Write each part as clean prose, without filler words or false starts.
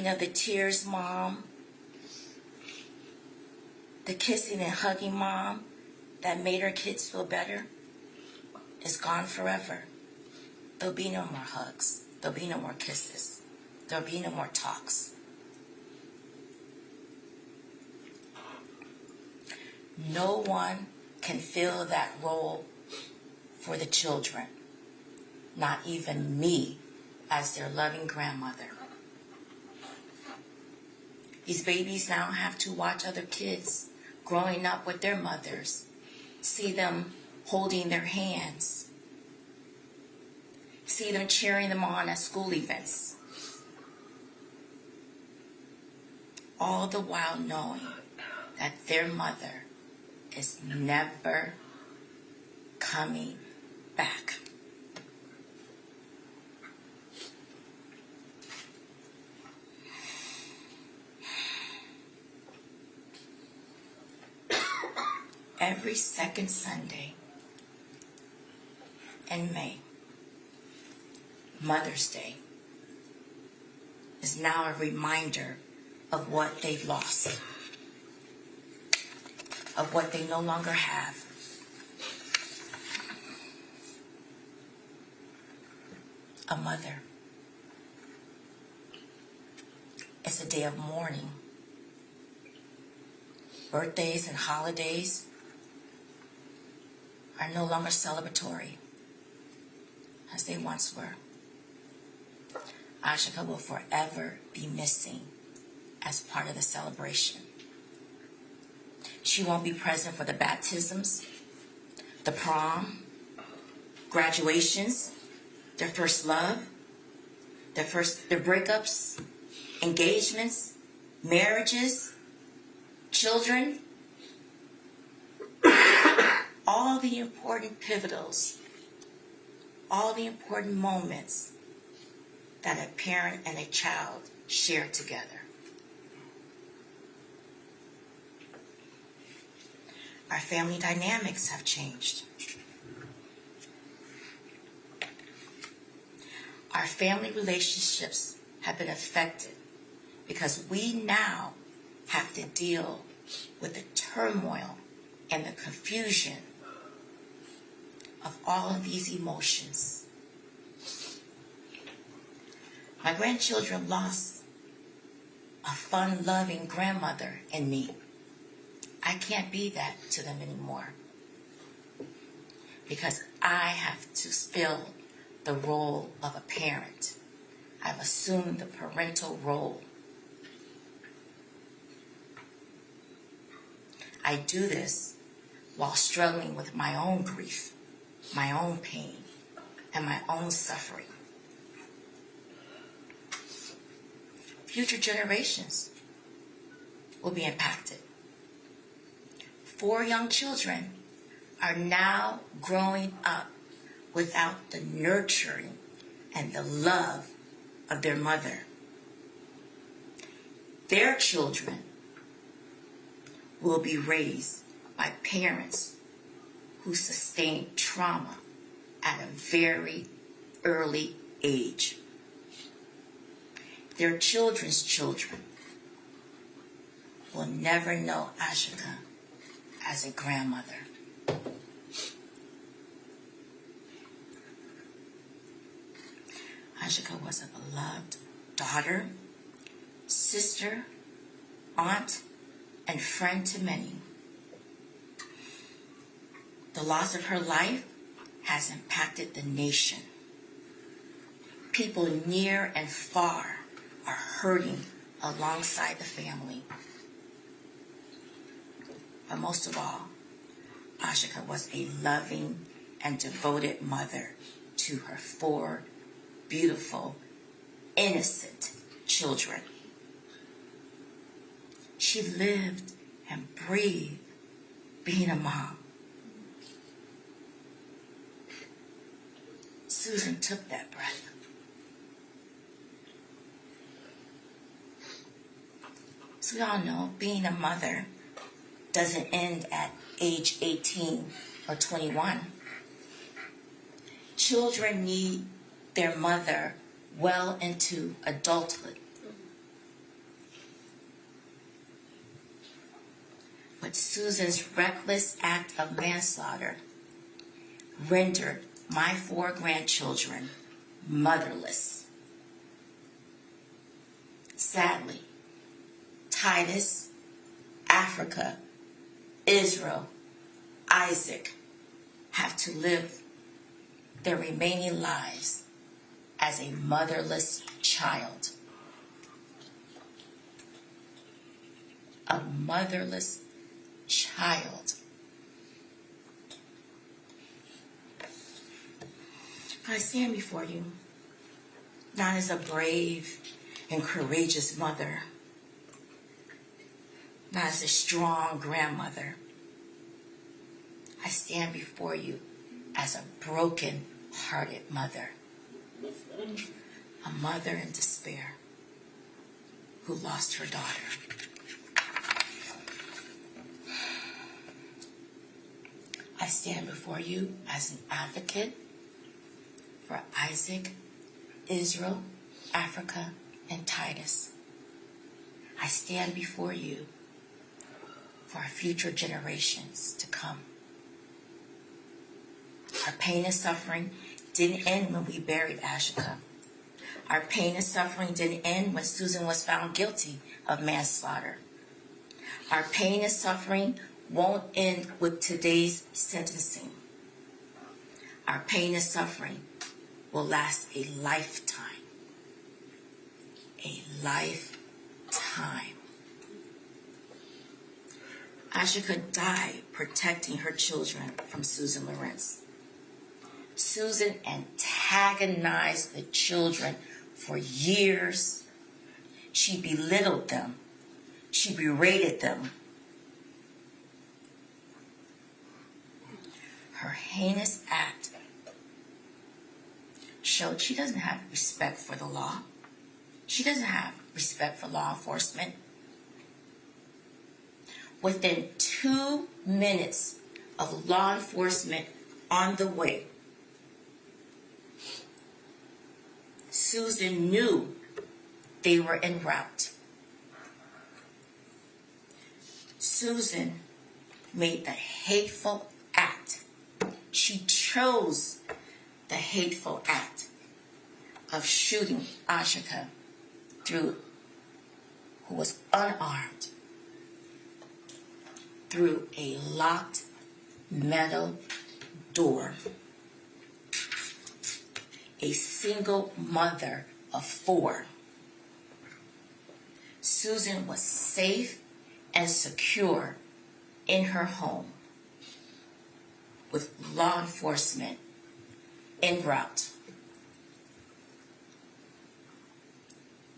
the tears mom, the kissing and hugging mom that made her kids feel better is gone forever. There'll be no more hugs. There'll be no more kisses. There'll be no more talks. No one can fill that role for the children, not even me as their loving grandmother. These babies now have to watch other kids growing up with their mothers, see them holding their hands, see them cheering them on at school events, all the while knowing that their mother is never coming back. Every second Sunday in May, Mother's Day, is now a reminder of what they've lost, of what they no longer have. A mother. It's a day of mourning. Birthdays and holidays are no longer celebratory as they once were. Ajike will forever be missing as part of the celebration. She won't be present for the baptisms, the prom, graduations, their first love, their breakups, engagements, marriages, children, all the important pivotals, all the important moments that a parent and a child share together. Our family dynamics have changed. Our family relationships have been affected because we now have to deal with the turmoil and the confusion of all of these emotions. My grandchildren lost a fun-loving grandmother in me. I can't be that to them anymore because I have to fill the role of a parent. I've assumed the parental role. I do this while struggling with my own grief, my own pain, and my own suffering. Future generations will be impacted. 4 young children are now growing up without the nurturing and the love of their mother. Their children will be raised by parents who sustained trauma at a very early age. Their children's children will never know Ajike as a grandmother. Ajike was a beloved daughter, sister, aunt, and friend to many. The loss of her life has impacted the nation. People near and far are hurting alongside the family. But most of all, Ajike was a loving and devoted mother to her 4 beautiful, innocent children. She lived and breathed being a mom. Susan took that breath. So we all know being a mother doesn't end at age 18 or 21. Children need their mother well into adulthood. But Susan's reckless act of manslaughter rendered my 4 grandchildren motherless. Sadly, Titus, Africa, Israel, Isaac have to live their remaining lives as a motherless child. A motherless child. I stand before you not as a brave and courageous mother, not as a strong grandmother. I stand before you as a broken-hearted mother, a mother in despair who lost her daughter. I stand before you as an advocate for Isaac, Israel, Africa, and Titus. I stand before you for our future generations to come. Our pain and suffering didn't end when we buried Ajike. Our pain and suffering didn't end when Susan was found guilty of manslaughter. Our pain and suffering won't end with today's sentencing. Our pain and suffering will last a lifetime. A lifetime. Ajike died protecting her children from Susan Lorincz. Susan antagonized the children for years. She belittled them. She berated them. Her heinous act showed she doesn't have respect for the law. She doesn't have respect for law enforcement. Within 2 minutes of law enforcement on the way, Susan knew they were en route. Susan made the hateful act. She chose the hateful act of shooting Ajike who was unarmed, through a locked metal door. A single mother of 4. Susan was safe and secure in her home with law enforcement en route.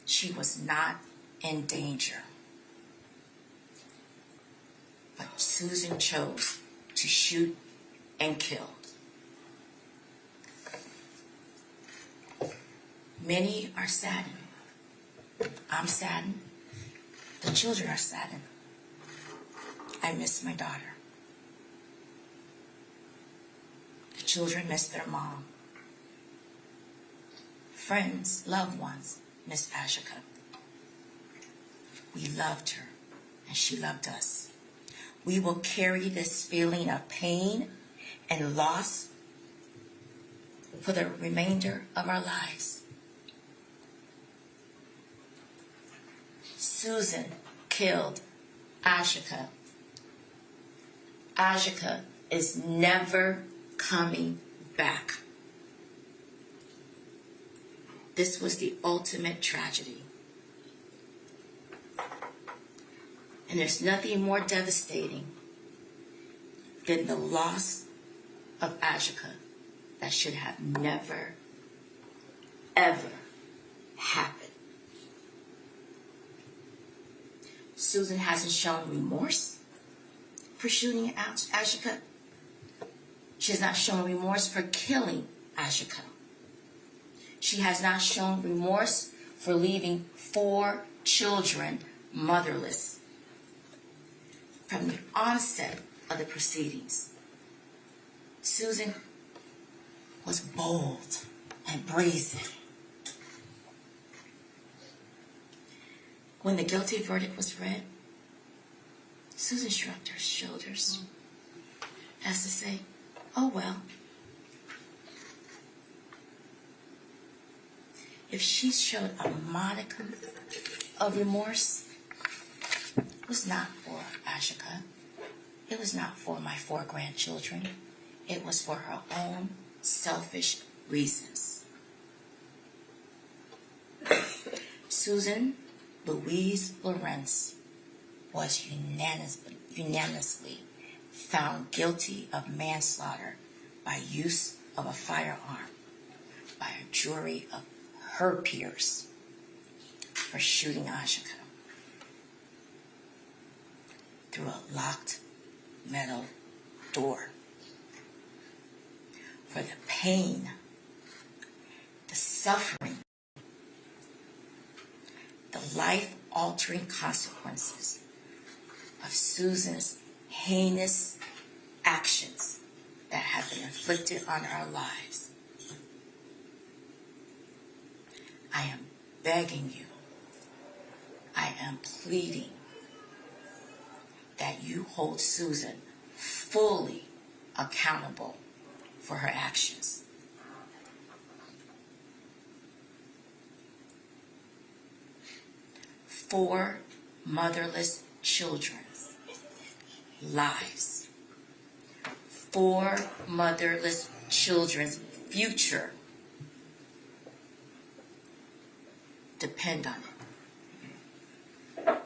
She was not in danger. But Susan chose to shoot and kill. Many are saddened. I'm saddened. The children are saddened. I miss my daughter. The children miss their mom. Friends, loved ones miss Ajike. We loved her, and she loved us. We will carry this feeling of pain and loss for the remainder of our lives. Susan killed Ajike. Ajike is never coming back. This was the ultimate tragedy. And there's nothing more devastating than the loss of Ajike that should have never, ever happened. Susan hasn't shown remorse for shooting Ajike. She has not shown remorse for killing Ajike. She has not shown remorse for leaving 4 children motherless. From the onset of the proceedings, Susan was bold and brazen. When the guilty verdict was read, Susan shrugged her shoulders as to say, oh well. If she showed a modicum of remorse, it was not for Ajike. It was not for my 4 grandchildren. It was for her own selfish reasons. Susan Louise Lorincz was unanimously found guilty of manslaughter by use of a firearm by a jury of her peers for shooting Ajike through a locked metal door. For the pain, the suffering, the life-altering consequences of Susan's heinous actions that have been inflicted on our lives. I am begging you, I am pleading that you hold Susan fully accountable for her actions. For motherless children's lives. For motherless children's future depend on it.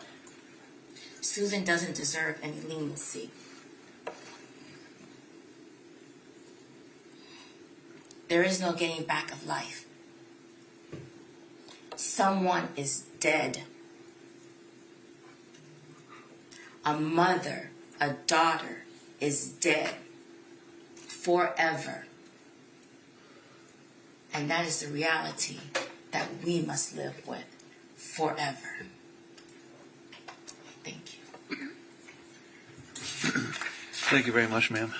Susan doesn't deserve any leniency. There is no getting back of life. Someone is dead. A mother, a daughter is dead forever. And that is the reality that we must live with forever. Thank you. Thank you very much, ma'am.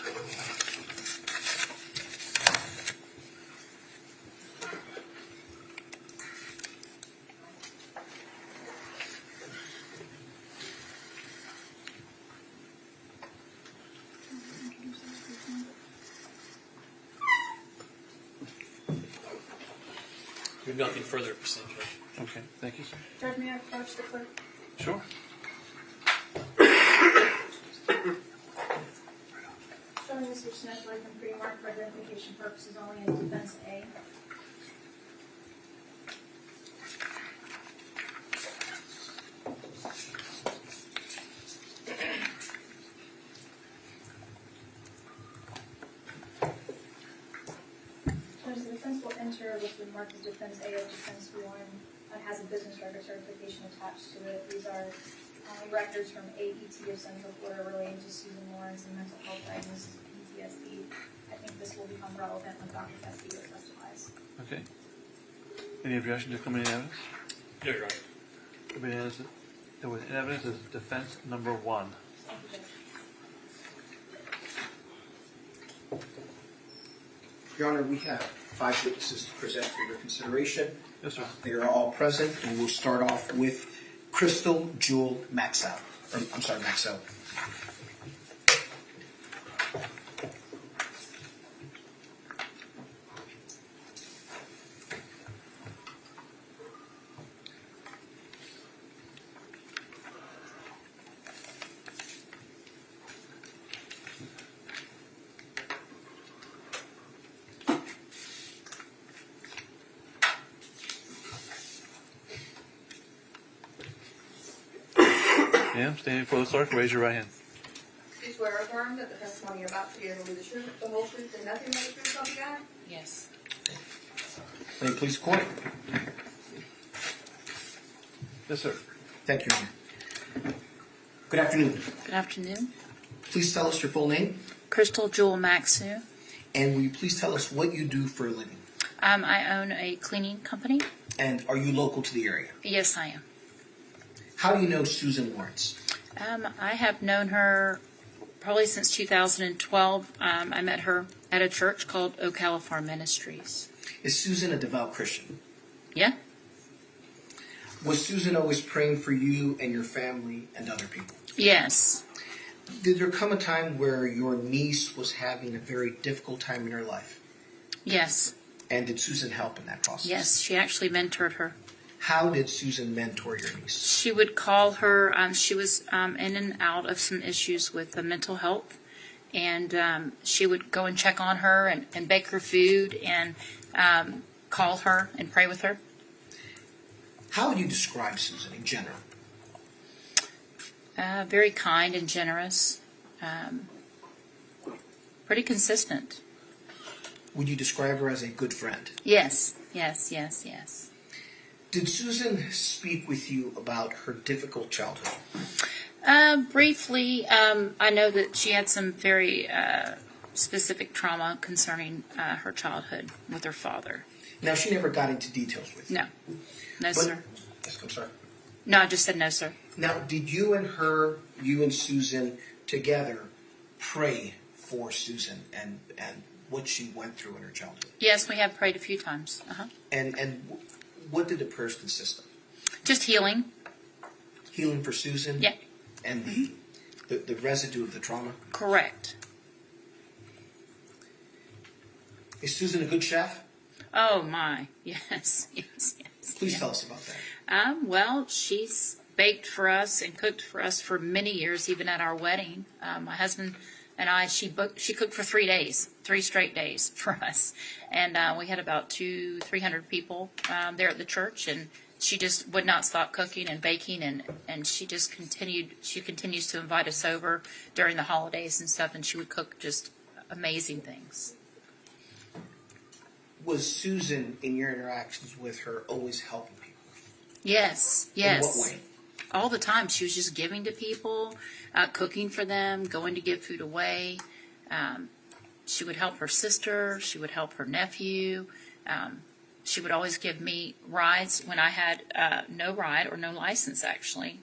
We have nothing further to present, Judge. Okay, thank you, sir. Judge, may I approach the clerk? Sure. Showing Mr. Smith life and pre-marked for identification purposes only in defense A. Judge, the defense will enter with the mark of defense A of defense 1. It has a business record certification attached to it. These are records from AET of Central Florida relating to Susan Lorincz and mental health diagnosis of PTSD. I think this will become relevant when Dr. Castillo testifies. Okay. Any objection to coming in evidence? Yeah, you're right. Coming in evidence is defense number 1. Thank you, Judge. Your Honor, we have 5 witnesses to present for your consideration. Yes, sir. They are all present, and we'll start off with Crystal Jewel Maxwell. Maxwell. Ma'am, standing before the clerk, raise your right hand. Do you swear or affirm that the testimony you're about to give will be the truth, the whole truth, and nothing but the truth, so help you God? Yes. May it please the court? Yes, sir. Thank you, Your Honor. Good afternoon. Good afternoon. Please tell us your full name, Crystal Jewel Maxu. and will you please tell us what you do for a living? I own a cleaning company. And are you local to the area? Yes, I am. How do you know Susan Lorincz? I have known her probably since 2012. I met her at a church called Ocala Farm Ministries. Is Susan a devout Christian? Yeah? Was Susan always praying for you and your family and other people? Yes. Did there come a time where your niece was having a very difficult time in her life? Yes. And did Susan help in that process? Yes, she actually mentored her. How did Susan mentor your niece? She would call her. She was in and out of some issues with mental health, and she would go and check on her and bake her food and call her and pray with her. How would you describe Susan in general? Very kind and generous. Pretty consistent. Would you describe her as a good friend? Yes, yes, yes, yes. Did Susan speak with you about her difficult childhood? Briefly, I know that she had some very specific trauma concerning her childhood with her father. Now, she never got into details with you. No. No, But- sir. Yes, I'm sorry. No, I just said no, sir. Now, did you and Susan together pray for Susan and what she went through in her childhood? Yes, we have prayed a few times. And what did the prayers consist of? Just healing. Healing for Susan? Yeah. And the residue of the trauma? Correct. Is Susan a good chef? Oh, my. Yes, yes, yes. Please yeah. tell us about that. Well, she's baked for us and cooked for us for many years, even at our wedding. My husband and I, she cooked for 3 days, 3 straight days for us. And we had about 200-300 people there at the church, and she just would not stop cooking and baking, and she just continues to invite us over during the holidays and stuff, and she would cook just amazing things. Was Susan, in your interactions with her, always helping people? Yes, yes. In what way? All the time. She was just giving to people, cooking for them, going to give food away. She would help her sister. She would help her nephew. She would always give me rides when I had no ride or no license, actually,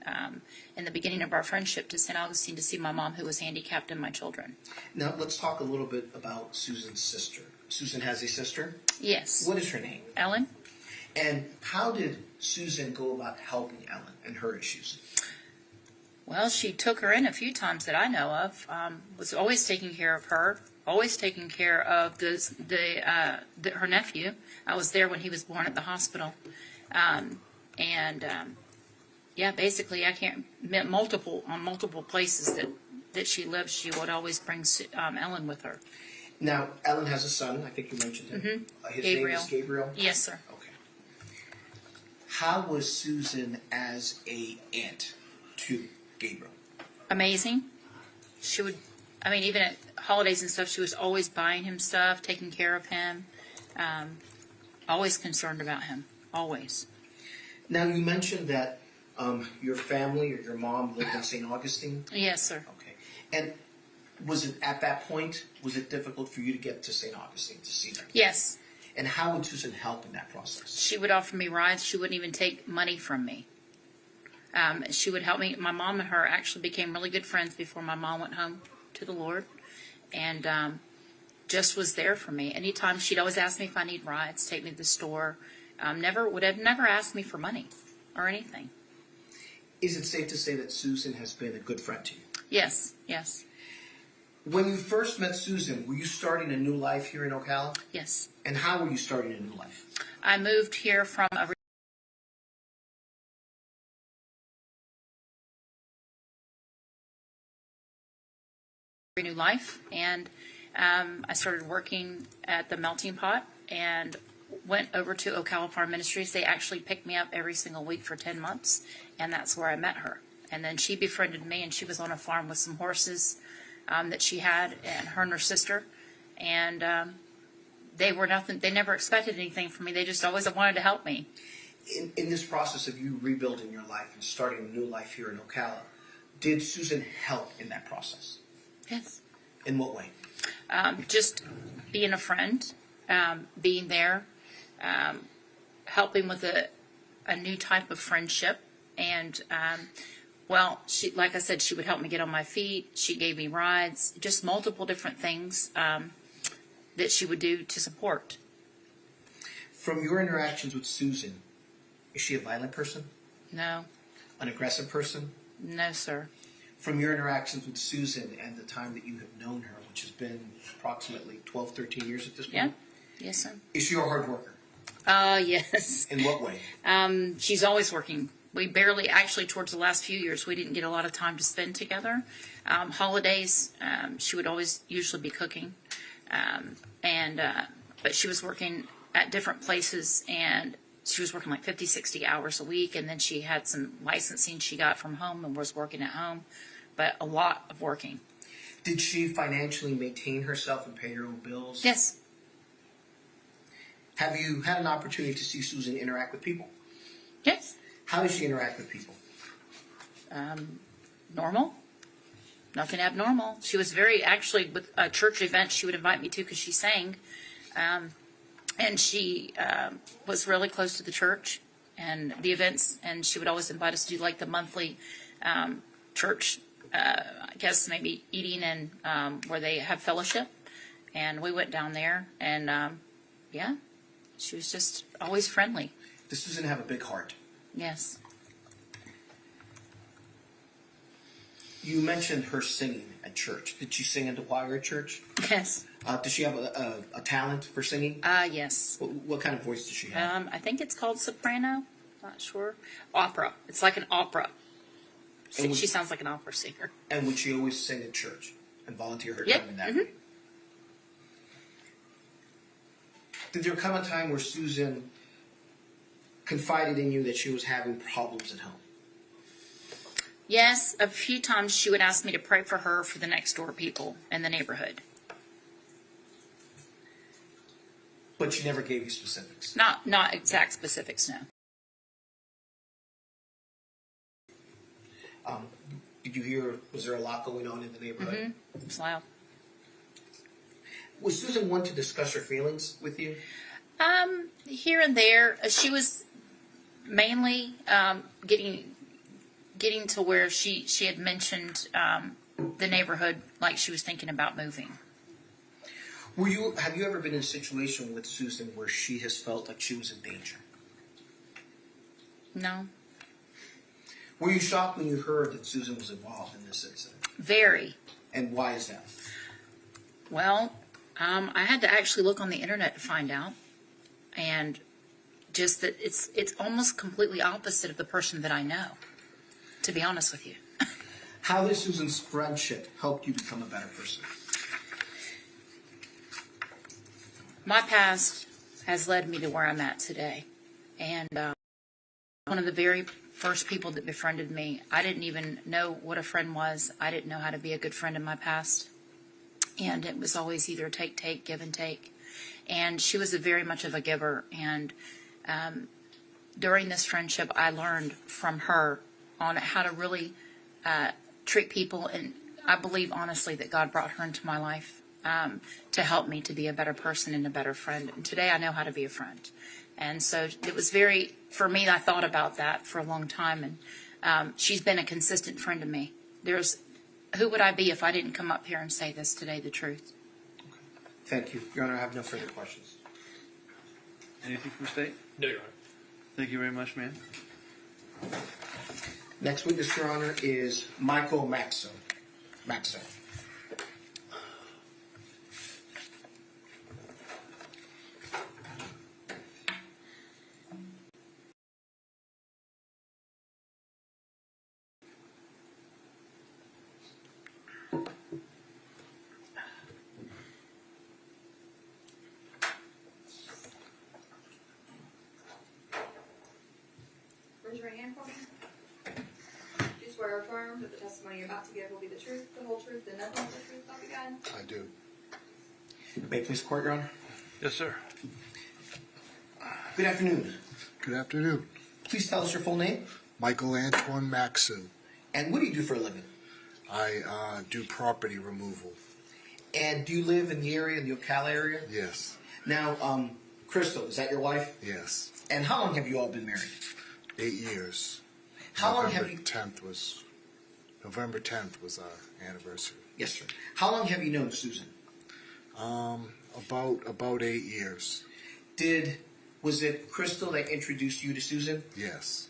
in the beginning of our friendship to St. Augustine to see my mom, who was handicapped, and my children. Now, let's talk a little bit about Susan's sister. Susan has a sister? Yes. What is her name? Ellen? And how did Susan go about helping Ellen and her issues? Well, she took her in a few times that I know of. Was always taking care of her. Always taking care of her nephew. I was there when he was born at the hospital, yeah, basically, I can't multiple places that she lives. She would always bring Ellen with her. Now, Ellen has a son. I think you mentioned him. Mm-hmm. His Gabriel. name is Gabriel. Yes, sir. Okay. How was Susan as a aunt to Gabriel? Amazing. She would. I mean, even at holidays and stuff, she was always buying him stuff, taking care of him, always concerned about him, always. Now, you mentioned that your family or your mom lived in St. Augustine? Yes, sir. Okay. And was it at that point, was it difficult for you to get to St. Augustine to see them? Yes. And how would Susan help in that process? She would offer me rides. She wouldn't even take money from me. She would help me. My mom and her actually became really good friends before my mom went home to the Lord, and just was there for me. Anytime, she'd always ask me if I need rides, take me to the store. Would have never asked me for money or anything. Is it safe to say that Susan has been a good friend to you? Yes, yes, When you first met Susan, were you starting a new life here in Ocala? yes. And how were you starting a new life? I moved here from a new life, and I started working at the Melting Pot and went over to Ocala Farm Ministries. They actually picked me up every single week for 10 months, and that's where I met her. And then she befriended me, and she was on a farm with some horses that she had, and her and her sister. And they were nothing. They never expected anything from me. They just always wanted to help me. In this process of you rebuilding your life and starting a new life here in Ocala, did Susan help in that process? Yes. In what way? Just being a friend, being there, helping with a new type of friendship. And, she, like I said, she would help me get on my feet. She gave me rides, just multiple different things that she would do to support. From your interactions with Susan, is she a violent person? No, An aggressive person? no, sir. From your interactions with Susan and the time that you have known her, which has been approximately 12, 13 years at this point, Yeah. Yes, sir. is she a hard worker? Yes. In what way? She's always working. We barely, actually, towards the last few years, we didn't get a lot of time to spend together. Holidays, she would always usually be cooking. But she was working at different places, and she was working like 50, 60 hours a week, and then she had some licensing she got from home and was working at home, but a lot of working. Did she financially maintain herself and pay her own bills? Yes. Have you had an opportunity to see Susan interact with people? Yes. How does she interact with people? Normal. Nothing abnormal. She was actually, with a church event she would invite me to because she sang. And she was really close to the church and the events, and she would always invite us to do like the monthly church, I guess maybe eating and where they have fellowship. And we went down there, and yeah, she was just always friendly. Does Susan have a big heart? Yes. You mentioned her singing at church. Did she sing in the choir at church? Yes. Does she have a talent for singing? Yes. What kind of voice does she have? I think it's called soprano. Not sure. Opera. It's like an opera. And She sounds like an opera singer. And would she always sing at church and volunteer her Yep. time in that? Mhm. Did there come a time where Susan confided in you that she was having problems at home? Yes, a few times she would ask me to pray for her for the next door people in the neighborhood. But she never gave you specifics. Not exact specifics, no. Did you hear, was there a lot going on in the neighborhood? It's loud. Was Susan one to discuss her feelings with you? Here and there, she was mainly getting to where she had mentioned the neighborhood, like she was thinking about moving. Have you ever been in a situation with Susan where she has felt like she was in danger? No. Were you shocked when you heard that Susan was involved in this incident? Very. And why is that? Well, I had to actually look on the internet to find out, and just that it's almost completely opposite of the person that I know, to be honest with you. How has Susan's friendship helped you become a better person? My past has led me to where I'm at today, and one of the very first people that befriended me, I didn't even know what a friend was. I didn't know how to be a good friend in my past. And it was always either take, give and take. And she was very much of a giver. And during this friendship, I learned from her on how to really treat people. And I believe, honestly, that God brought her into my life to help me to be a better person and a better friend. And today I know how to be a friend. And so it was for me, I thought about that for a long time. And she's been a consistent friend to me. Who would I be if I didn't come up here and say this today, the truth? Thank you. Your Honor, I have no further questions. Anything from the state? No, Your Honor. Thank you very much, ma'am. Next witness, Your Honor, is Michael Maxo. Raise your right hand for me. Do you swear or affirm that the testimony you're about to give will be the truth, the whole truth, and nothing but the truth, so help you God? I do. May it please the court, Your Honor? Yes, sir. Good afternoon. Good afternoon. Please tell us your full name. Michael Antoine Maxu. And what do you do for a living? I do property removal. And do you live in the area, in the Ocala area? Yes. Now, Crystal, is that your wife? Yes. And how long have you all been married? 8 years. How long have you... November 10th was our anniversary. Yes, sir. How long have you known Susan? About 8 years. Was it Crystal that introduced you to Susan? Yes.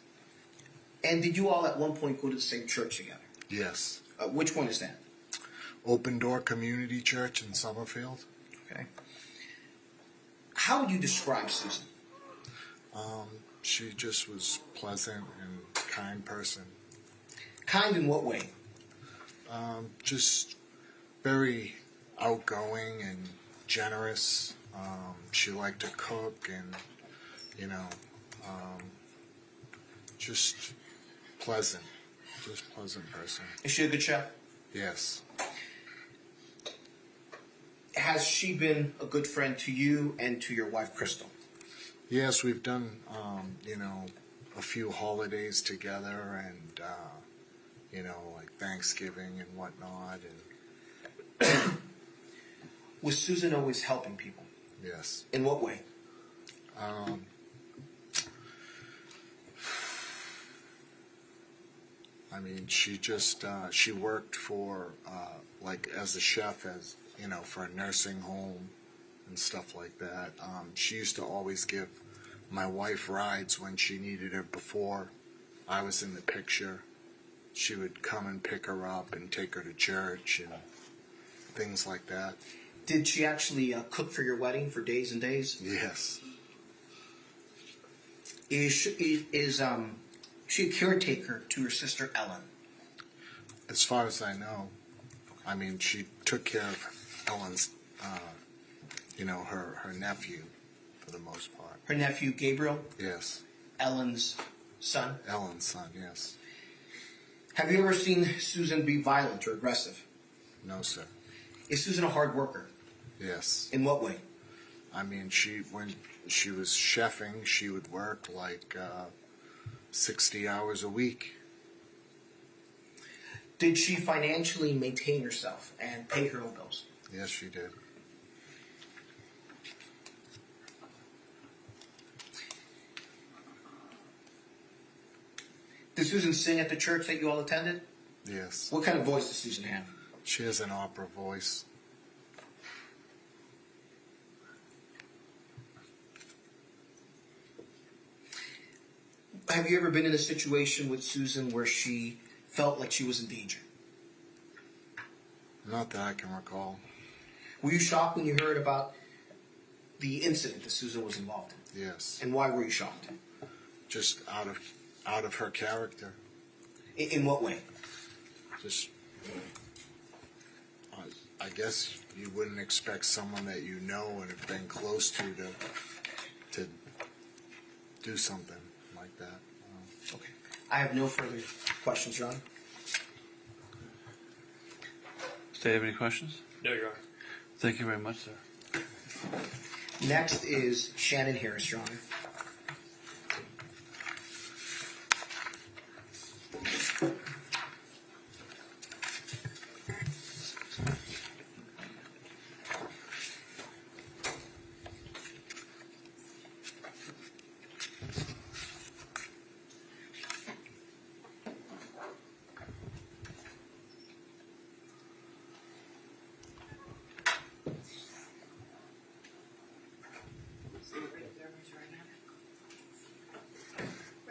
And did you all at one point go to the same church together? Yes. Which one is that? Open Door Community Church in Summerfield. Okay. How would you describe Susan? She just was pleasant and kind person. Kind in what way? Just very outgoing and generous. She liked to cook and, you know, just pleasant. Just pleasant person. Is she a good chef? Yes. Has she been a good friend to you and to your wife, Crystal? Yes, we've done, you know, a few holidays together and, you know, like Thanksgiving and whatnot. And Was Susan always helping people? yes. In what way? I mean, she just, she worked for, like, as a chef, as, you know, for a nursing home and stuff like that. She used to always give my wife rides when she needed her before I was in the picture. She would come and pick her up and take her to church and things like that. Did she actually cook for your wedding for days and days? Yes. Is she a caretaker to her sister Ellen? As far as I know, I mean, she took care of Ellen's, you know, her nephew for the most part. Her nephew Gabriel? Yes. Ellen's son? Ellen's son, yes. Have you ever seen Susan be violent or aggressive? No, sir. Is Susan a hard worker? Yes. In what way? I mean, when she was chefing, she would work like 60 hours a week. Did she financially maintain herself and pay her own bills? Yes, she did. Did Susan sing at the church that you all attended? Yes. What kind of voice does Susan have? She has an opera voice. Have you ever been in a situation with Susan where she felt like she was in danger? Not that I can recall. Were you shocked when you heard about the incident that Susan was involved in? Yes. And why were you shocked? Just out of her character. In what way? Just, I guess you wouldn't expect someone that you know and have been close to do something like that. Okay. I have no further questions, Your Honor. Do you have any questions? No, Your Honor. Thank you very much, sir. Next is Shannon Harris, Your Honor.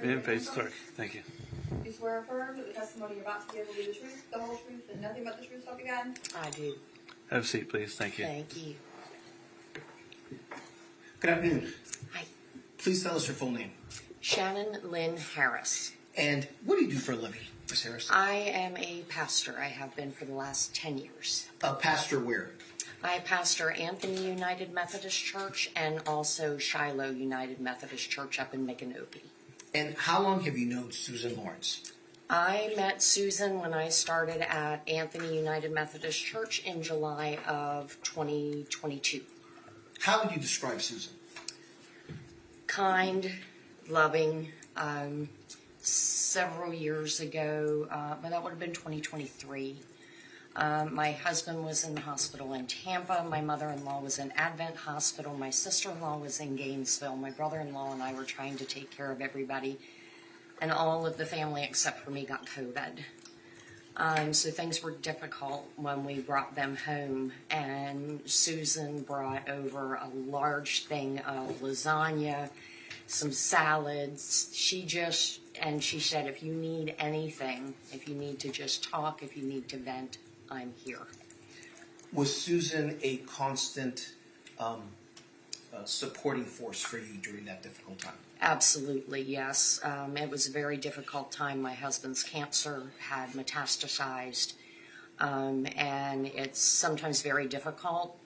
Name, face, clerk. Thank you. You swear or affirm that the testimony you're about to give will be the truth, the whole truth, and nothing but the truth, so help you God? I do. Have a seat, please. Thank you. Thank you. Good afternoon. Hi. Please tell us your full name. Shannon Lynn Harris. And what do you do for a living, Ms. Harris? I am a pastor. I have been for the last 10 years. Pastor where? I pastor Anthony United Methodist Church and also Shiloh United Methodist Church up in Micanopy. And how long have you known Susan Lorincz? I met Susan when I started at Anthony United Methodist Church in July of 2022. How would you describe Susan? Kind, loving. Several years ago, but that would have been 2023. My husband was in the hospital in Tampa. My mother-in-law was in Advent Hospital. My sister-in-law was in Gainesville. My brother-in-law and I were trying to take care of everybody. And all of the family except for me got COVID. So things were difficult when we brought them home. And Susan brought over a large thing of lasagna, some salads. She just And she said, if you need anything, if you need to just talk, if you need to vent, I'm here. Was Susan a constant supporting force for you during that difficult time? Absolutely, yes. It was a very difficult time. My husband's cancer had metastasized, and it's sometimes very difficult.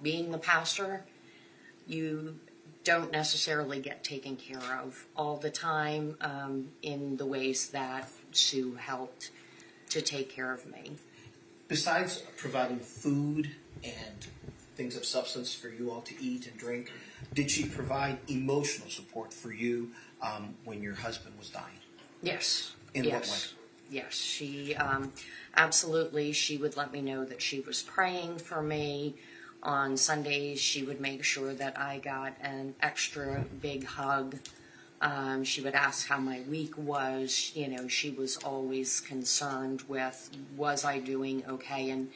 Being the pastor, you don't necessarily get taken care of all the time in the ways that Sue helped to take care of me. Besides providing food and things of substance for you all to eat and drink, did she provide emotional support for you when your husband was dying? Yes. In yes. what way? Yes, she absolutely. She would let me know that she was praying for me. On Sundays, she would make sure that I got an extra big hug. She would ask how my week was. You know, she was always concerned with, was I doing okay? And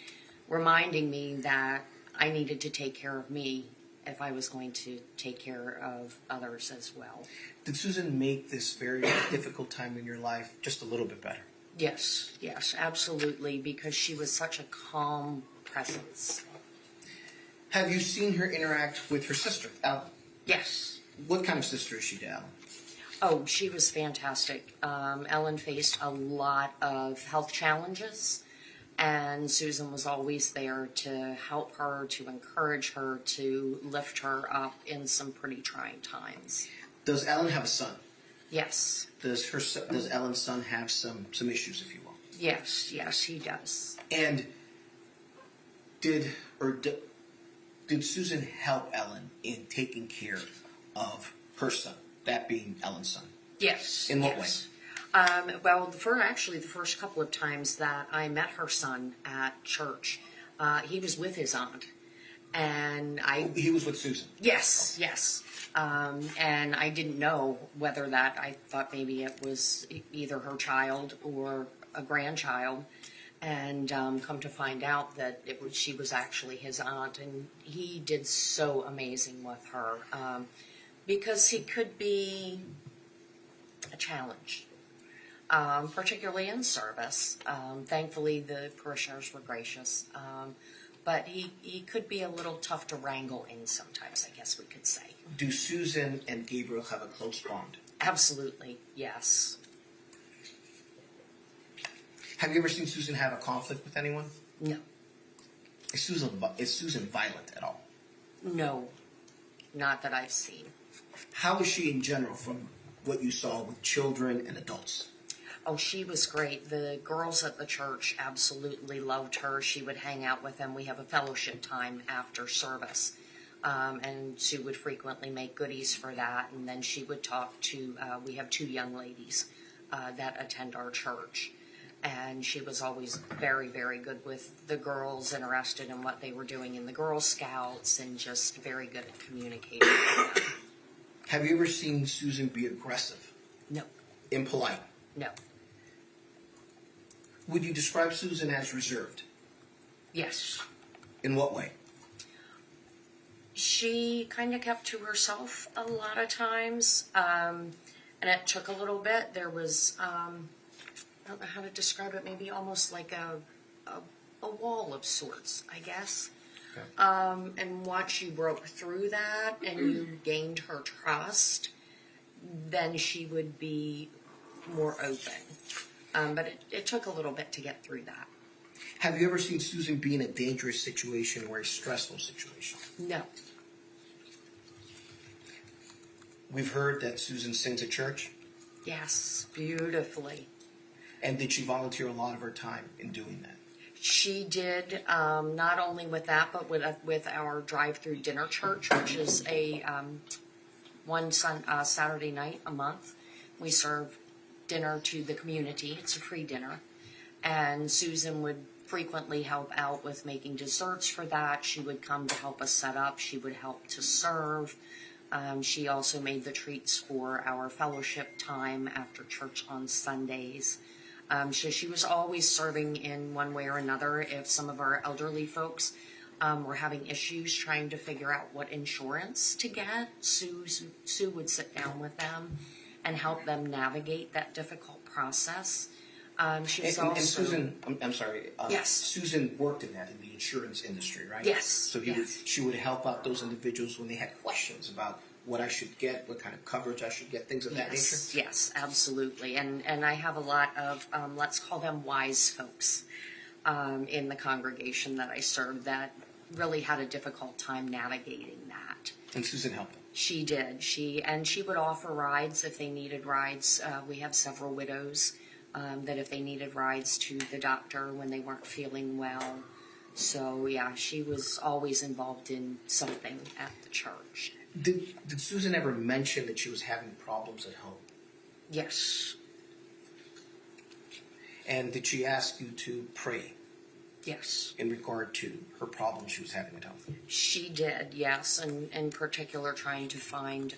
reminding me that I needed to take care of me if I was going to take care of others as well. Did Susan make this very difficult time in your life just a little bit better? Yes, absolutely, because she was such a calm presence. Have you seen her interact with her sister, Ellen? Yes. What kind of sister is she to Ellen? Oh, she was fantastic. Ellen faced a lot of health challenges, and Susan was always there to help her, to encourage her, to lift her up in some pretty trying times. Does Ellen have a son? Yes. Does Ellen's son have some issues, if you will? Yes, he does. And did Susan help Ellen in taking care of her son, that being Ellen's son? Yes. In what way? Well, the first couple of times that I met her son at church, he was with his aunt, and he was with Susan. Yes, yes. And I didn't know whether that. I thought maybe it was either her child or a grandchild, and come to find out that she was actually his aunt, and he did so amazing with her because he could be a challenge. Particularly in service. Thankfully, the parishioners were gracious, but he could be a little tough to wrangle in sometimes, I guess we could say. Do Susan and Gabriel have a close bond? Absolutely, yes. Have you ever seen Susan have a conflict with anyone? No. Is Susan violent at all? No, not that I've seen. How is she in general from what you saw with children and adults? Oh, she was great. The girls at the church absolutely loved her. She would hang out with them. We have a fellowship time after service. And she would frequently make goodies for that. And then she would talk to, we have 2 young ladies that attend our church. And she was always very, very good with the girls, interested in what they were doing in the Girl Scouts, and just very good at communicating with them. Have you ever seen Susan be aggressive? No. Impolite? No. Would you describe Susan as reserved? Yes. In what way? She kind of kept to herself a lot of times, and it took a little bit. There was, I don't know how to describe it, maybe almost like a wall of sorts, I guess. Okay. And once you broke through that and you gained her trust, then she would be more open. But it took a little bit to get through that. Have you ever seen Susan be in a dangerous situation or a stressful situation? No. We've heard that Susan sings at church. Yes, beautifully. And did she volunteer a lot of her time in doing that? She did, not only with that, but with our drive-through dinner church, which is a one Saturday night a month. We serve dinner to the community. It's a free dinner. And Susan would frequently help out with making desserts for that. She would come to help us set up. She would help to serve. She also made the treats for our fellowship time after church on Sundays. So she was always serving in one way or another. If some of our elderly folks were having issues trying to figure out what insurance to get, Sue would sit down with them and help them navigate that difficult process. She's And also Susan, I'm sorry. Yes. Susan worked in the insurance industry, right? Yes, So yes. she would help out those individuals when they had questions about what I should get, what kind of coverage I should get, things of that nature. Yes, absolutely. And I have a lot of, let's call them wise folks in the congregation that I serve that really had a difficult time navigating that. And Susan helped them. She did. She would offer rides if they needed rides. We have several widows that if they needed rides to the doctor when they weren't feeling well. So yeah, she was always involved in something at the church. Did Susan ever mention that she was having problems at home? Yes. And did she ask you to pray Yes. in regard to her problems she was having at home? She did, yes, and in particular trying to find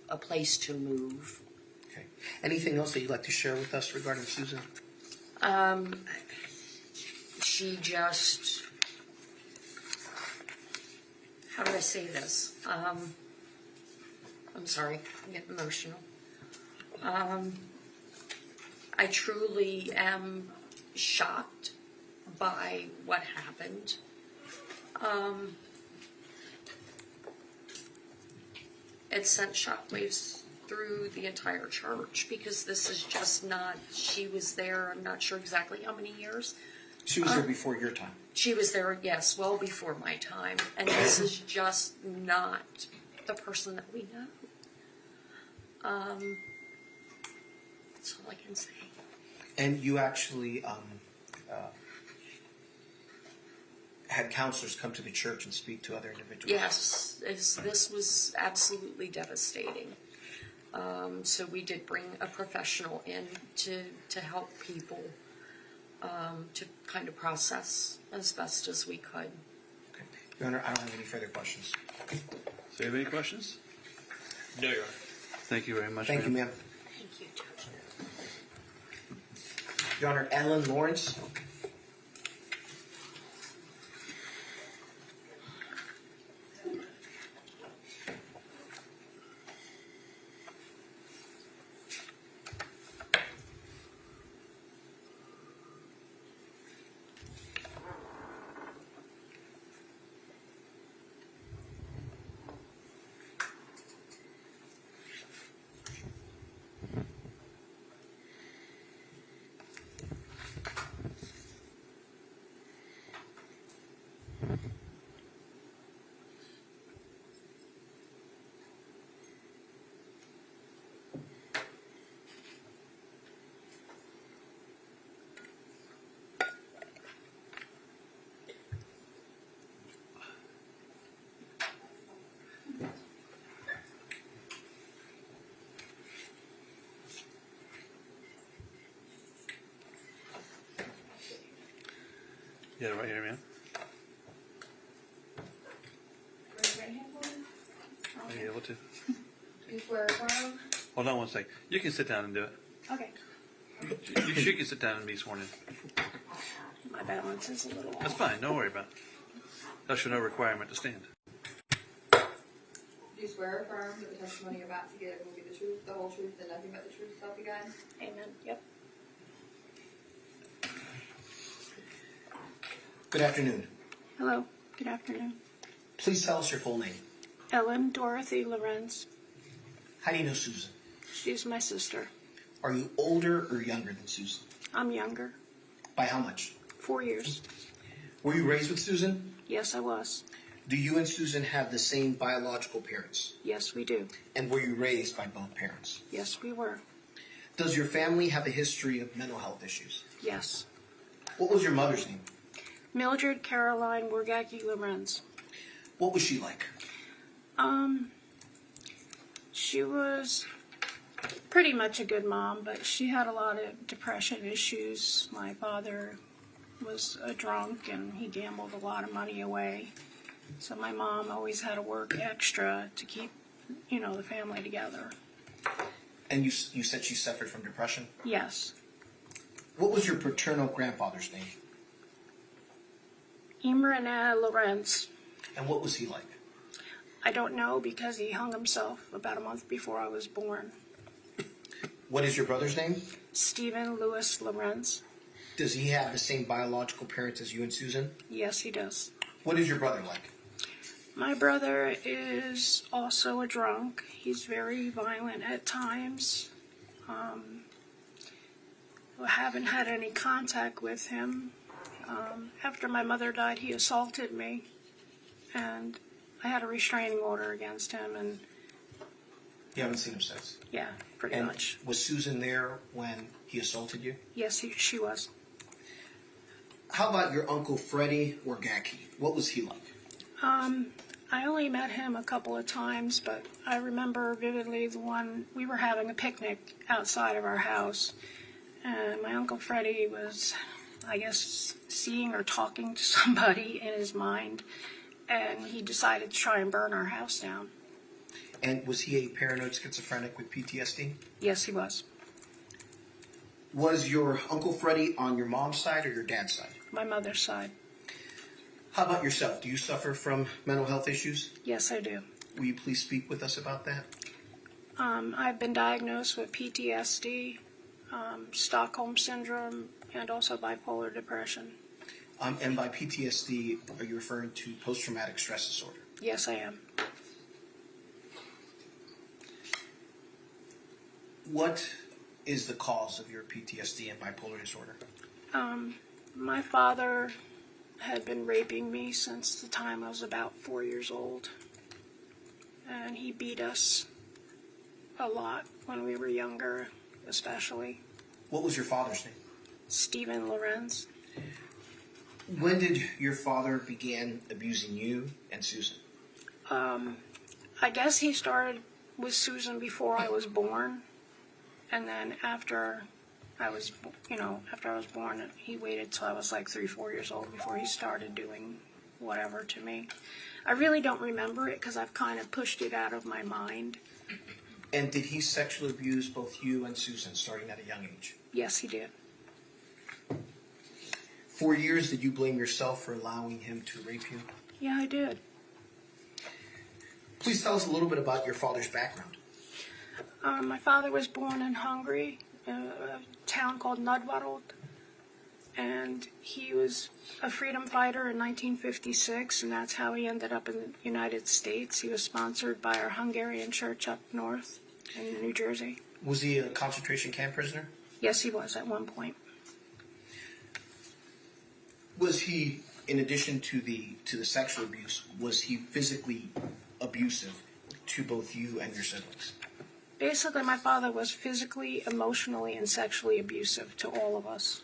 a place to move. Okay. Anything else that you'd like to share with us regarding Susan? She just, how do I say this? I'm sorry, I get emotional. I truly am shocked by what happened. It sent shockwaves through the entire church because this is just not, she was there, I'm not sure exactly how many years. She was there before your time. She was there, yes, well before my time. And this is just not the person that we know. That's all I can say. And you actually had counselors come to the church and speak to other individuals. Yes, this was absolutely devastating. So we did bring a professional in to help people to kind of process as best as we could. Okay. Your Honor, I don't have any further questions. Do you have any questions? No, Your Honor. Thank you very much. Thank you, ma'am. Thank you, Judge. Your Honor, Ellen Lawrence. Yeah, right here, ma'am. Raise your right hand for me. Are you able to? Do you swear or affirm? Hold on one sec. You can sit down and do it. Okay. You can sit down and be sworn in. My balance is a little That's fine. Don't worry about it. That's no requirement to stand. Do you swear or affirm that the testimony you're about to give will be the truth, the whole truth, and nothing but the truth, so help you God? Amen. Yep. Good afternoon. Hello, good afternoon. Please tell us your full name. Ellen Dorothy Lorincz. How do you know Susan? She's my sister. Are you older or younger than Susan? I'm younger. By how much? 4 years. Were you raised with Susan? Yes, I was. Do you and Susan have the same biological parents? Yes, we do. And were you raised by both parents? Yes, we were. Does your family have a history of mental health issues? Yes. What was your mother's name? Mildred Caroline Wargacki Lorenz. What was she like? She was pretty much a good mom, but she had a lot of depression issues. My father was a drunk and he gambled a lot of money away. So my mom always had to work extra to keep, the family together. And you said she suffered from depression? Yes. What was your paternal grandfather's name? Imrana Lorenz. And what was he like? I don't know because he hung himself about a month before I was born. What is your brother's name? Stephen Lewis Lorincz. Does he have the same biological parents as you and Susan? Yes, he does. What is your brother like? My brother is also a drunk. He's very violent at times. I haven't had any contact with him. After my mother died, he assaulted me, and I had a restraining order against him, and You haven't seen him since. yeah, pretty And much. was Susan there when he assaulted you? Yes, she was. How about your Uncle Freddie or Gaki? What was he like? I only met him a couple of times, but I remember vividly the one, we were having a picnic outside of our house, and my Uncle Freddie was, I guess, seeing or talking to somebody in his mind, and he decided to try and burn our house down. And was he a paranoid schizophrenic with PTSD? Yes, he was. Was your Uncle Freddie on your mom's side or your dad's side? My mother's side. How about yourself? Do you suffer from mental health issues? Yes, I do. Will you please speak with us about that? I've been diagnosed with PTSD, Stockholm Syndrome, and also bipolar depression. And by PTSD, are you referring to post-traumatic stress disorder? Yes, I am. What is the cause of your PTSD and bipolar disorder? My father had been raping me since the time I was about 4 years old. And he beat us a lot when we were younger, especially. What was your father's name? Stephen Lorincz. When did your father begin abusing you and Susan? I guess he started with Susan before I was born. And then after I was born, he waited till I was like 3-4 years old before he started doing whatever to me. I really don't remember it because I've kind of pushed it out of my mind. And did he sexually abuse both you and Susan starting at a young age? Yes, he did. For years, did you blame yourself for allowing him to rape you? Yeah, I did. Please tell us a little bit about your father's background. My father was born in Hungary, a town called Nudvarod, and he was a freedom fighter in 1956, and that's how he ended up in the United States. He was sponsored by our Hungarian church up north in New Jersey. Was he a concentration camp prisoner? Yes, he was at one point. Was he, in addition to the sexual abuse, was he physically abusive to both you and your siblings? Basically, my father was physically, emotionally, and sexually abusive to all of us,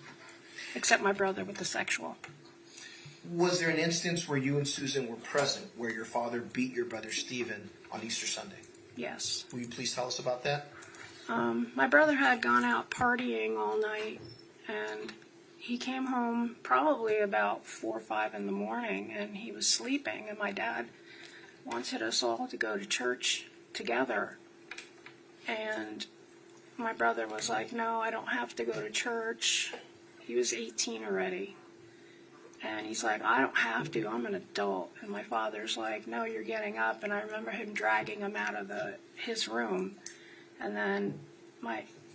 except my brother with the sexual. Was there an instance where you and Susan were present where your father beat your brother Stephen on Easter Sunday? Yes. Will you please tell us about that? My brother had gone out partying all night, and he came home probably about 4 or 5 in the morning, and he was sleeping, and my dad wanted us all to go to church together. And my brother was like, no, I don't have to go to church. He was 18 already. And he's like, I don't have to, I'm an adult. And my father's like, no, you're getting up. And I remember him dragging him out of his room. And then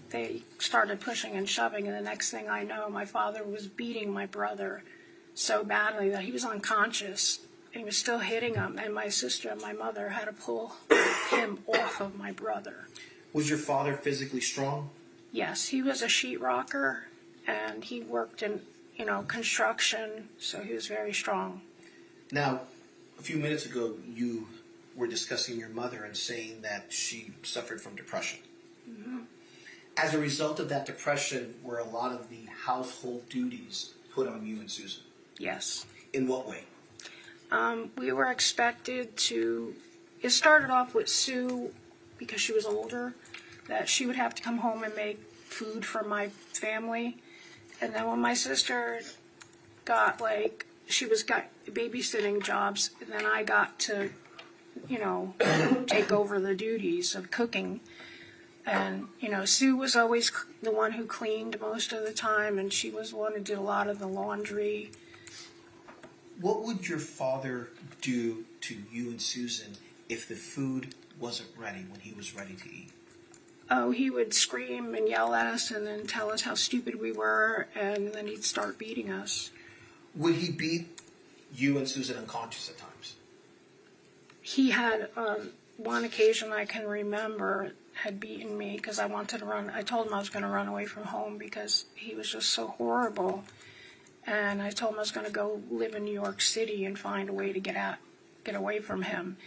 they started pushing and shoving. And the next thing I know, my father was beating my brother so badly that he was unconscious. And he was still hitting him. And my sister and my mother had to pull him off of my brother. Was your father physically strong? Yes, he was a sheetrocker, and he worked in, construction, so he was very strong. Now, a few minutes ago, you were discussing your mother and saying that she suffered from depression. Mm-hmm. As a result of that depression, were a lot of the household duties put on you and Susan? Yes. In what way? We were expected to, it started off with Sue, because she was older, that she would have to come home and make food for my family. And then when my sister got babysitting jobs, and then I got to, take over the duties of cooking. And, Sue was always the one who cleaned most of the time, and she was the one who did a lot of the laundry. What would your father do to you and Susan if the food wasn't ready when he was ready to eat? Oh, he would scream and yell at us and then tell us how stupid we were, and then he'd start beating us. Would he beat you and Susan unconscious at times? He had, one occasion I can remember, had beaten me because I wanted to run. I told him I was going to run away from home because he was just so horrible. And I told him I was going to go live in New York City and find a way to get away from him.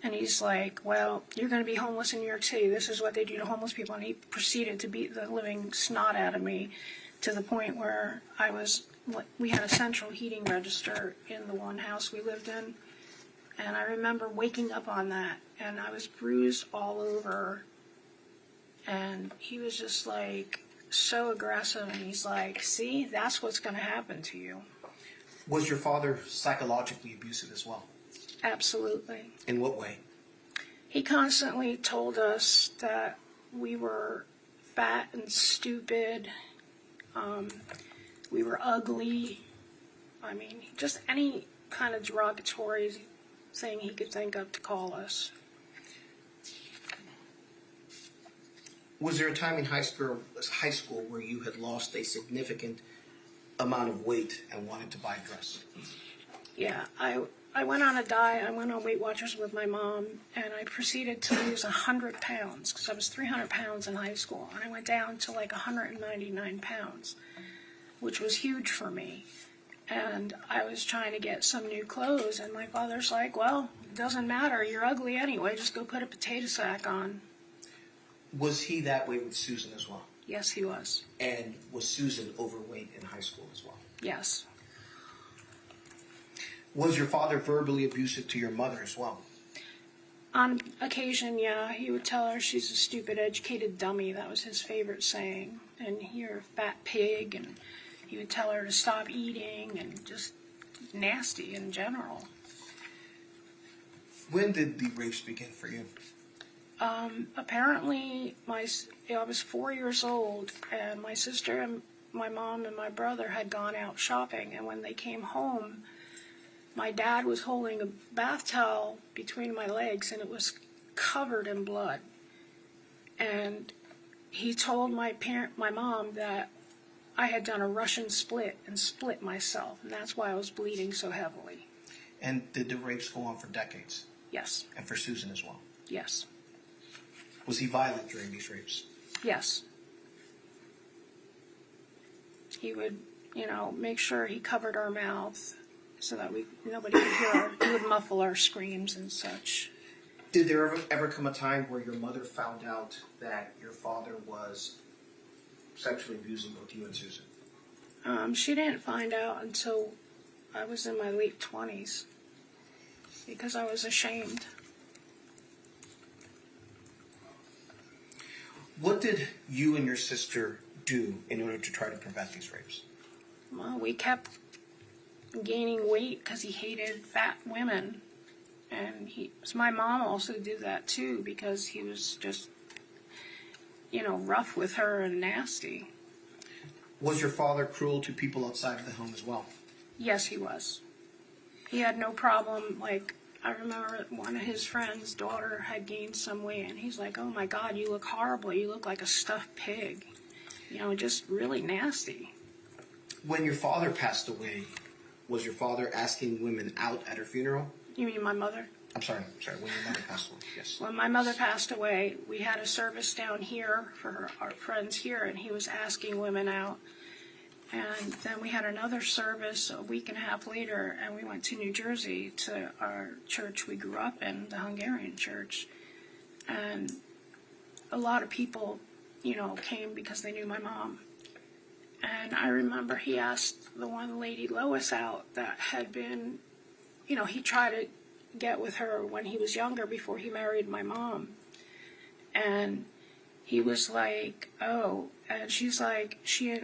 And he's like, well, you're going to be homeless in New York City. This is what they do to homeless people. And he proceeded to beat the living snot out of me to the point where we had a central heating register in the one house we lived in. And I remember waking up on that, and I was bruised all over. And he was just like so aggressive, and he's like, see, that's what's going to happen to you. Was your father psychologically abusive as well? Absolutely. In what way? He constantly told us that we were fat and stupid, we were ugly. I mean, just any kind of derogatory thing he could think of to call us. Was there a time in high school where you had lost a significant amount of weight and wanted to buy a dress? Yeah, I went on a diet. I went on Weight Watchers with my mom, and I proceeded to lose 100 pounds because I was 300 pounds in high school, and I went down to like 199 pounds, which was huge for me. And I was trying to get some new clothes, and my father's like, well, it doesn't matter. You're ugly anyway. Just go put a potato sack on. Was he that way with Susan as well? Yes, he was. And was Susan overweight in high school as well? Yes. Was your father verbally abusive to your mother as well? On occasion, yeah. He would tell her she's a stupid, educated dummy. That was his favorite saying. And you're a fat pig, and he would tell her to stop eating, and just nasty in general. When did the rapes begin for you? Apparently, I was 4 years old, and my sister and my mom and my brother had gone out shopping, and when they came home, my dad was holding a bath towel between my legs, and it was covered in blood. And he told my mom, that I had done a Russian split and split myself, and that's why I was bleeding so heavily. And did the rapes go on for decades? Yes. And for Susan as well? Yes. Was he violent during these rapes? Yes. He would, make sure he covered our mouth so that nobody could hear he would muffle our screams and such. Did there ever come a time where your mother found out that your father was sexually abusing both you and Susan? She didn't find out until I was in my late 20s because I was ashamed. What did you and your sister do in order to try to prevent these rapes? Well, we kept gaining weight because he hated fat women. And my mom also did that too because he was just, rough with her and nasty. Was your father cruel to people outside of the home as well? Yes, he was. He had no problem, I remember one of his friends' daughter had gained some weight, and he's like, oh my God, you look horrible. You look like a stuffed pig. Just really nasty. When your father passed away, was your father asking women out at her funeral? You mean my mother? I'm sorry, when your mother passed away, yes. When my mother passed away, we had a service down here for our friends here, and he was asking women out. And then we had another service a week and a half later, and we went to New Jersey to our church we grew up in, the Hungarian church. And a lot of people, came because they knew my mom. And I remember he asked the one lady, Lois, out that had been, he tried to get with her when he was younger before he married my mom. And he was like, oh, and she's like, she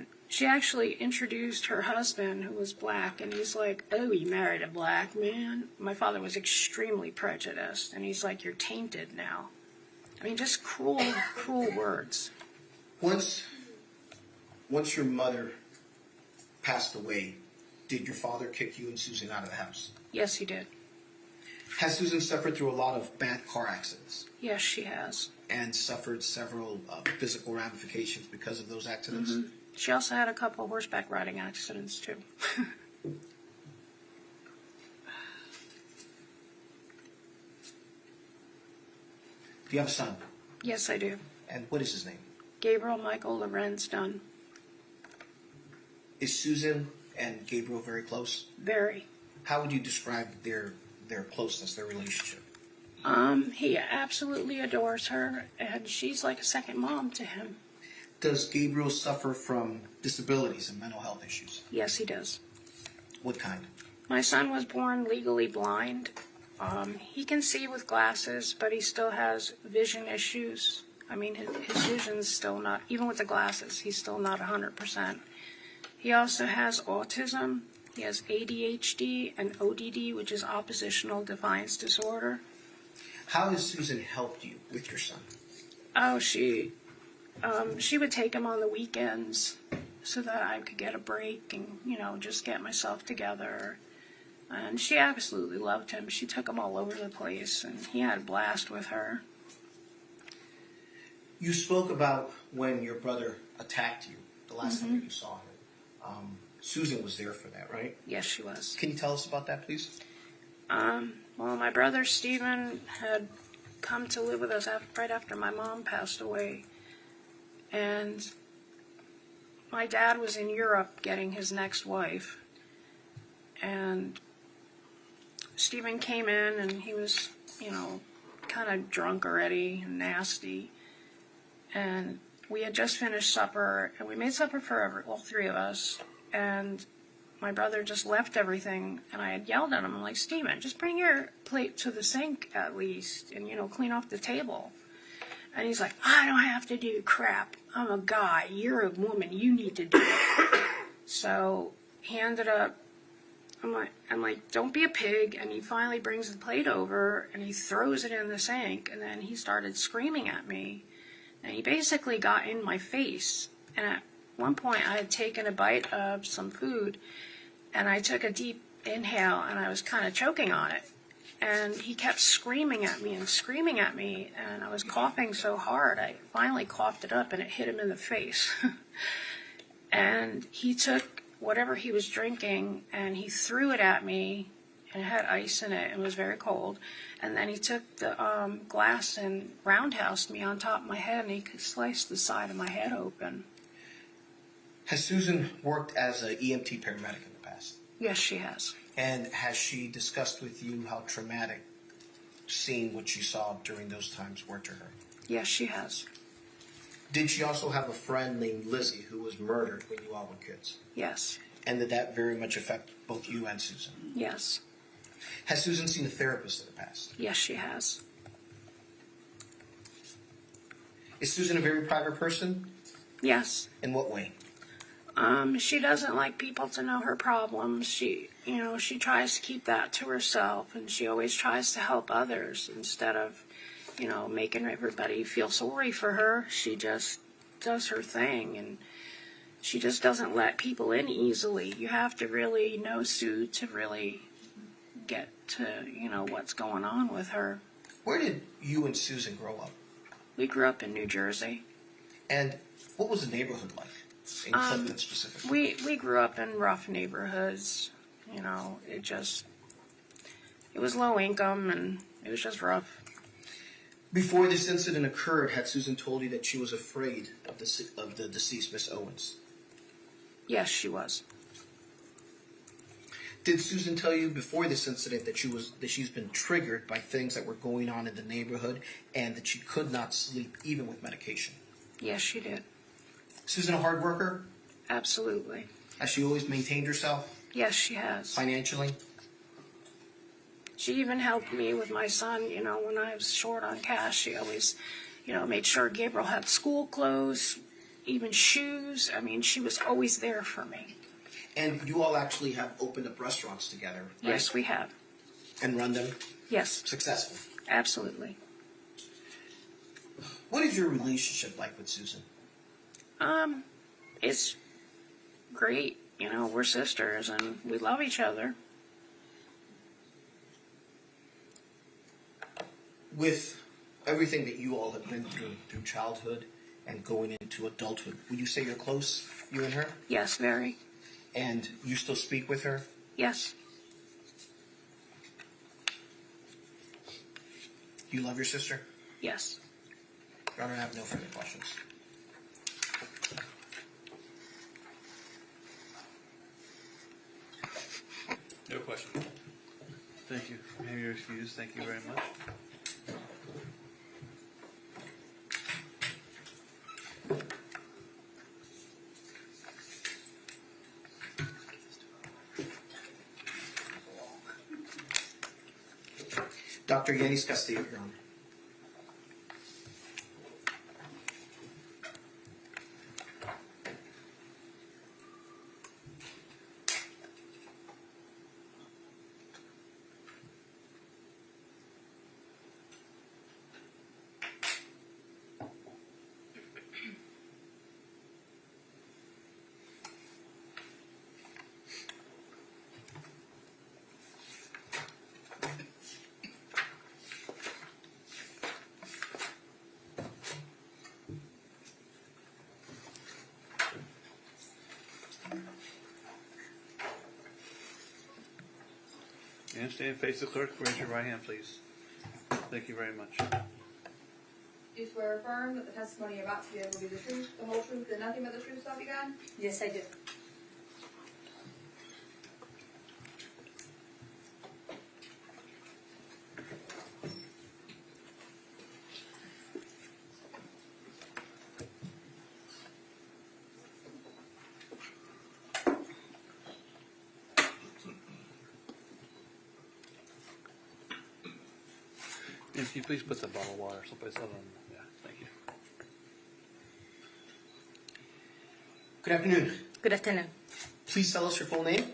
actually introduced her husband, who was black, and he's like, oh, you married a black man? My father was extremely prejudiced, and he's like, you're tainted now. I mean, just cruel, cruel words. Once your mother passed away, did your father kick you and Susan out of the house? Yes, he did. Has Susan suffered through a lot of bad car accidents Yes, she has. and suffered several physical ramifications because of those accidents? She also had a couple horseback riding accidents, too. Do you have a son? Yes, I do. And what is his name? Gabriel Michael Lorenz Dunn. Is Susan and Gabriel very close? Very. How would you describe their closeness, their relationship? He absolutely adores her, and she's like a second mom to him. Does Gabriel suffer from disabilities and mental health issues? Yes, he does. What kind? My son was born legally blind. He can see with glasses, but he still has vision issues. I mean, his vision's still not, even with the glasses, he's still not 100%. He also has autism. He has ADHD and ODD, which is oppositional defiance disorder. How has Susan helped you with your son? Oh, she would take him on the weekends so that I could get a break and, just get myself together. And she absolutely loved him. She took him all over the place, and he had a blast with her. You spoke about when your brother attacked you the last time you saw him. Susan was there for that, right? Yes, she was. Can you tell us about that, please? Well, my brother Stephen had come to live with us right after my mom passed away. And my dad was in Europe getting his next wife. And Stephen came in and he was, kind of drunk already, nasty. And we had just finished supper, and we made supper for all three of us. And my brother just left everything, and I had yelled at him. I'm like, Stephen, just bring your plate to the sink at least, and, clean off the table. And he's like, I don't have to do crap. I'm a guy. You're a woman. You need to do it. So he ended up, I'm like, don't be a pig. And he finally brings the plate over, and he throws it in the sink, and then he started screaming at me. And he basically got in my face. And at one point, I had taken a bite of some food, and I took a deep inhale, and I was kind of choking on it. And he kept screaming at me, and I was coughing so hard, I finally coughed it up, and it hit him in the face. And he took whatever he was drinking, and he threw it at me, and it had ice in it, and it was very cold. And then he took the glass and roundhoused me on top of my head, and he sliced the side of my head open. Has Susan worked as an EMT paramedic in the past? Yes, she has. And has she discussed with you how traumatic seeing what she saw during those times were to her? Yes, she has. Did she also have a friend named Lizzie who was murdered when you all were kids? Yes. And did that very much affect both you and Susan? Yes. Has Susan seen a therapist in the past? Yes, she has. Is Susan a very private person? Yes. In what way? She doesn't like people to know her problems. She tries to keep that to herself, and she always tries to help others instead of, making everybody feel sorry for her. She just does her thing, and she just doesn't let people in easily. You have to really know Sue to really get to, what's going on with her. Where did you and Susan grow up? We grew up in New Jersey. And what was the neighborhood like? In Clifton specifically? We grew up in rough neighborhoods. It was low income, and it was just rough. Before this incident occurred, had Susan told you that she was afraid of the deceased Miss Owens? Yes, she was. Did Susan tell you before this incident that she's been triggered by things that were going on in the neighborhood and that she could not sleep even with medication? Yes, she did. Susan a hard worker? Absolutely. Has she always maintained herself? Yes, she has. Financially? She even helped me with my son, when I was short on cash. She always, made sure Gabriel had school clothes, even shoes. I mean, she was always there for me. And you all actually have opened up restaurants together, right? Yes, we have. And run them? Yes. Successfully? Absolutely. What is your relationship like with Susan? It's great. We're sisters and we love each other. With everything that you all have been through childhood and going into adulthood, would you say you're close, you and her? Yes, very. And you still speak with her? Yes. You love your sister? Yes. Your Honor, I have no further questions. No question. Thank you. May you're excused. Thank you very much. Dr. Yanis Castillo, Your Honor. And stand face the clerk. Raise your right hand, please. Thank you very much. Do you swear or affirm that the testimony you're about to give will be the truth, the whole truth, and nothing but the truth, so help you God? Yes, I do. And can you please put the bottle of water someplace other than, yeah, thank you. Good afternoon. Good afternoon. Please tell us your full name.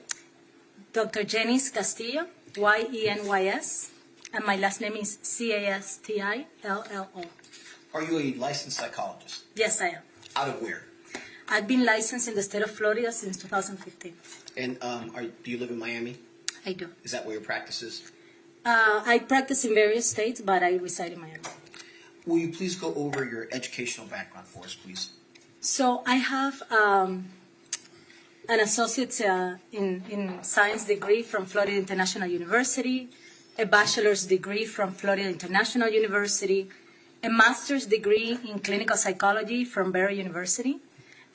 Dr. Yanis Castillo, Yenys, and my last name is Castillo. Are you a licensed psychologist? Yes, I am. Out of where? I've been licensed in the state of Florida since 2015. And do you live in Miami? I do. Is that where your practice is? I practice in various states, but I reside in Miami. Will you please go over your educational background for us, please? So I have an associate's in science degree from Florida International University, a bachelor's degree from Florida International University, a master's degree in clinical psychology from Barry University,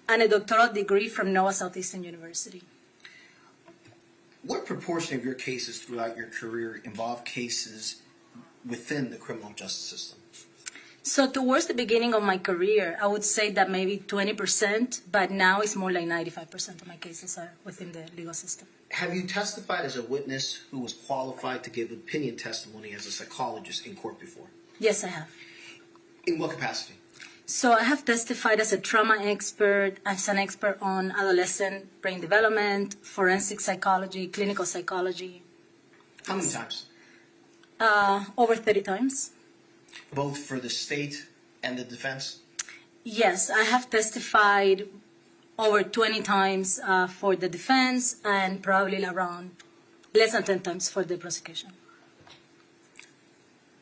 and a doctoral degree from Nova Southeastern University. What proportion of your cases throughout your career involve cases within the criminal justice system? So towards the beginning of my career, I would say that maybe 20%, but now it's more like 95% of my cases are within the legal system. Have you testified as a witness who was qualified to give opinion testimony as a psychologist in court before? Yes, I have. In what capacity? So I have testified as a trauma expert, as an expert on adolescent brain development, forensic psychology, clinical psychology. How many times? Over 30 times. Both for the state and the defense? Yes, I have testified over 20 times for the defense and probably around less than 10 times for the prosecution.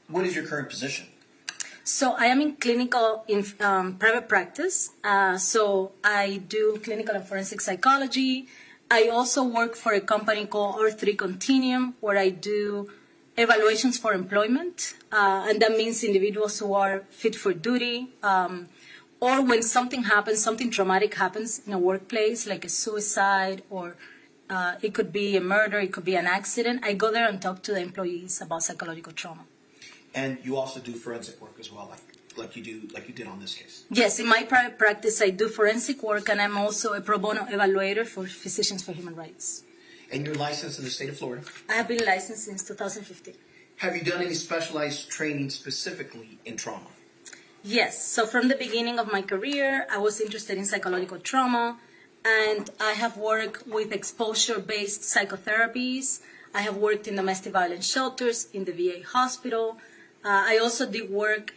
What is your current position? So I am in clinical, in private practice. So I do clinical and forensic psychology. I also work for a company called R3 Continuum, where I do evaluations for employment. And that means individuals who are fit for duty, or when something happens, something traumatic happens in a workplace, like a suicide, or it could be a murder, it could be an accident. I go there and talk to the employees about psychological trauma. And you also do forensic work as well, like you did on this case? Yes, in my private practice, I do forensic work, and I'm also a pro bono evaluator for Physicians for Human Rights. And you're licensed in the state of Florida? I have been licensed since 2015. Have you done any specialized training specifically in trauma? Yes, so from the beginning of my career, I was interested in psychological trauma, and I have worked with exposure-based psychotherapies. I have worked in domestic violence shelters, in the VA hospital. I also did work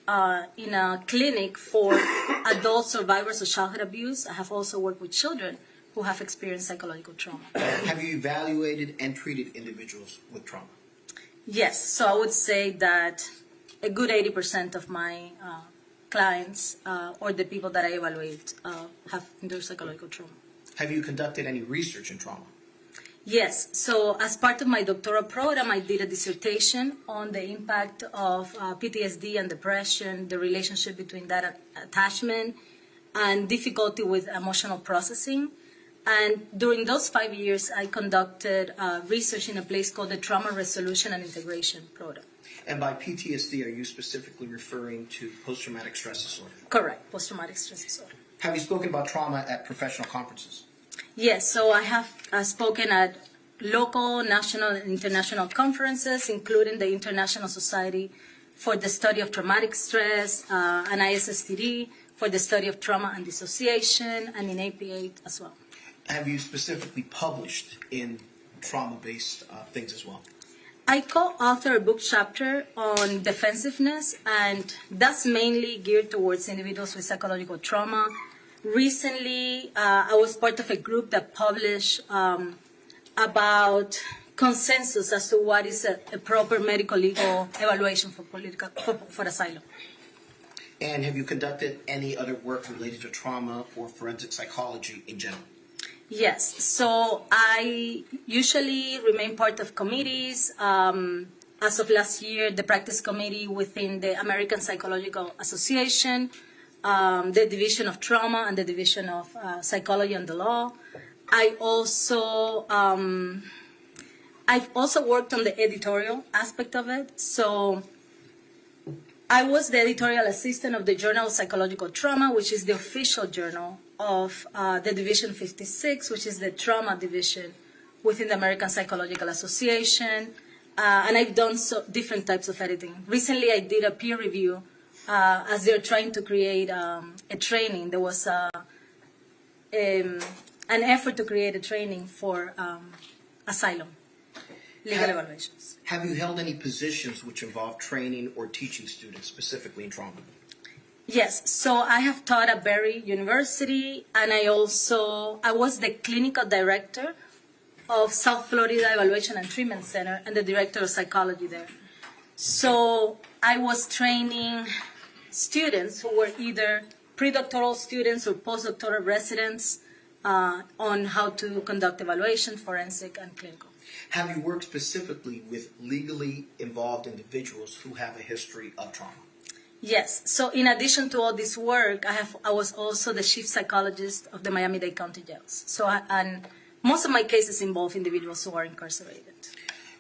in a clinic for adult survivors of childhood abuse. I have also worked with children who have experienced psychological trauma. Have you evaluated and treated individuals with trauma? Yes, so I would say that a good 80% of my clients or the people that I evaluate have endured psychological trauma. Have you conducted any research in trauma? Yes. So as part of my doctoral program, I did a dissertation on the impact of PTSD and depression, the relationship between that attachment and difficulty with emotional processing. And during those 5 years, I conducted research in a place called the Trauma Resolution and Integration Program. And by PTSD, are you specifically referring to post-traumatic stress disorder? Correct, post-traumatic stress disorder. Have you spoken about trauma at professional conferences? Yes, so I have spoken at local, national, and international conferences, including the International Society for the Study of Traumatic Stress, and ISSTD for the Study of Trauma and Dissociation, and in APA as well. Have you specifically published in trauma-based things as well? I co-author a book chapter on defensiveness, and that's mainly geared towards individuals with psychological trauma. Recently, I was part of a group that published about consensus as to what is a proper medical legal evaluation for asylum. And have you conducted any other work related to trauma or forensic psychology in general? Yes, so I usually remain part of committees. As of last year, the practice committee within the American Psychological Association, the Division of Trauma and the Division of Psychology and the Law. I've also worked on the editorial aspect of it. So I was the editorial assistant of the Journal of Psychological Trauma, which is the official journal of the Division 56, which is the trauma division within the American Psychological Association. And I've done different types of editing. Recently, I did a peer review as they're trying to create a training. There was an effort to create a training for asylum, legal evaluations. Have you held any positions which involve training or teaching students specifically in trauma? Yes, so I have taught at Berry University, and I was the clinical director of South Florida Evaluation and Treatment Center and the director of psychology there. So I was training students who were either pre-doctoral students or postdoctoral residents on how to conduct evaluation, forensic, and clinical. Have you worked specifically with legally involved individuals who have a history of trauma? Yes. So in addition to all this work, I was also the chief psychologist of the Miami-Dade County Jails. So and most of my cases involve individuals who are incarcerated.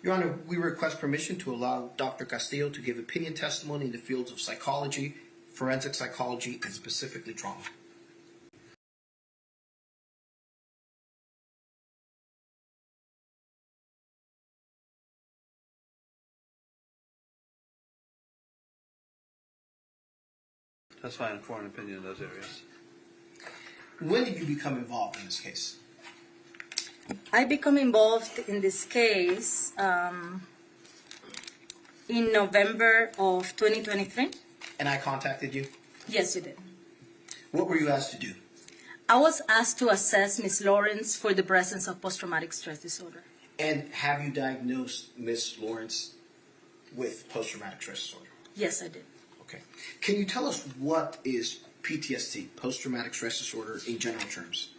Your Honor, we request permission to allow Dr. Castillo to give opinion testimony in the fields of psychology, forensic psychology, and specifically trauma. That's fine for an opinion in those areas. When did you become involved in this case? I became involved in this case in November of 2023. And I contacted you? Yes, you did. What were you asked to do? I was asked to assess Ms. Lorincz for the presence of post-traumatic stress disorder. And have you diagnosed Ms. Lorincz with post-traumatic stress disorder? Yes, I did. Okay. Can you tell us what is PTSD, post-traumatic stress disorder, in general terms?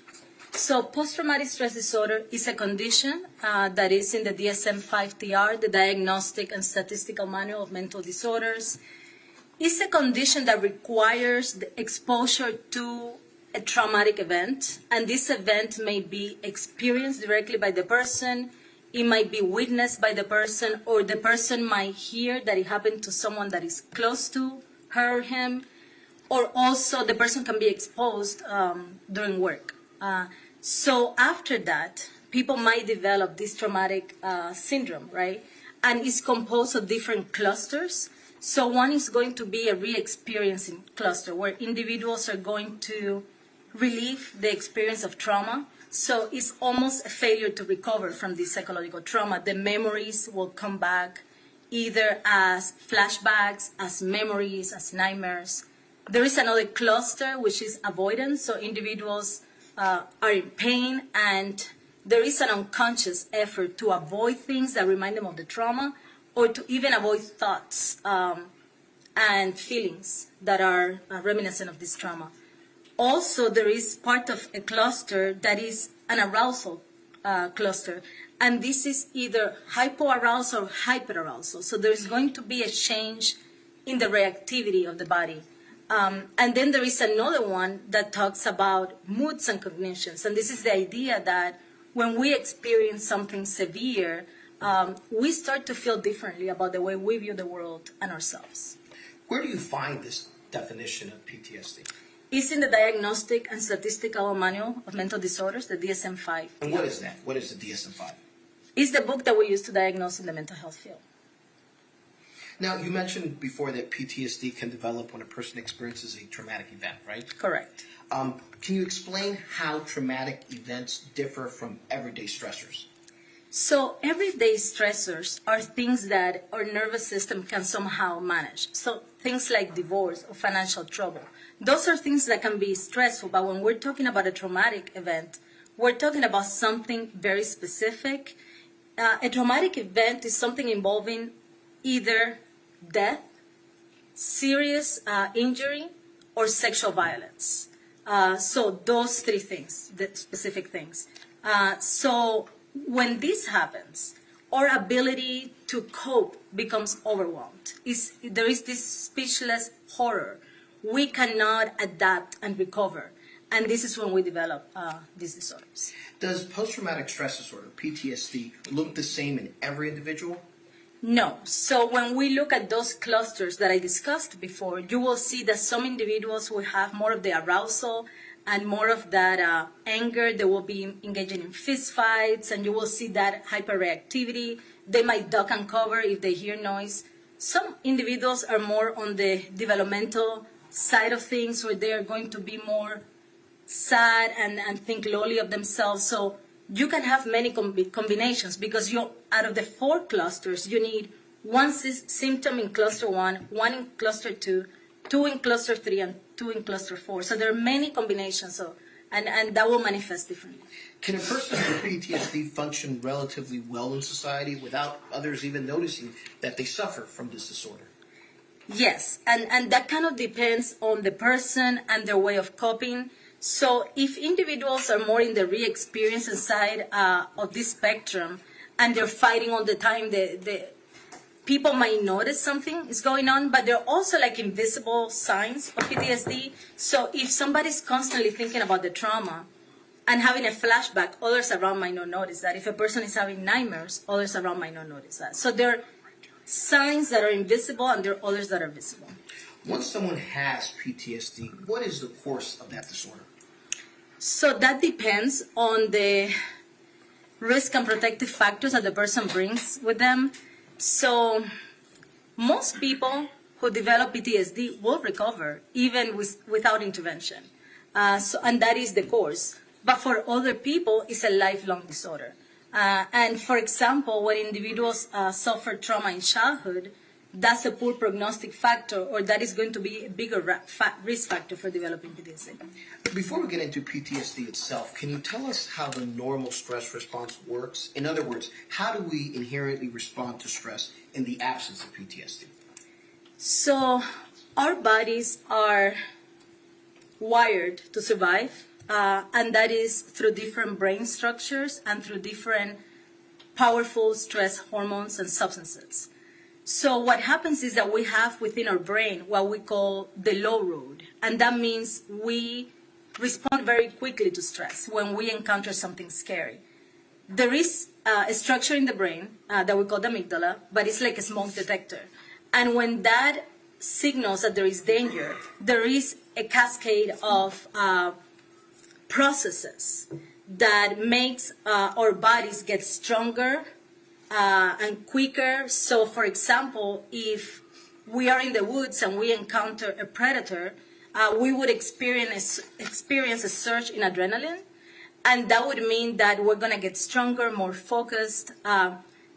So post-traumatic stress disorder is a condition that is in the DSM-5-TR, the Diagnostic and Statistical Manual of Mental Disorders. It's a condition that requires the exposure to a traumatic event, and this event may be experienced directly by the person, it might be witnessed by the person, or the person might hear that it happened to someone that is close to her or him, or also the person can be exposed during work. So after that, people might develop this traumatic syndrome, right? And it's composed of different clusters. So one is going to be a re-experiencing cluster where individuals are going to relive the experience of trauma. So it's almost a failure to recover from this psychological trauma. The memories will come back either as flashbacks, as memories, as nightmares. There is another cluster, which is avoidance. So individuals are in pain, and there is an unconscious effort to avoid things that remind them of the trauma, or to even avoid thoughts and feelings that are reminiscent of this trauma. Also, there is part of a cluster that is an arousal cluster, and this is either hypoarousal or hyperarousal. So there's going to be a change in the reactivity of the body. And then there is another one that talks about moods and cognitions, and this is the idea that when we experience something severe, we start to feel differently about the way we view the world and ourselves. Where do you find this definition of PTSD? It's in the Diagnostic and Statistical Manual of Mental Disorders, the DSM-5. And what is that? What is the DSM-5? It's the book that we use to diagnose in the mental health field. Now, you mentioned before that PTSD can develop when a person experiences a traumatic event, right? Correct. Can you explain how traumatic events differ from everyday stressors? So everyday stressors are things that our nervous system can somehow manage. So things like divorce or financial trouble. Those are things that can be stressful, but when we're talking about a traumatic event, we're talking about something very specific. A traumatic event is something involving either death, serious injury, or sexual violence. So those three things, the specific things. So when this happens, our ability to cope becomes overwhelmed. There is this speechless horror. We cannot adapt and recover. And this is when we develop these disorders. Does post-traumatic stress disorder, PTSD, look the same in every individual? No. So when we look at those clusters that I discussed before, you will see that some individuals will have more of the arousal and more of that anger. They will be engaging in fist fights, and you will see that hyperreactivity. They might duck and cover if they hear noise. Some individuals are more on the developmental side of things, where they are going to be more sad and think lowly of themselves. So you can have many combinations, because out of the 4 clusters, you need one symptom in cluster 1, 1 in cluster 2, 2 in cluster 3, and 2 in cluster 4. So there are many combinations, and that will manifest differently. Can a person with PTSD function relatively well in society without others even noticing that they suffer from this disorder? Yes, and that kind of depends on the person and their way of coping. So if individuals are more in the re-experience side of this spectrum, and they're fighting all the time, the people might notice something is going on, but they're also like invisible signs of PTSD. So if somebody's constantly thinking about the trauma and having a flashback, others around might not notice that. If a person is having nightmares, others around might not notice that. So there are signs that are invisible, and there are others that are visible. Once someone has PTSD, what is the course of that disorder? So that depends on the risk and protective factors that the person brings with them. So most people who develop PTSD will recover even without intervention. And that is the course. But for other people, it's a lifelong disorder. And for example, when individuals suffer trauma in childhood, that's a poor prognostic factor, or that is going to be a bigger risk factor for developing PTSD. Before we get into PTSD itself, can you tell us how the normal stress response works? In other words, how do we inherently respond to stress in the absence of PTSD? So our bodies are wired to survive, and that is through different brain structures and through different powerful stress hormones and substances. So what happens is that we have within our brain what we call the low road, and that means we respond very quickly to stress when we encounter something scary. There is a structure in the brain that we call the amygdala, but it's like a smoke detector. And when that signals that there is danger, there is a cascade of processes that makes our bodies get stronger and quicker. So, for example, if we are in the woods and we encounter a predator, we would experience a surge in adrenaline, and that would mean that we're going to get stronger, more focused.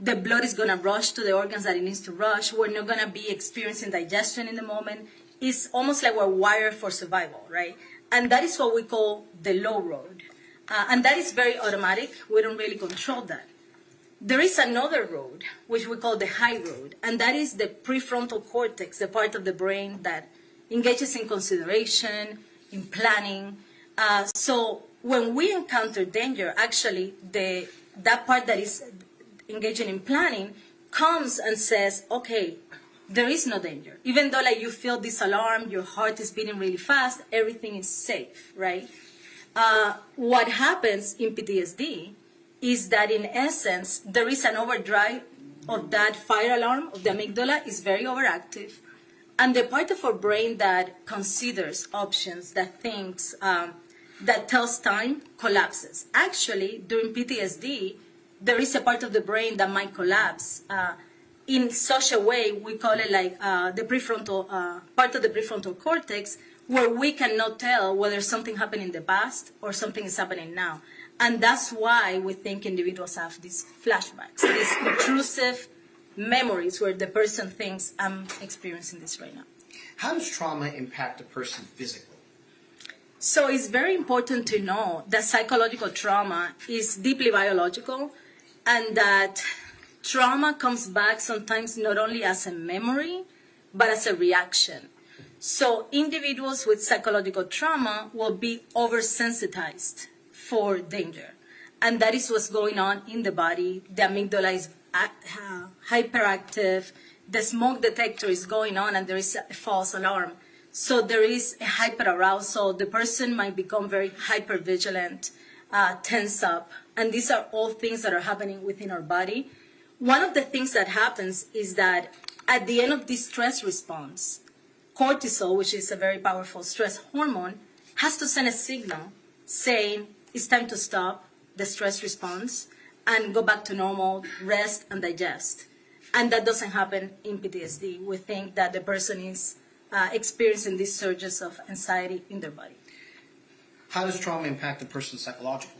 The blood is going to rush to the organs that it needs to rush. We're not going to be experiencing digestion in the moment. It's almost like we're wired for survival, right? And that is what we call the low road. And that is very automatic. We don't really control that. there is another road, which we call the high road, and that is the prefrontal cortex, the part of the brain that engages in consideration, in planning. So when we encounter danger, actually, that part that is engaging in planning comes and says, okay, there is no danger. Even though like you feel this alarm, your heart is beating really fast, everything is safe, right? What happens in PTSD is that in essence, there is an overdrive of that fire alarm of the amygdala is very overactive. And the part of our brain that considers options, that thinks, that tells time, collapses. Actually, during PTSD, there is a part of the brain that might collapse in such a way, we call it like the prefrontal, part of the prefrontal cortex, where we cannot tell whether something happened in the past or something is happening now. And that's why we think individuals have these flashbacks, these intrusive memories where the person thinks, I'm experiencing this right now. How does trauma impact a person physically? So it's very important to know that psychological trauma is deeply biological, and that trauma comes back sometimes not only as a memory, but as a reaction. So individuals with psychological trauma will be oversensitized for danger. And that is what's going on in the body. The amygdala is hyperactive. The smoke detector is going on, and there is a false alarm. So there is a hyperarousal. The person might become very hypervigilant, tense up. And these are all things that are happening within our body. One of the things that happens is that at the end of this stress response, cortisol, which is a very powerful stress hormone, has to send a signal saying it's time to stop the stress response and go back to normal, rest and digest. And that doesn't happen in PTSD. We think that the person is experiencing these surges of anxiety in their body. How does trauma impact a person psychologically?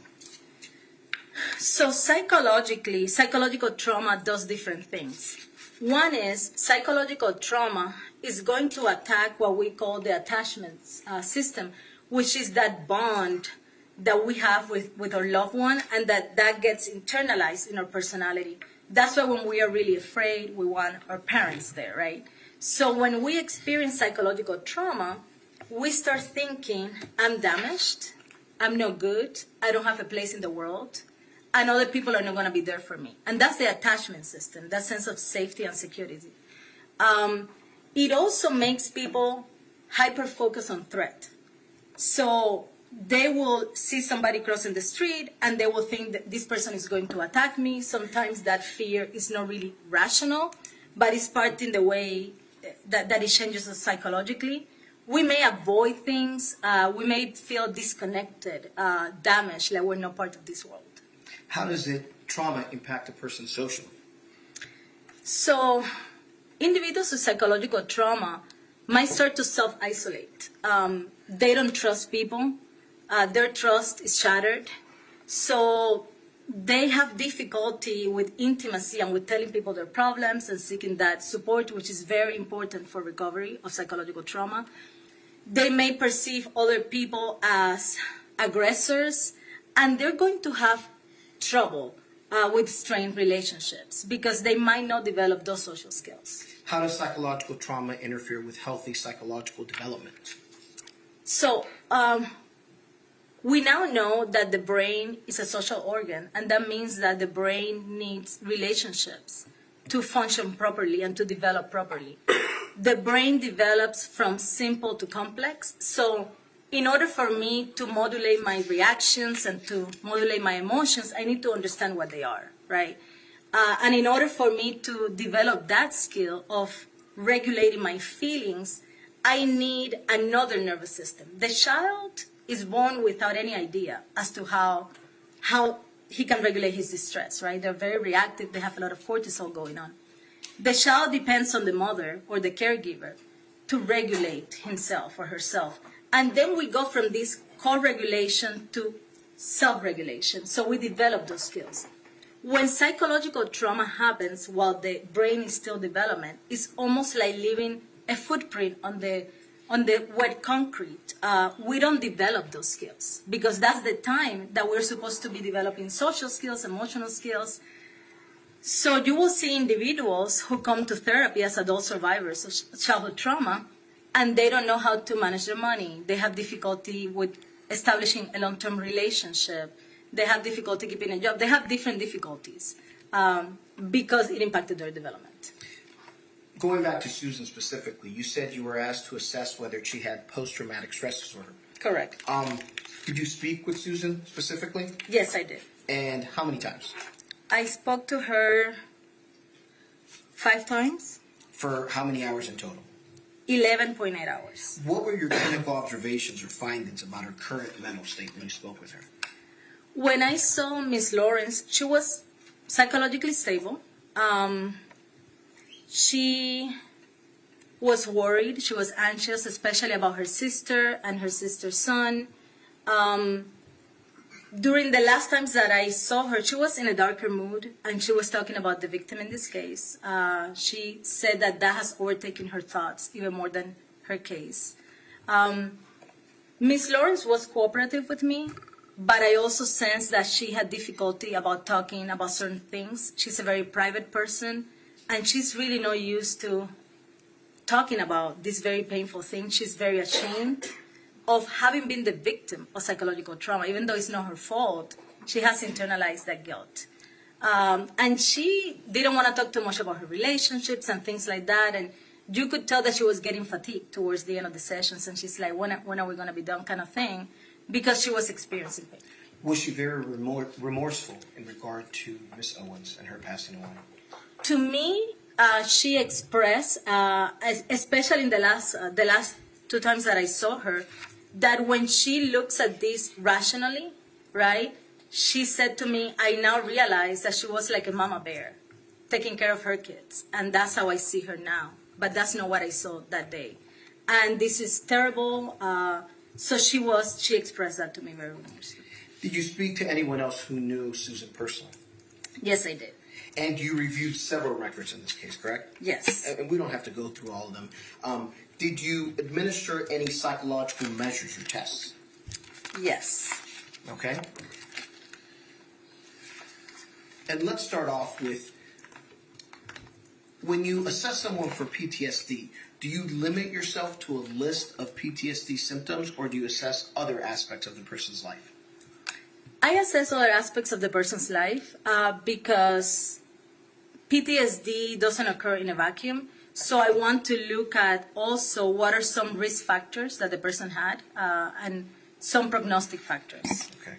So psychological trauma does different things. One is psychological trauma is going to attack what we call the attachment system, which is that bond that we have with our loved one, and that gets internalized in our personality. That's why when we are really afraid, we want our parents there, right? So when we experience psychological trauma, we start thinking, I'm damaged, I'm no good, I don't have a place in the world, and other people are not going to be there for me. And that's the attachment system, that sense of safety and security. It also makes people hyper-focused on threat. So they will see somebody crossing the street and they will think that this person is going to attack me. Sometimes that fear is not really rational, but it's part in the way that it changes us psychologically. We may avoid things. We may feel disconnected, damaged, like we're not part of this world. How does trauma impact a person socially? So individuals with psychological trauma might start to self-isolate. They don't trust people. Their trust is shattered. So they have difficulty with intimacy and with telling people their problems and seeking that support, which is very important for recovery of psychological trauma. They may perceive other people as aggressors, and they're going to have trouble with strained relationships because they might not develop those social skills. How does psychological trauma interfere with healthy psychological development? So we now know that the brain is a social organ, and that means that the brain needs relationships to function properly and to develop properly. The brain develops from simple to complex. So in order for me to modulate my reactions and to modulate my emotions, I need to understand what they are, right? And in order for me to develop that skill of regulating my feelings, I need another nervous system. The child is born without any idea as to how he can regulate his distress, right? They're very reactive. They have a lot of cortisol going on. The child depends on the mother or the caregiver to regulate himself or herself. And then we go from this co-regulation to self-regulation. So we develop those skills. When psychological trauma happens while the brain is still development, it's almost like leaving a footprint on the wet concrete. We don't develop those skills because that's the time that we're supposed to be developing social skills, emotional skills. So you will see individuals who come to therapy as adult survivors of childhood trauma, and they don't know how to manage their money. They have difficulty with establishing a long-term relationship. They have difficulty keeping a job. They have different difficulties because it impacted their development. Going back to Susan specifically, you said you were asked to assess whether she had post-traumatic stress disorder. Correct. Did you speak with Susan specifically? Yes, I did. And how many times? I spoke to her 5 times. For how many hours in total? 11.8 hours. What were your clinical observations or findings about her current mental state when you spoke with her? When I saw Miss Lorincz, she was psychologically stable. She was worried. She was anxious, especially about her sister and her sister's son. During the last times that I saw her, she was in a darker mood, and she was talking about the victim in this case. She said that has overtaken her thoughts even more than her case. Miss Lorincz was cooperative with me, but I also sensed that she had difficulty about talking about certain things. She's a very private person, and she's really not used to talking about this very painful thing. She's very ashamed of having been the victim of psychological trauma. Even though it's not her fault, she has internalized that guilt. And she didn't want to talk too much about her relationships and things like that. And you could tell that she was getting fatigued towards the end of the sessions. And she's like, when are we going to be done, kind of thing, because she was experiencing pain. Was she very remorseful in regard to Miss Owens and her passing away? To me, she expressed, especially in the last 2 times that I saw her, that when she looks at this rationally, right, she said to me, I now realize that she was like a mama bear, taking care of her kids. And that's how I see her now. But that's not what I saw that day. And this is terrible. So she expressed that to me very much. Did you speak to anyone else who knew Susan personally? Yes, I did. And you reviewed several records in this case, correct? Yes. And we don't have to go through all of them. Did you administer any psychological measures or tests? Yes. Okay. And let's start off with, when you assess someone for PTSD, do you limit yourself to a list of PTSD symptoms, or do you assess other aspects of the person's life? I assess other aspects of the person's life because PTSD doesn't occur in a vacuum. So I want to look at also what are some risk factors that the person had and some prognostic factors. Okay.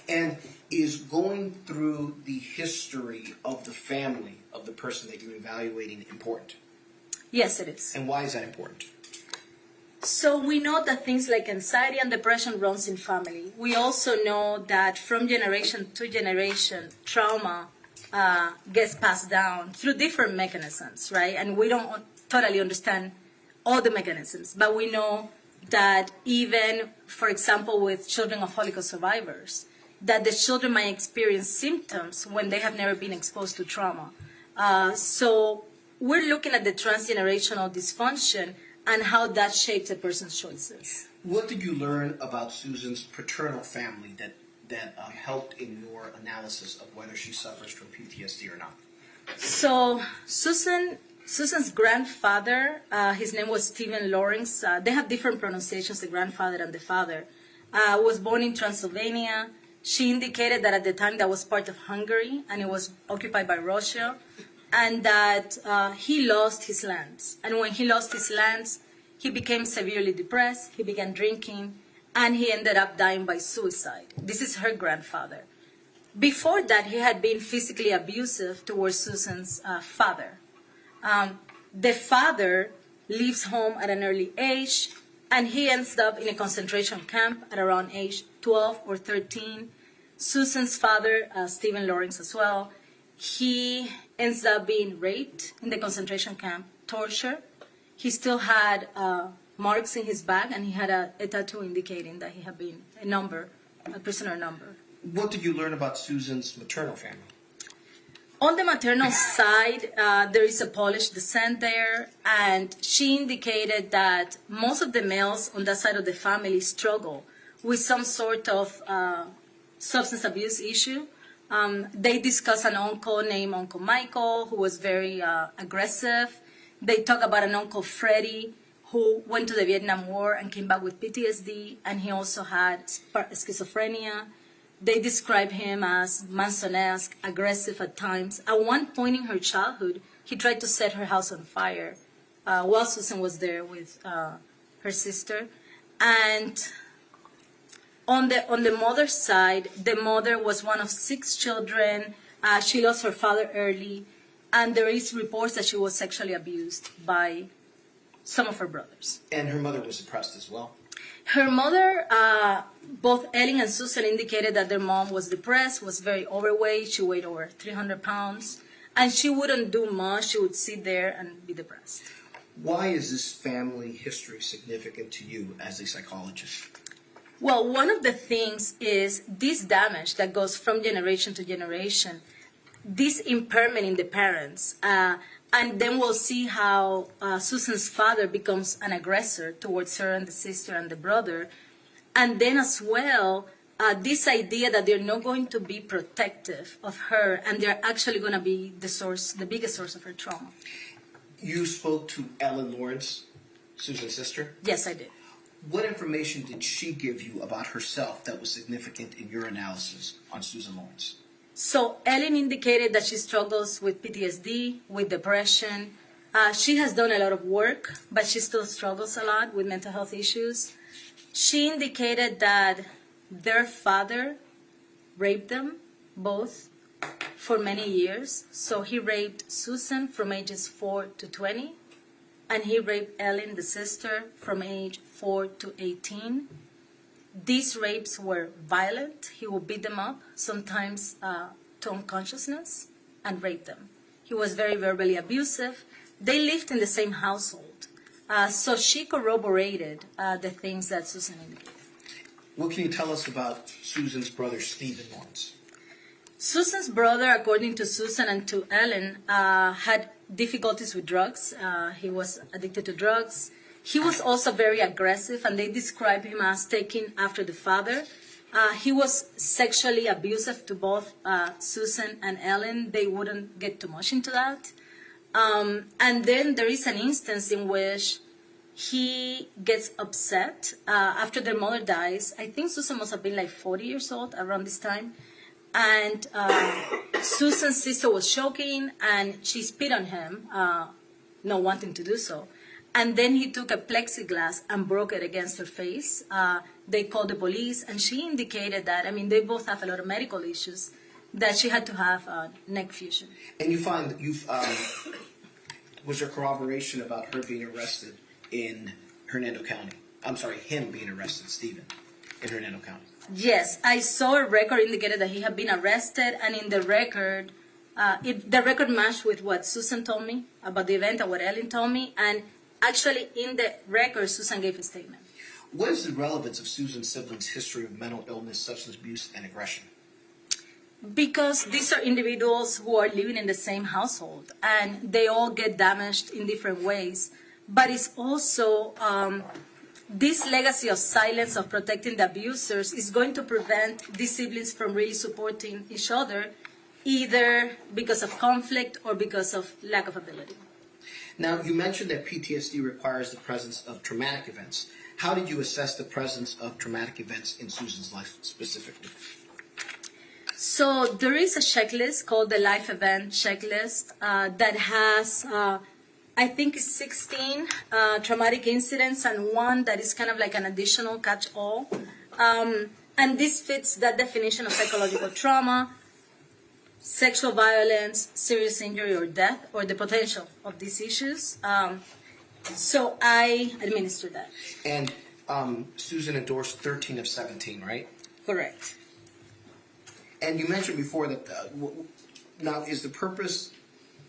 And is going through the history of the family of the person that you're evaluating important? Yes, it is. And why is that important? So we know that things like anxiety and depression runs in family. We also know that from generation to generation, trauma gets passed down through different mechanisms, right? And we don't totally understand all the mechanisms, but we know that even, for example, with children of Holocaust survivors, that the children might experience symptoms when they have never been exposed to trauma. So we're looking at the transgenerational dysfunction and how that shapes a person's choices. What did you learn about Susan's paternal family that helped in your analysis of whether she suffers from PTSD or not? So Susan's grandfather, his name was Susan Lorincz. They have different pronunciations, the grandfather and the father. Was born in Transylvania. She indicated that at the time that was part of Hungary and it was occupied by Russia, and that he lost his lands. And when he lost his lands, he became severely depressed, he began drinking, and he ended up dying by suicide. This is her grandfather. Before that, he had been physically abusive towards Susan's father. The father leaves home at an early age, and he ends up in a concentration camp at around age 12 or 13. Susan's father, Stephen Lorincz as well, he ends up being raped in the concentration camp, tortured. He still had marks in his back, and he had a tattoo indicating that he had been a prisoner number. What did you learn about Susan's maternal family? On the maternal side, there is a Polish descent there, and she indicated that most of the males on that side of the family struggle with some sort of substance abuse issue, They discuss an uncle named Uncle Michael who was very aggressive. They talk about an Uncle Freddie who went to the Vietnam War and came back with PTSD, and he also had schizophrenia. They describe him as Manson-esque, aggressive at times. At one point in her childhood, he tried to set her house on fire while Susan was there with her sister. And on the mother's side, the mother was one of 6 children. She lost her father early, and there is reports that she was sexually abused by some of her brothers. And her mother was depressed as well. Her mother, both Ellen and Susan indicated that their mom was depressed, was very overweight. She weighed over 300 pounds, and she wouldn't do much. She would sit there and be depressed. Why is this family history significant to you as a psychologist? Well, one of the things is this damage that goes from generation to generation, this impairment in the parents. And then we'll see how Susan's father becomes an aggressor towards her and the sister and the brother. And then as well, this idea that they're not going to be protective of her and they're actually going to be the biggest source of her trauma. You spoke to Ellen Lorincz, Susan's sister? Yes, I did. What information did she give you about herself that was significant in your analysis on Susan Lorincz? So Ellen indicated that she struggles with PTSD, with depression. She has done a lot of work, but she still struggles a lot with mental health issues. She indicated that their father raped them both for many years. So he raped Susan from ages 4 to 20, and he raped Ellen, the sister, from age 4 to 18. These rapes were violent. He would beat them up, sometimes to unconsciousness, and rape them. He was very verbally abusive. They lived in the same household. So she corroborated the things that Susan indicated. What can you tell us about Susan's brother, Stephen Lorincz? Susan's brother, according to Susan and to Ellen, had difficulties with drugs. He was addicted to drugs. He was also very aggressive, and they describe him as taking after the father. He was sexually abusive to both Susan and Ellen. They wouldn't get too much into that. And then there is an instance in which he gets upset after their mother dies. I think Susan must have been like 40 years old around this time. And Susan's sister was choking, and she spit on him, not wanting to do so. And then he took a plexiglass and broke it against her face. They called the police, and she indicated that, they both have a lot of medical issues, that she had to have neck fusion. And you find that was there corroboration about her being arrested in Hernando County? I'm sorry, him being arrested, Stephen, in Hernando County. Yes, I saw a record indicated that he had been arrested, and in the record, the record matched with what Susan told me about the event and what Ellen told me, and actually in the record, Susan gave a statement. What is the relevance of Susan's siblings' history of mental illness, substance abuse, and aggression? Because these are individuals who are living in the same household, and they all get damaged in different ways. But it's also this legacy of silence, of protecting the abusers, is going to prevent these siblings from really supporting each other, either because of conflict or because of lack of ability. Now, you mentioned that PTSD requires the presence of traumatic events. How did you assess the presence of traumatic events in Susan's life specifically? So there is a checklist called the Life Event Checklist that has, I think, 16 traumatic incidents and one that is kind of like an additional catch-all. And this fits that definition of psychological trauma, sexual violence, serious injury or death, or the potential of these issues. So I administered that. And Susan endorsed 13 of 17, right? Correct. And you mentioned before that, now is the purpose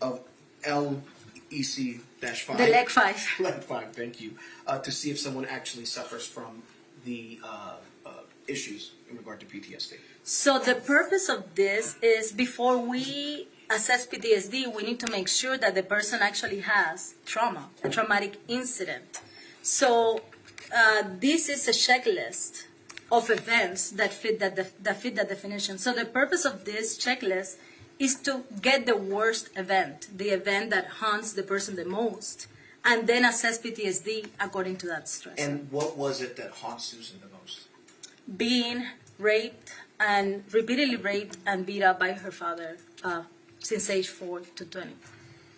of LEC-5? The leg 5. Leg 5, thank you. To see if someone actually suffers from the issues in regard to PTSD. So the purpose of this is before we assess PTSD, we need to make sure that the person actually has trauma, a traumatic incident. So this is a checklist of events that fit that definition. So the purpose of this checklist is to get the worst event, the event that haunts the person the most, and then assess PTSD according to that stress. And what was it that haunts Susan the most? Being raped and repeatedly raped and beat up by her father since age 4 to 20.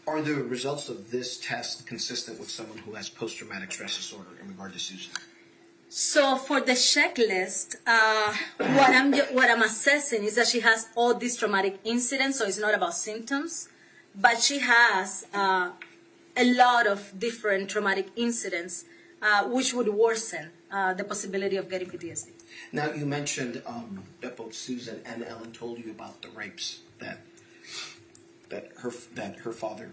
Are the results of this test consistent with someone who has post-traumatic stress disorder in regard to Susan? So for the checklist, what I'm assessing is that she has all these traumatic incidents, so it's not about symptoms, but she has a lot of different traumatic incidents which would worsen the possibility of getting PTSD. Now, you mentioned that both Susan and Ellen told you about the rapes that her father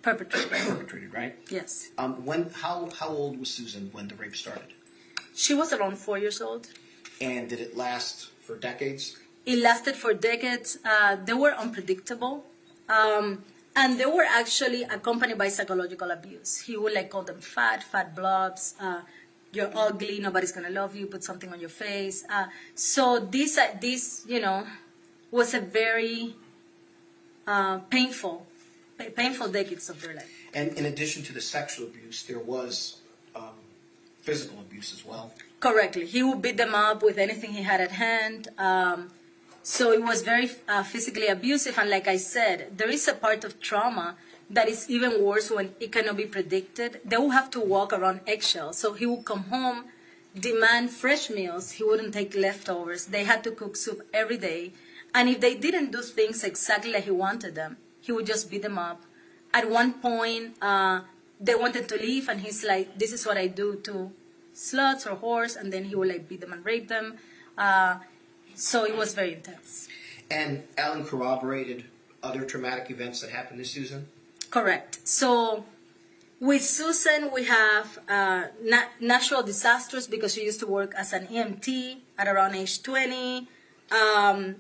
perpetrated, right? Yes. How old was Susan when the rape started? She was around 4 years old. And did it last for decades? It lasted for decades. They were unpredictable. And they were actually accompanied by psychological abuse. He would call them fat blobs. You're ugly, nobody's gonna love you, put something on your face. So this was a very painful decades of their life. And in addition to the sexual abuse, there was physical abuse as well. Correctly. He would beat them up with anything he had at hand. So it was very physically abusive. And like I said, there is a part of trauma that is even worse when it cannot be predicted. They will have to walk around eggshells. So he would come home, demand fresh meals. He wouldn't take leftovers. They had to cook soup every day. And if they didn't do things exactly like he wanted them, he would just beat them up. At one point, they wanted to leave, and he's like, this is what I do to sluts or whores, and then he would beat them and rape them. So it was very intense. And Ellen corroborated other traumatic events that happened to Susan? Correct. So with Susan, we have natural disasters because she used to work as an EMT at around age 20.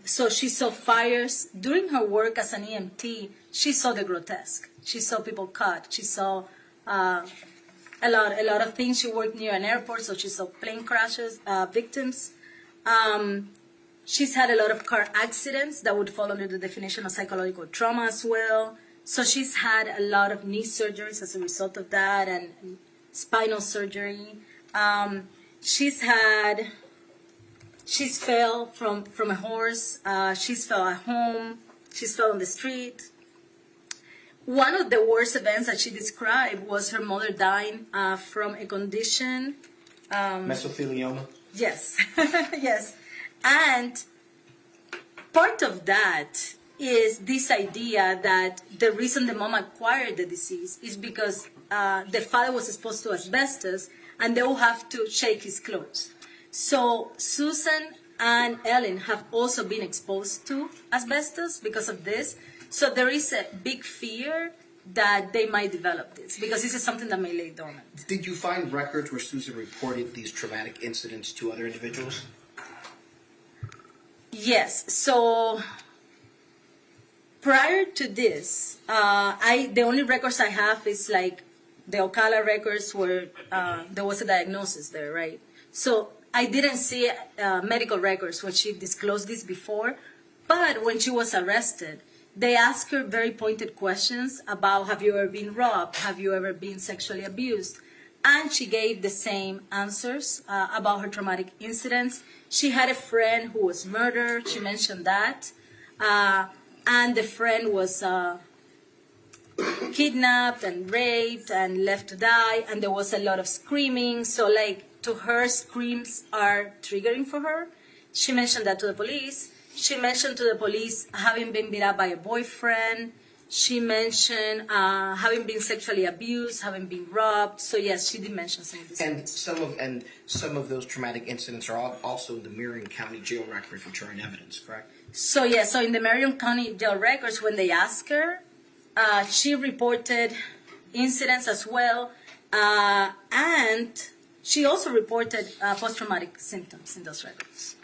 So she saw fires. During her work as an EMT, she saw the grotesque. She saw people cut. She saw a lot of things. She worked near an airport, so she saw plane crashes, victims. She's had a lot of car accidents that would fall under the definition of psychological trauma as well. So she's had a lot of knee surgeries as a result of that, and spinal surgery. She's fell from a horse. She's fell at home. She's fell on the street. One of the worst events that she described was her mother dying from a condition. Mesothelioma? Yes, yes. And part of that is this idea that the reason the mom acquired the disease is because the father was exposed to asbestos, and they will have to shake his clothes. So Susan and Ellen have also been exposed to asbestos because of this. So there is a big fear that they might develop this because this is something that may lay dormant. Did you find records where Susan reported these traumatic incidents to other individuals? Yes. So prior to this, the only records I have is the Ocala records where there was a diagnosis there, right? So I didn't see medical records where she disclosed this before, but when she was arrested, they asked her very pointed questions about, have you ever been robbed? Have you ever been sexually abused? And she gave the same answers about her traumatic incidents. She had a friend who was murdered. She mentioned that. And the friend was kidnapped and raped and left to die. And there was a lot of screaming. So to her, screams are triggering for her. She mentioned that to the police. She mentioned to the police having been beat up by a boyfriend. She mentioned having been sexually abused, having been robbed. So yes, she did mention some of these things. And some of those traumatic incidents are also in the Marion County jail records, which are in evidence, correct? So yes, so in the Marion County jail records, when they asked her, she reported incidents as well, and she also reported post-traumatic symptoms in those records.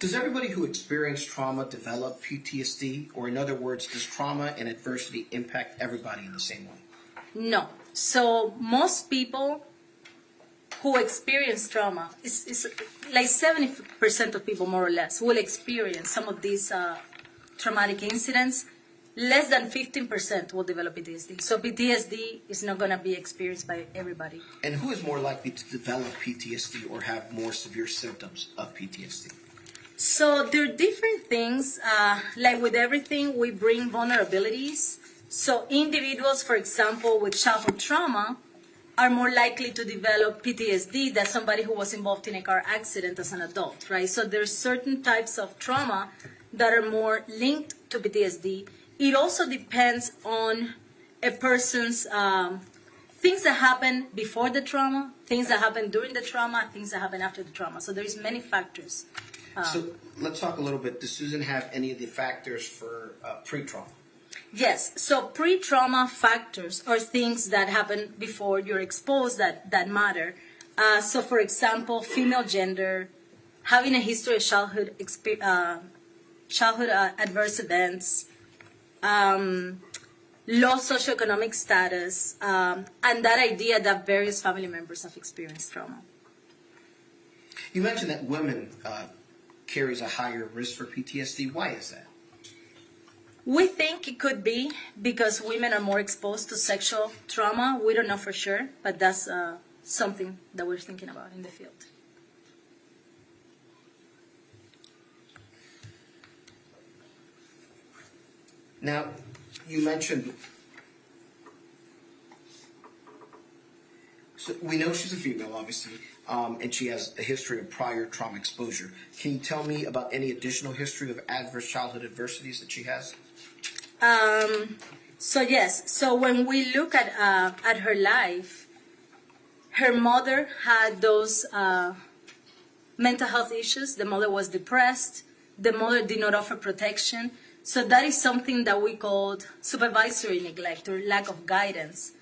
Does everybody who experienced trauma develop PTSD? Or in other words, does trauma and adversity impact everybody in the same way? No. So most people who experience trauma, is like 70% of people more or less will experience some of these traumatic incidents. Less than 15% will develop PTSD. So PTSD is not going to be experienced by everybody. And who is more likely to develop PTSD or have more severe symptoms of PTSD? So there are different things. Like with everything, we bring vulnerabilities. So individuals, for example, with childhood trauma are more likely to develop PTSD than somebody who was involved in a car accident as an adult, right? So there's certain types of trauma that are more linked to PTSD. It also depends on a person's things that happen before the trauma, things that happen during the trauma, things that happen after the trauma. So there's many factors. So let's talk a little bit. Does Susan have any of the factors for pre-trauma? Yes. So pre-trauma factors are things that happen before you're exposed that matter. So for example, female gender, having a history of childhood adverse events, low socioeconomic status, and that idea that various family members have experienced trauma. You mentioned that women carries a higher risk for PTSD. Why is that? We think it could be because women are more exposed to sexual trauma. We don't know for sure, but that's something that we're thinking about in the field. Now, you mentioned, so we know she's a female, obviously, and she has a history of prior trauma exposure. Can you tell me about any additional history of adverse childhood adversities that she has? So yes, so when we look at her life, her mother had those mental health issues. The mother was depressed. The mother did not offer protection. So that is something that we called supervisory neglect or lack of guidance.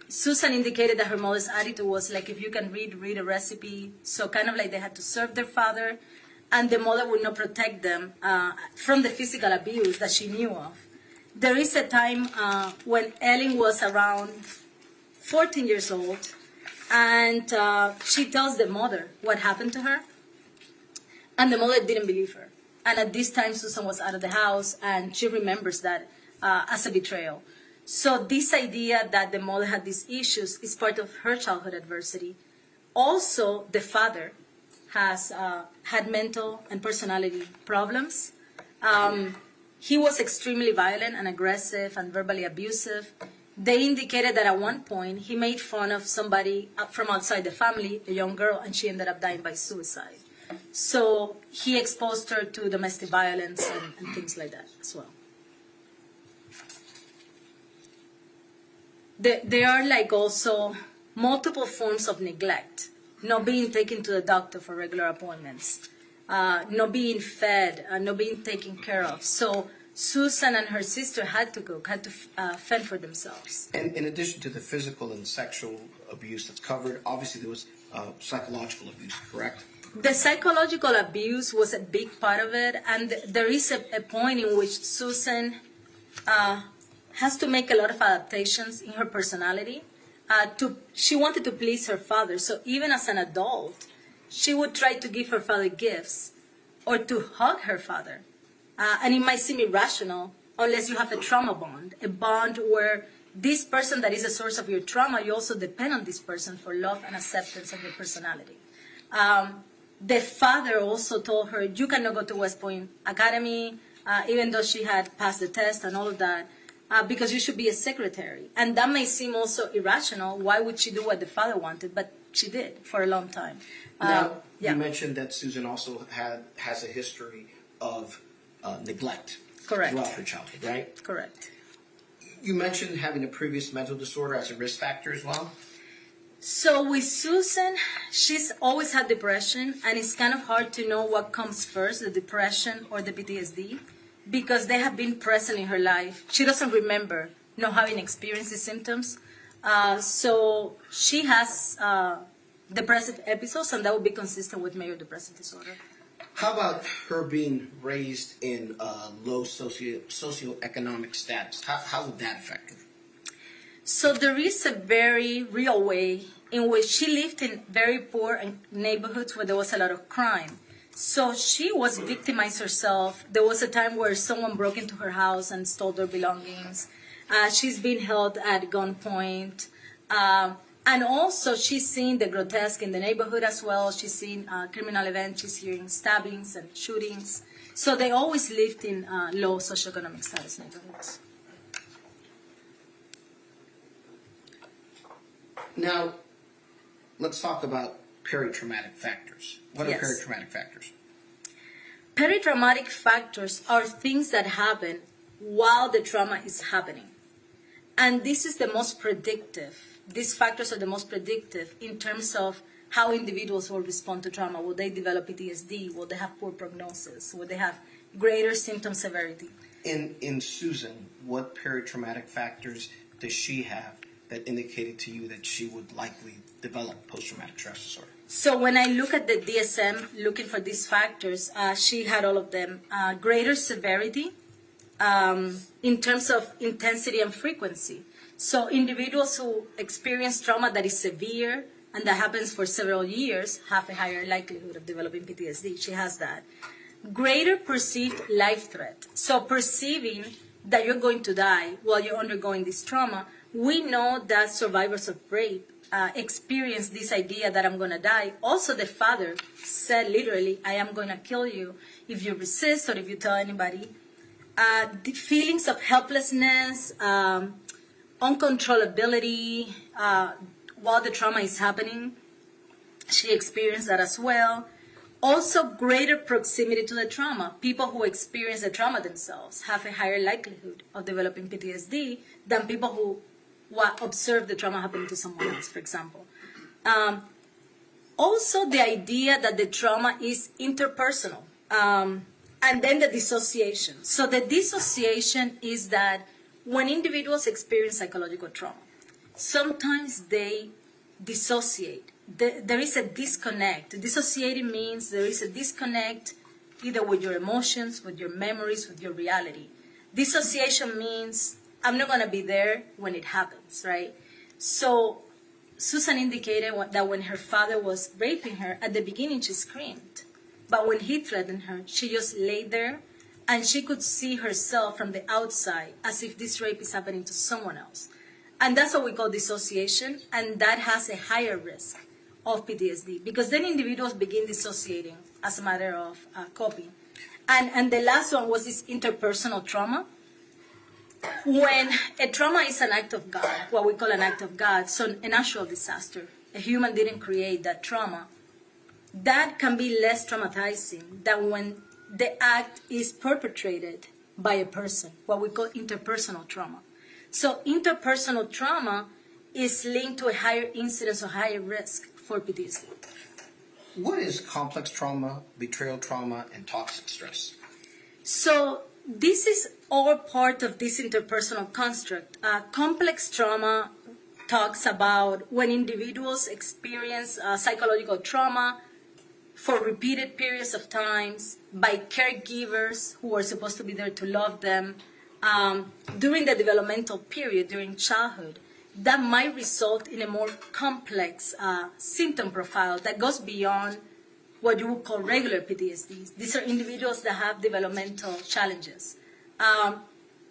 Susan indicated that her mother's attitude was like, if you can read a recipe. So kind of like they had to serve their father, and the mother would not protect them from the physical abuse that she knew of. There is a time when Ellen was around 14 years old, and she tells the mother what happened to her, and the mother didn't believe her. And at this time, Susan was out of the house, and she remembers that as a betrayal. So this idea that the mother had these issues is part of her childhood adversity. Also, the father has had mental and personality problems. He was extremely violent and aggressive and verbally abusive. They indicated that at one point he made fun of somebody from outside the family, a young girl, and she ended up dying by suicide. So he exposed her to domestic violence and things like that as well. There are like also multiple forms of neglect. Not being taken to the doctor for regular appointments, not being fed, not being taken care of. So Susan and her sister had to cook, had to fend for themselves. And in addition to the physical and sexual abuse that's covered, obviously there was psychological abuse, correct? The psychological abuse was a big part of it, and there is a point in which Susan has to make a lot of adaptations in her personality. She wanted to please her father, so even as an adult, she would try to give her father gifts or to hug her father. And it might seem irrational unless you have a trauma bond, a bond where this person that is a source of your trauma, you also depend on this person for love and acceptance of your personality. The father also told her, you cannot go to West Point Academy, even though she had passed the test and all of that, because you should be a secretary. And that may seem also irrational. Why would she do what the father wanted? But she did for a long time. Now, you mentioned that Susan also has a history of neglect Correct. throughout her childhood, right? Correct. You mentioned having a previous mental disorder as a risk factor as well? So with Susan, she's always had depression, and it's kind of hard to know what comes first, the depression or the PTSD, because they have been present in her life. She doesn't remember not having experienced the symptoms. So she has depressive episodes, and that would be consistent with major depressive disorder. How about her being raised in low socioeconomic status? How would that affect her? So there is a very real way in which she lived in very poor neighborhoods where there was a lot of crime. So she was victimized herself. There was a time where someone broke into her house and stole her belongings. She's been held at gunpoint. And also she's seen the grotesque in the neighborhood as well. She's seen criminal events. She's hearing stabbings and shootings. So they always lived in low socioeconomic status neighborhoods. Now, let's talk about peritraumatic factors. What are Yes. peritraumatic factors? Peritraumatic factors are things that happen while the trauma is happening. And this is the most predictive. These factors are the most predictive in terms of how individuals will respond to trauma. Will they develop PTSD? Will they have poor prognosis? Will they have greater symptom severity? In Susan, what peritraumatic factors does she have that indicated to you that she would likely develop post-traumatic stress disorder? So when I look at the DSM, looking for these factors, she had all of them. Greater severity in terms of intensity and frequency. So individuals who experience trauma that is severe and that happens for several years have a higher likelihood of developing PTSD. She has that. Greater perceived life threat. So perceiving that you're going to die while you're undergoing this trauma. We know that survivors of rape experience this idea that I'm going to die. Also, the father said literally, I am going to kill you if you resist or if you tell anybody. The feelings of helplessness, uncontrollability while the trauma is happening, she experienced that as well. Also, greater proximity to the trauma. People who experience the trauma themselves have a higher likelihood of developing PTSD than people who observe the trauma happening to someone else, for example. Also, the idea that the trauma is interpersonal. And then the dissociation. So the dissociation is that when individuals experience psychological trauma, sometimes they dissociate. There is a disconnect. Dissociating means there is a disconnect either with your emotions, with your memories, with your reality. Dissociation means I'm not going to be there when it happens, right? So Susan indicated that when her father was raping her, at the beginning she screamed. But when he threatened her, she just lay there and she could see herself from the outside as if this rape is happening to someone else. And that's what we call dissociation, and that has a higher risk of PTSD because then individuals begin dissociating as a matter of coping. And the last one was this interpersonal trauma. When a trauma is an act of God, what we call an act of God, so a natural disaster, a human didn't create that trauma, that can be less traumatizing than when the act is perpetrated by a person, what we call interpersonal trauma. So interpersonal trauma is linked to a higher incidence or higher risk for PTSD. What is complex trauma, betrayal trauma, and toxic stress? So this is all part of this interpersonal construct. Complex trauma talks about when individuals experience psychological trauma for repeated periods of times by caregivers who are supposed to be there to love them during the developmental period, during childhood. That might result in a more complex symptom profile that goes beyond what you would call regular PTSD. These are individuals that have developmental challenges.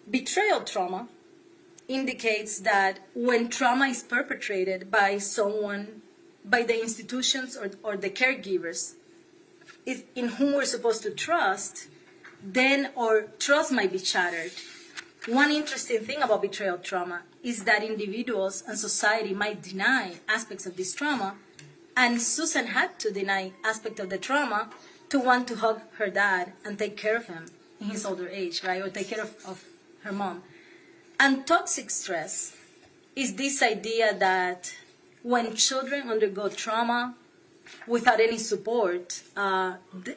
Betrayal trauma indicates that when trauma is perpetrated by someone, by the institutions or the caregivers in whom we're supposed to trust, then our trust might be shattered. One interesting thing about betrayal trauma is that individuals and society might deny aspects of this trauma, and Susan had to deny aspects of the trauma to want to hug her dad and take care of him in his older age, right, or take care of her mom. And toxic stress is this idea that when children undergo trauma without any support,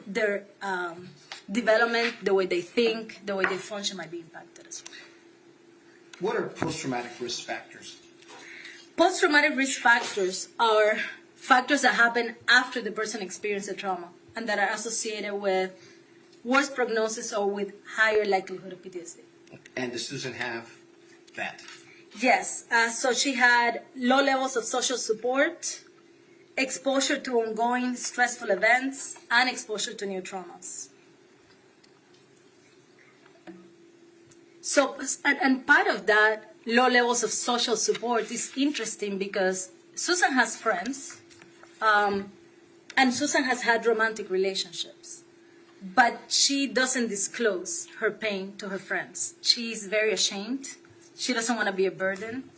their development, the way they think, the way they function might be impacted as well. What are post-traumatic risk factors? Post-traumatic risk factors are factors that happen after the person experienced the trauma and that are associated with worse prognosis or with higher likelihood of PTSD. And does Susan have that? Yes, so she had low levels of social support, exposure to ongoing stressful events, and exposure to new traumas. So, and part of that low levels of social support is interesting because Susan has friends, and Susan has had romantic relationships, but she doesn't disclose her pain to her friends. She's very ashamed. She doesn't want to be a burden.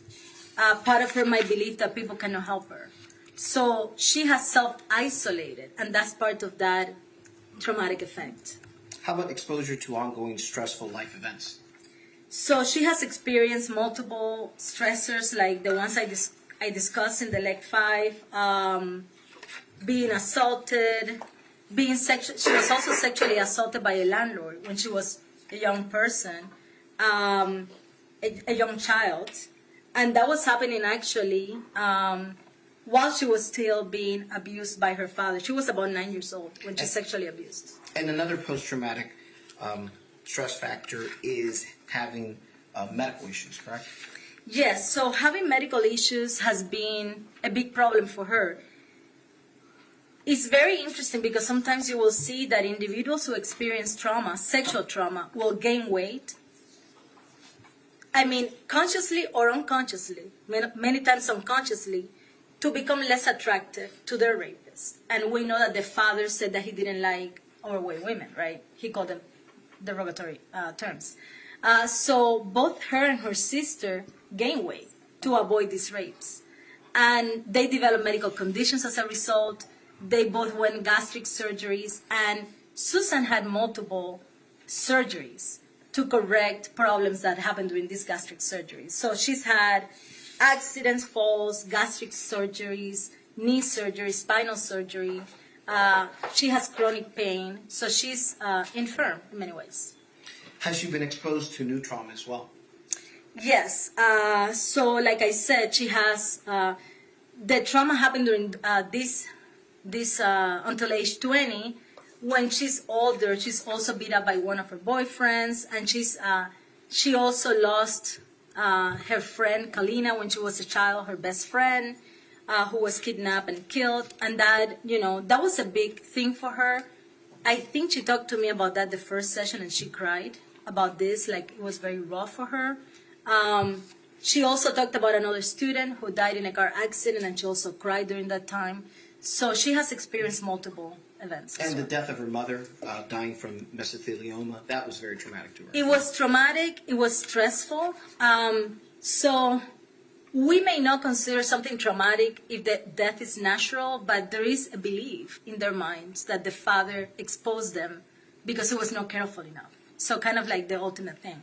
Part of her might believe that people cannot help her. So she has self-isolated, and that's part of that traumatic effect. How about exposure to ongoing stressful life events? So she has experienced multiple stressors like the ones I discussed in the Leg 5, being assaulted, she was also sexually assaulted by a landlord when she was a young person, a young child. And that was happening actually while she was still being abused by her father. She was about 9 years old when she sexually abused. And another post-traumatic stress factor is having medical issues, correct? Yes, so having medical issues has been a big problem for her. It's very interesting because sometimes you will see that individuals who experience trauma, sexual trauma, will gain weight. I mean, consciously or unconsciously, many times unconsciously, to become less attractive to their rapist. And we know that the father said that he didn't like overweight women, right? He called them derogatory terms. So both her and her sister gained weight to avoid these rapes. And they developed medical conditions as a result. They both went gastric surgeries, and Susan had multiple surgeries to correct problems that happened during these gastric surgeries. So she's had accidents, falls, gastric surgeries, knee surgery, spinal surgery. She has chronic pain, so she's infirm in many ways. Has she been exposed to new trauma as well? Yes. So like I said, she has, the trauma happened during this until age 20. When she's older, she's also beat up by one of her boyfriends, and she also lost her friend Kalina when she was a child, her best friend, who was kidnapped and killed, and that was a big thing for her. I think she talked to me about that the first session, and she cried about this, like it was very rough for her. She also talked about another student who died in a car accident, and she also cried during that time. So she has experienced multiple events. And the death of her mother, dying from mesothelioma, that was very traumatic to her. It was traumatic. It was stressful. So we may not consider something traumatic if the death is natural, but there is a belief in their minds that the father exposed them because he was not careful enough. So kind of like the ultimate thing.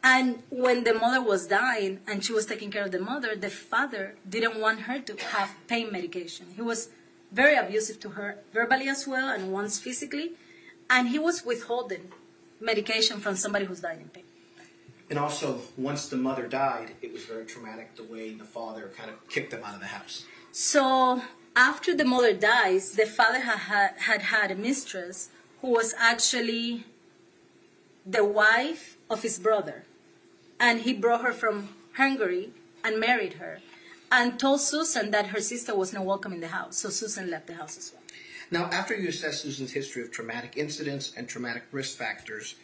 And when the mother was dying and she was taking care of the mother, the father didn't want her to have pain medication. He was very abusive to her verbally as well, and once physically, and he was withholding medication from somebody who's dying in pain. And also, once the mother died, it was very traumatic the way the father kind of kicked them out of the house. So after the mother dies, the father had a mistress who was actually the wife of his brother, and he brought her from Hungary and married her, and told Susan that her sister was not welcome in the house. So Susan left the house as well. Now, after you assessed Susan's history of traumatic incidents and traumatic risk factors,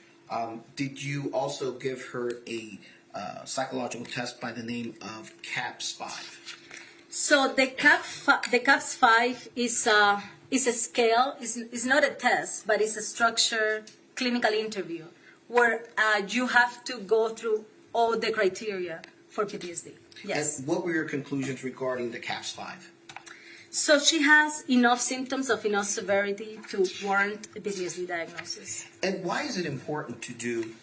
did you also give her a psychological test by the name of CAPS-5? So the CAPS-5 is a scale. It's not a test, but it's a structured clinical interview where you have to go through all the criteria for PTSD. Yes. And what were your conclusions regarding the CAPS-5? So she has enough symptoms of enough severity to warrant a PTSD diagnosis. And why is it important to do,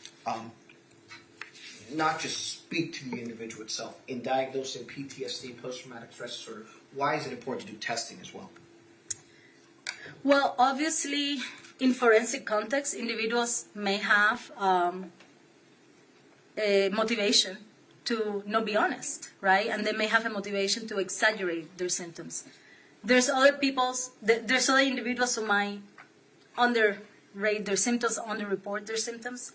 not just speak to the individual itself, in diagnosing PTSD, post-traumatic stress disorder, why is it important to do testing as well? Well, obviously, in forensic context, individuals may have a motivation to not be honest, right? And they may have a motivation to exaggerate their symptoms. There's other individuals who might underrate their symptoms, underreport their symptoms.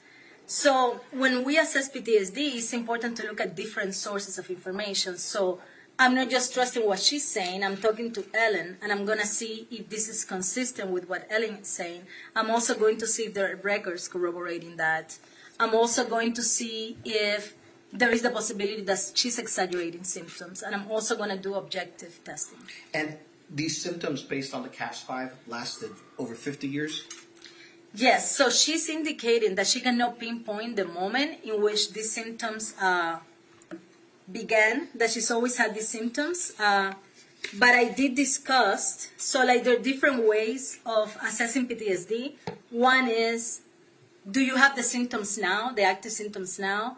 So when we assess PTSD, it's important to look at different sources of information. So I'm not just trusting what she's saying. I'm talking to Ellen, and I'm going to see if this is consistent with what Ellen is saying. I'm also going to see if there are records corroborating that. I'm also going to see if there is the possibility that she's exaggerating symptoms, and I'm also going to do objective testing. And these symptoms based on the CAPS-5 lasted over 50 years? Yes, so she's indicating that she cannot pinpoint the moment in which these symptoms began, that she's always had these symptoms. But I did discuss, so like there are different ways of assessing PTSD. One is, do you have the symptoms now, the active symptoms now?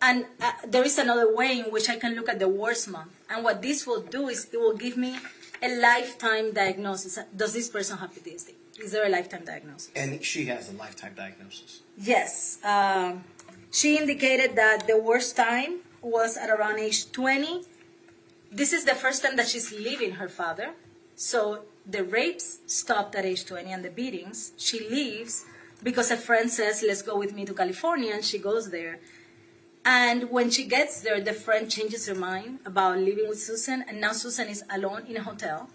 And there is another way in which I can look at the worst month. And what this will do is it will give me a lifetime diagnosis. Does this person have PTSD? Is there a lifetime diagnosis? And she has a lifetime diagnosis. Yes. She indicated that the worst time was at around age 20. This is the first time that she's leaving her father. So the rapes stopped at age 20 and the beatings. She leaves because a friend says, let's go with me to California, and she goes there. And when she gets there, the friend changes her mind about living with Susan, and now Susan is alone in a hotel.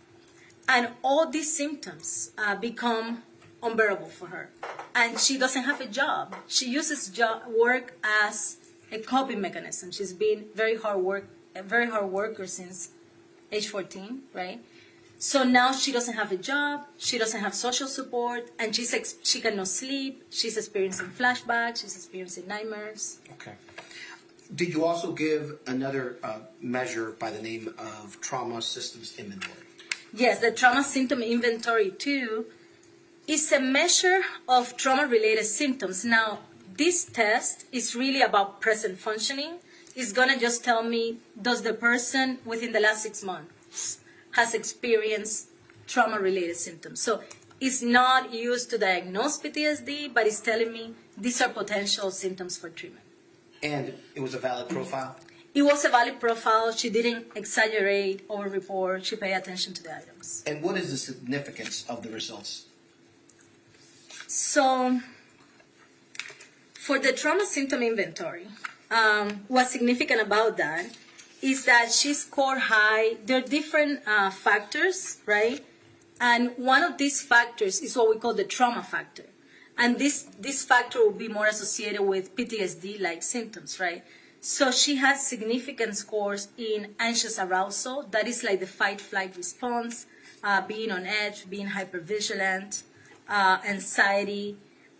And all these symptoms become unbearable for her. And she doesn't have a job. She uses work as a coping mechanism. She's been a very hard worker since age 14, right? So now she doesn't have a job, she doesn't have social support, and she cannot sleep, she's experiencing flashbacks, she's experiencing nightmares. Okay. Did you also give another measure by the name of Trauma Systems Inventory? Yes, the Trauma Symptom Inventory 2 is a measure of trauma-related symptoms. Now, this test is really about present functioning. It's going to just tell me, does the person within the last 6 months has experienced trauma-related symptoms? So it's not used to diagnose PTSD, but it's telling me these are potential symptoms for treatment. And it was a valid profile? It was a valid profile. She didn't exaggerate or report. She paid attention to the items. And what is the significance of the results? So, for the trauma symptom inventory, what's significant about that is that she scored high. There are different factors, right? And one of these factors is what we call the trauma factor. And this factor will be more associated with PTSD-like symptoms, right? So she has significant scores in anxious arousal. That is like the fight-flight response, being on edge, being hypervigilant, anxiety,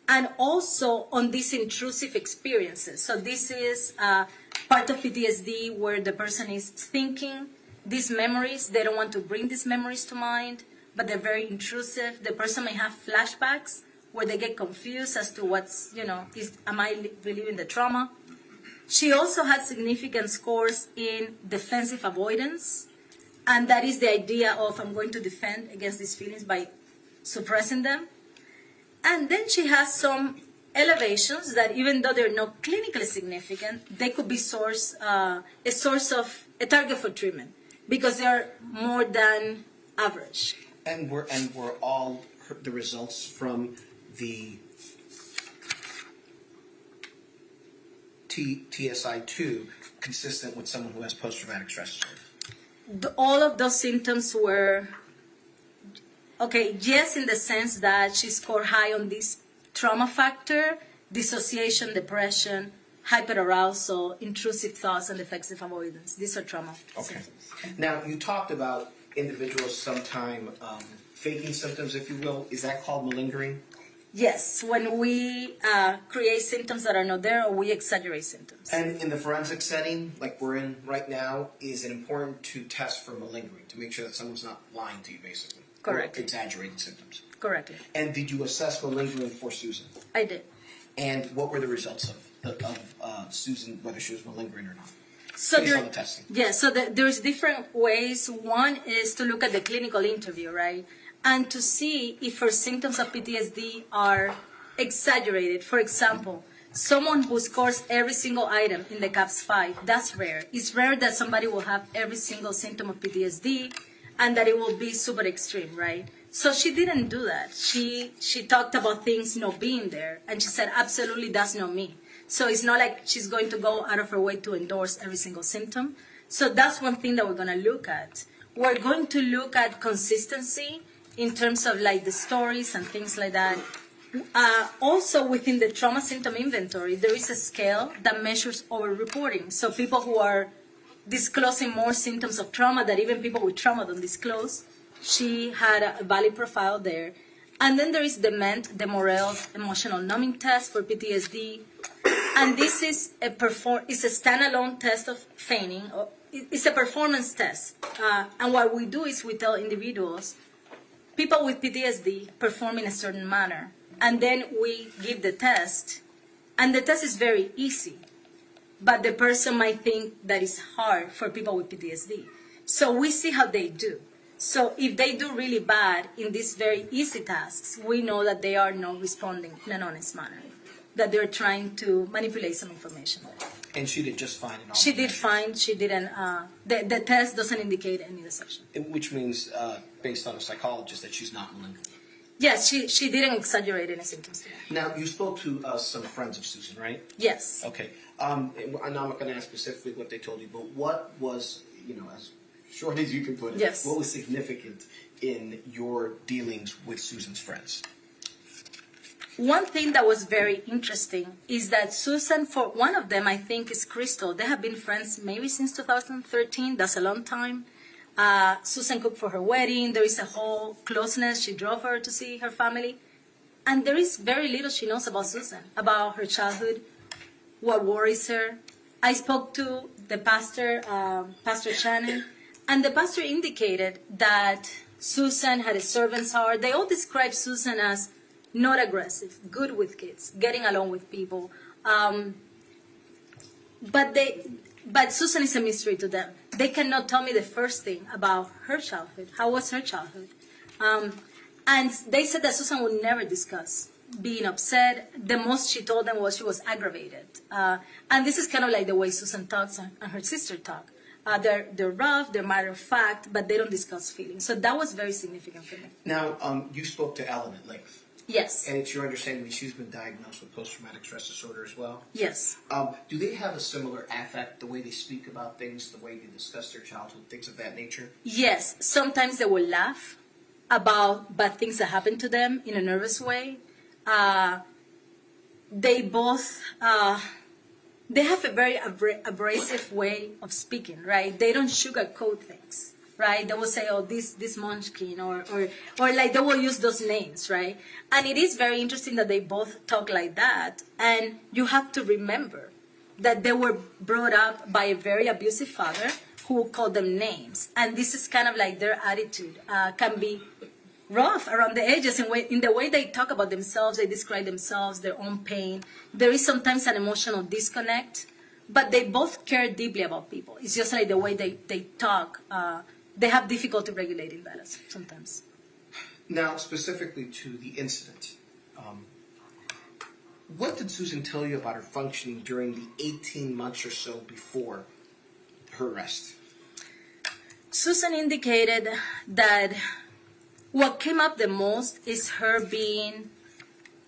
and also on these intrusive experiences. So this is part of PTSD where the person is thinking these memories. They don't want to bring these memories to mind, but they're very intrusive. The person may have flashbacks where they get confused as to what's, am I reliving the trauma? She also had significant scores in defensive avoidance, and that is the idea of I'm going to defend against these feelings by suppressing them. And then she has some elevations that even though they're not clinically significant, they could be a target for treatment because they are more than average. And were all the results from the TSI-2 consistent with someone who has post-traumatic stress disorder? All of those symptoms were, okay, yes, in the sense that she scored high on this trauma factor, dissociation, depression, hyperarousal, intrusive thoughts, and defensive avoidance. These are trauma symptoms. Now, you talked about individuals sometime faking symptoms, if you will. Is that called malingering? Yes, when we create symptoms that are not there, or we exaggerate symptoms. And in the forensic setting, like we're in right now, is it important to test for malingering, to make sure that someone's not lying to you, basically? Correct. Or exaggerating symptoms? Correctly. And did you assess malingering for Susan? I did. And what were the results of Susan, whether she was malingering or not? So based on the testing. Yeah, so there's different ways. One is to look at the clinical interview, right? And to see if her symptoms of PTSD are exaggerated. For example, someone who scores every single item in the CAPS-5, that's rare. It's rare that somebody will have every single symptom of PTSD and that it will be super extreme, right? So she didn't do that. She talked about things not being there, and she said, absolutely, that's not me. So it's not like she's going to go out of her way to endorse every single symptom. So that's one thing that we're going to look at. We're going to look at consistency in terms of like the stories and things like that. Also within the trauma symptom inventory, there is a scale that measures over-reporting. So people who are disclosing more symptoms of trauma that even people with trauma don't disclose. She had a valid profile there. And then there is the MENT, the Morel Emotional Numbing Test for PTSD. And this is a standalone test of feigning. It's a performance test. And what we do is we tell individuals, people with PTSD perform in a certain manner. And then we give the test. And the test is very easy. But the person might think that it's hard for people with PTSD. So we see how they do. So if they do really bad in these very easy tasks, we know that they are not responding in an honest manner, that they're trying to manipulate some information. And she did just fine in all. She did fine. She didn't. The test doesn't indicate any deception. Which means, based on a psychologist, that she's not malignant. Yes, she didn't exaggerate any symptoms. Now, you spoke to some friends of Susan, right? Yes. Okay. And I'm not going to ask specifically what they told you, but what was, as short as you can put it, yes, what was significant in your dealings with Susan's friends? One thing that was very interesting is that Susan, for one of them, I think, is Crystal. They have been friends maybe since 2013. That's a long time. Susan cooked for her wedding. There is a whole closeness. She drove her to see her family. And there is very little she knows about Susan, about her childhood, what worries her. I spoke to the pastor, Pastor Shannon, and the pastor indicated that Susan had a servant's heart. They all described Susan as not aggressive, good with kids, getting along with people. But Susan is a mystery to them. They cannot tell me the first thing about her childhood. How was her childhood? And they said that Susan would never discuss being upset. The most she told them was she was aggravated. And this is kind of like the way Susan talks and her sister talk. They're rough, they're matter of fact, but they don't discuss feelings. So that was very significant for me. Now, you spoke to Ellen at length. Yes. And it's your understanding that she's been diagnosed with post-traumatic stress disorder as well? Yes. Do they have a similar affect, the way they speak about things, the way they discuss their childhood, things of that nature? Yes. Sometimes they will laugh about bad things that happen to them in a nervous way. They both... they have a very abrasive way of speaking, right? They don't sugarcoat things, right? They will say, oh, this munchkin, or like they will use those names, right? And it is very interesting that they both talk like that. And you have to remember that they were brought up by a very abusive father who called them names. And this is kind of like their attitude can be rough around the edges in the way they talk about themselves, they describe themselves, their own pain. There is sometimes an emotional disconnect, but they both care deeply about people. It's just like the way they talk. They have difficulty regulating that sometimes. Now, specifically to the incident, what did Susan tell you about her functioning during the 18 months or so before her arrest? Susan indicated that what came up the most is her being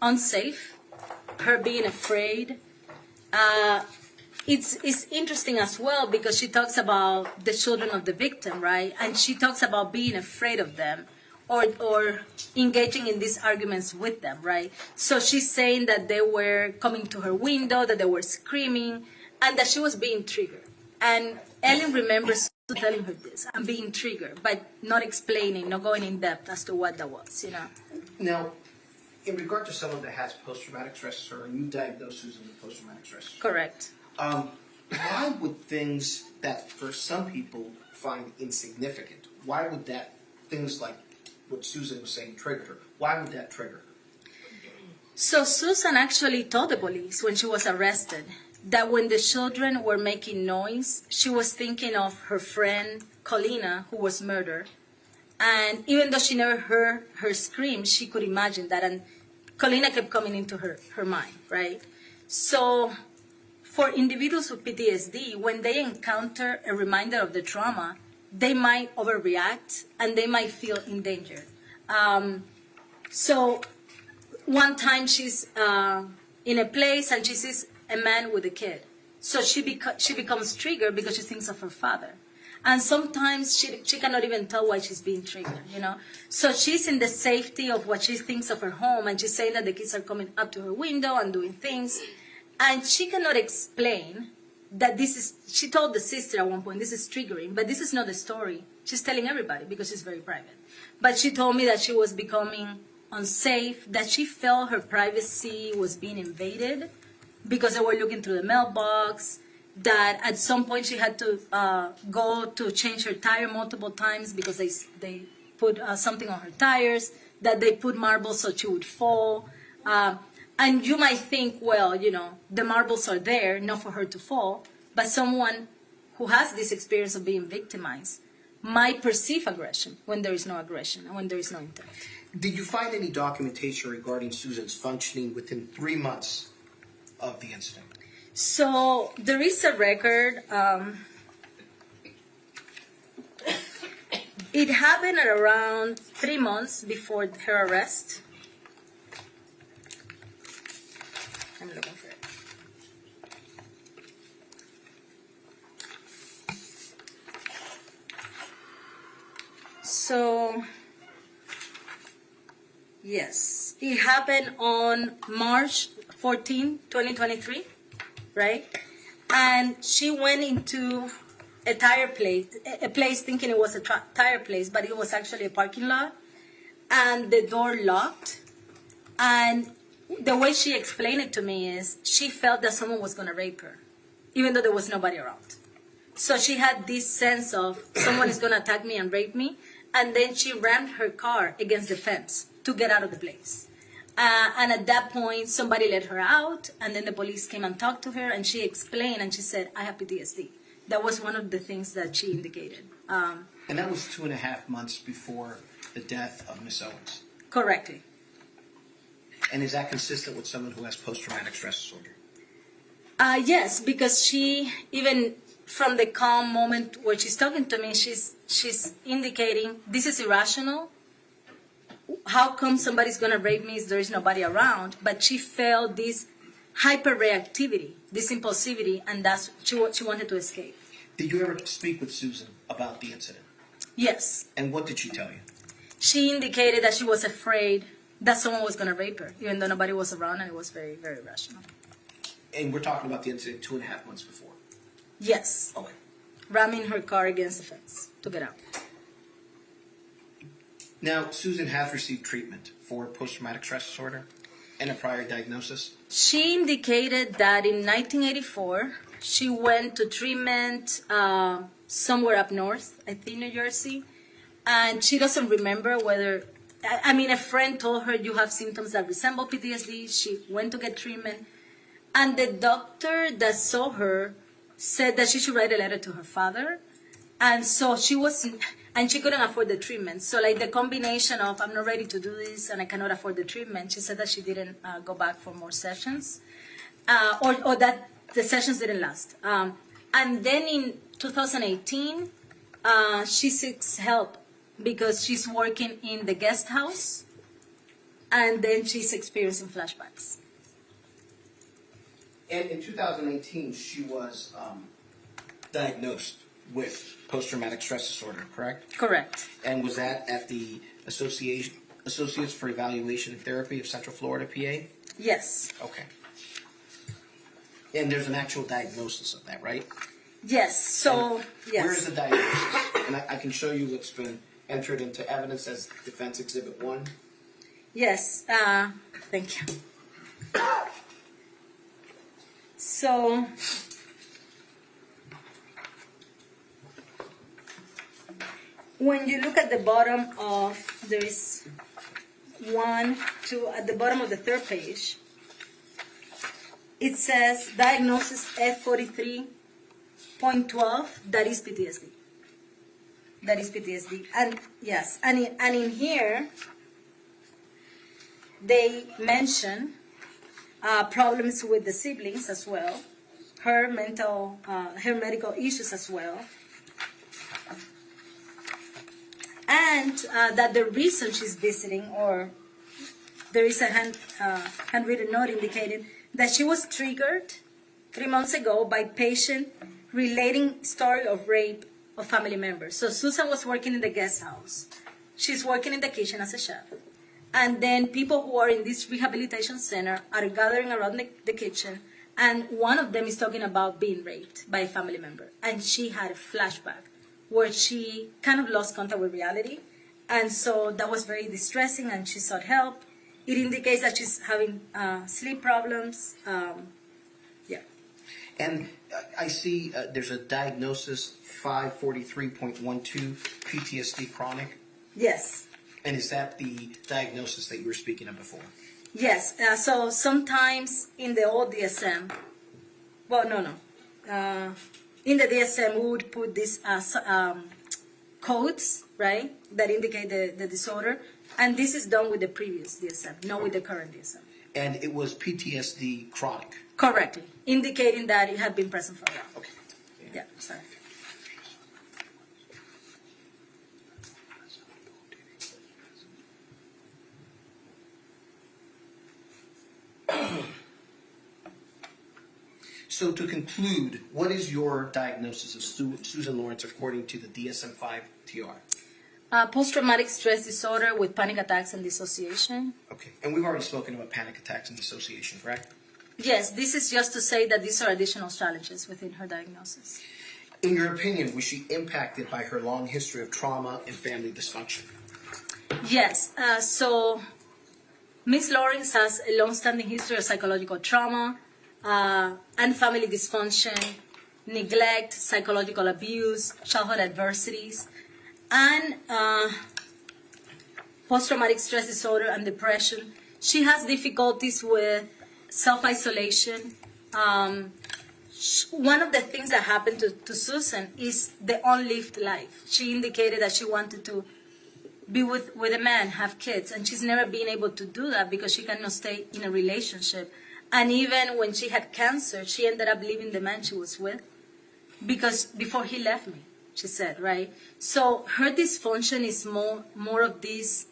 unsafe, her being afraid. It's interesting as well because she talks about the children of the victim, right? And she talks about being afraid of them or engaging in these arguments with them, right? So she's saying that they were coming to her window, that they were screaming, and that she was being triggered. And Ellen remembers telling her this, I'm being triggered, but not explaining, not going in depth as to what that was, Now, in regard to someone that has post-traumatic stress disorder, you diagnosed Susan with post-traumatic stress disorder. Correct. Why would things that for some people find insignificant, why would that, things like what Susan was saying trigger her, why would that trigger her? So Susan actually told the police when she was arrested that when the children were making noise, she was thinking of her friend Colina, who was murdered. And even though she never heard her scream, she could imagine that. And Colina kept coming into her mind, right? So for individuals with PTSD, when they encounter a reminder of the trauma, they might overreact and they might feel endangered. So one time she's in a place and she sees a man with a kid. So she becomes triggered because she thinks of her father. And sometimes she cannot even tell why she's being triggered, you know. So she's in the safety of what she thinks of her home, and she's saying that the kids are coming up to her window and doing things. And she cannot explain that this is, she told the sister at one point, this is triggering, but this is not the story. She's telling everybody because she's very private. But she told me that she was becoming unsafe, that she felt her privacy was being invaded because they were looking through the mailbox, that at some point she had to go to change her tire multiple times because they put something on her tires, that they put marbles so she would fall. And you might think, well, you know, the marbles are there, not for her to fall, but someone who has this experience of being victimized might perceive aggression when there is no aggression and when there is no intent. Did you find any documentation regarding Susan's functioning within 3 months of the incident? So there is a record. It happened at around 3 months before her arrest. I'm looking for it. So, yes, it happened on March 14, 2023, right? And she went into a tire place, a place thinking it was a tire place, but it was actually a parking lot, and the door locked. And the way she explained it to me is she felt that someone was going to rape her, even though there was nobody around. So she had this sense of someone is going to attack me and rape me. And then she rammed her car against the fence to get out of the place. And at that point, somebody let her out, and then the police came and talked to her, and she explained, and she said, I have PTSD. That was one of the things that she indicated. And that was 2.5 months before the death of Miss Owens. Correctly. And is that consistent with someone who has post-traumatic stress disorder? Yes, because she, even from the calm moment where she's talking to me, she's indicating this is irrational. How come somebody's going to rape me if there is nobody around? But she felt this hyperreactivity, this impulsivity, and that's she wanted to escape. Did you ever speak with Susan about the incident? Yes. And what did she tell you? She indicated that she was afraid that someone was going to rape her, even though nobody was around, and it was very, very rational. And we're talking about the incident 2.5 months before? Yes. Okay. Ramming her car against the fence to get out. Now, Susan has received treatment for post-traumatic stress disorder and a prior diagnosis. She indicated that in 1984, she went to treatment somewhere up north, I think New Jersey, and she doesn't remember whether, I mean, a friend told her you have symptoms that resemble PTSD. She went to get treatment, and the doctor that saw her said that she should write a letter to her father. And so she wasn't, and she couldn't afford the treatment. So like the combination of I'm not ready to do this and I cannot afford the treatment, she said that she didn't go back for more sessions, or that the sessions didn't last. And then in 2018, she seeks help because she's working in the guest house, and then she's experiencing flashbacks. And in 2018, she was diagnosed with post-traumatic stress disorder, correct? Correct. And was that at the Associates for Evaluation and Therapy of Central Florida, PA? Yes. Okay. And there's an actual diagnosis of that, right? Yes. So, and yes. Where is the diagnosis? And I can show you what's been entered into evidence as Defense Exhibit 1. Yes. Thank you. So, when you look at the bottom of, there is 1, 2, at the bottom of the third page, it says diagnosis F43.12, that is PTSD. That is PTSD. And yes, and in here, they mention problems with the siblings as well, her medical issues as well. and that the reason she's visiting, or there is a handwritten note indicating that she was triggered 3 months ago by patient relating story of rape of family members. So Susan was working in the guest house. She's working in the kitchen as a chef. And then people who are in this rehabilitation center are gathering around the kitchen, and one of them is talking about being raped by a family member. And she had a flashback where she kind of lost contact with reality. And so that was very distressing, and she sought help. It indicates that she's having sleep problems. And I see there's a diagnosis 543.12 PTSD chronic. Yes. And is that the diagnosis that you were speaking of before? Yes. So sometimes in the old DSM, in the DSM we would put these codes, right, that indicate the disorder. And this is done with the previous DSM, not with the current DSM. And it was PTSD chronic. Correctly, indicating that it had been present for a while. Okay. Yeah, sorry. So to conclude, what is your diagnosis of Susan Lorincz according to the DSM-5 TR? Post-traumatic stress disorder with panic attacks and dissociation. Okay. And we've already spoken about panic attacks and dissociation, correct? Yes, this is just to say that these are additional challenges within her diagnosis. In your opinion, was she impacted by her long history of trauma and family dysfunction? Yes. So Ms. Lorincz has a long-standing history of psychological trauma and family dysfunction, neglect, psychological abuse, childhood adversities, and post-traumatic stress disorder and depression. She has difficulties with self-isolation. One of the things that happened to Susan is the unlived life. She indicated that she wanted to be with a man, have kids, and she's never been able to do that because she cannot stay in a relationship. And even when she had cancer, she ended up leaving the man she was with because before he left me, she said, right? So her dysfunction is more of this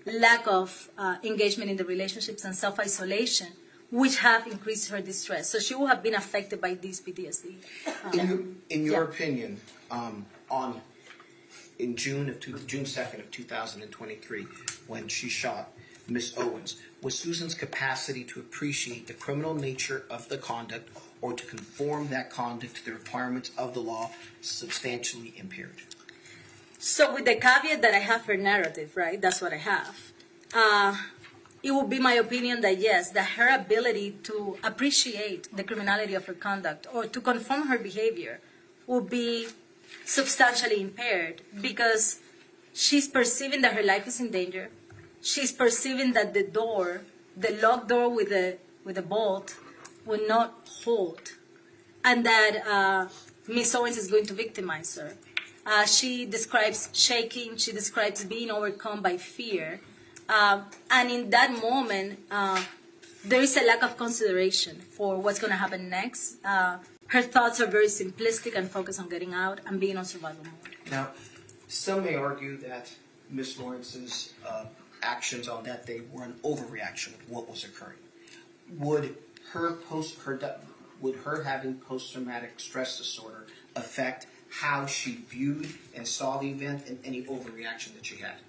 lack of engagement in the relationships and self-isolation, which have increased her distress. So she will have been affected by this PTSD. In your opinion, in June 2nd of 2023, when she shot Miss Owens, was Susan's capacity to appreciate the criminal nature of the conduct or to conform that conduct to the requirements of the law substantially impaired? So with the caveat that I have her narrative, right, that's what I have, it would be my opinion that yes, that her ability to appreciate the criminality of her conduct or to conform her behavior will be substantially impaired because she's perceiving that her life is in danger. She's perceiving that the locked door with a bolt will not hold, and that Miss Owens is going to victimize her. She describes shaking. She describes being overcome by fear. And in that moment, there is a lack of consideration for what's going to happen next. Her thoughts are very simplistic and focused on getting out and being on survival mode. Now, some may argue that Ms. Lorinc's actions on that day were an overreaction of what was occurring. Would her having post-traumatic stress disorder affect how she viewed and saw the event and any overreaction that she had?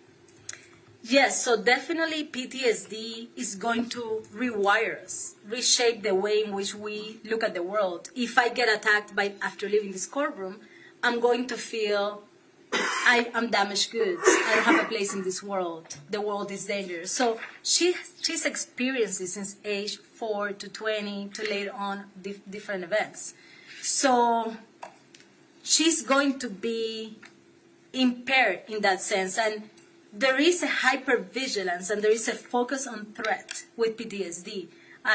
Yes, so definitely PTSD is going to rewire us, reshape the way in which we look at the world. If I get attacked after leaving this courtroom, I'm going to feel I'm damaged goods. I don't have a place in this world. The world is dangerous. So she's experienced this since age 4 to 20 to later on different events. So she's going to be impaired in that sense. And there is a hypervigilance and there is a focus on threat with PTSD.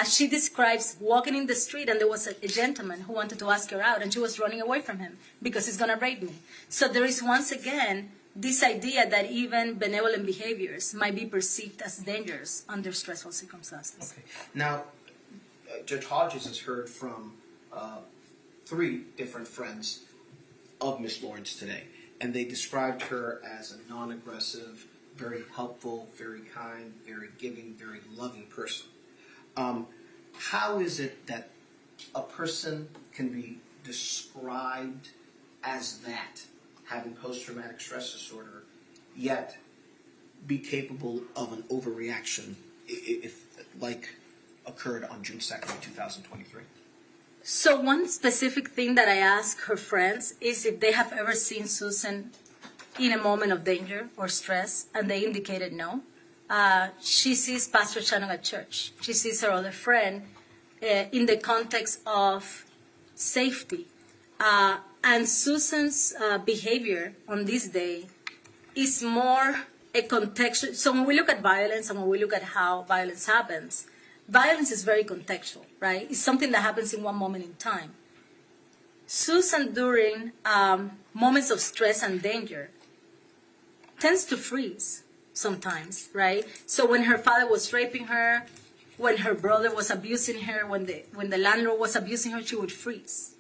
She describes walking in the street and there was a gentleman who wanted to ask her out and she was running away from him because he's going to rape me. So there is once again this idea that even benevolent behaviors might be perceived as dangerous under stressful circumstances. Okay. Now, Judge Hodges has heard from 3 different friends of Ms. Lorincz today. and they described her as a non-aggressive, very helpful, very kind, very giving, very loving person. How is it that a person can be described as that, having post-traumatic stress disorder, yet be capable of an overreaction if like occurred on June 2nd, 2023? So one specific thing that I ask her friends is if they have ever seen Susan in a moment of danger or stress, and they indicated no. She sees Pastor Shannon at church. She sees her other friend in the context of safety. And Susan's behavior on this day is more a contextual. So when we look at violence and when we look at how violence happens, violence is very contextual, right? It's something that happens in one moment in time. Susan, during moments of stress and danger, tends to freeze sometimes, right? So when her father was raping her, when her brother was abusing her, when the landlord was abusing her, she would freeze.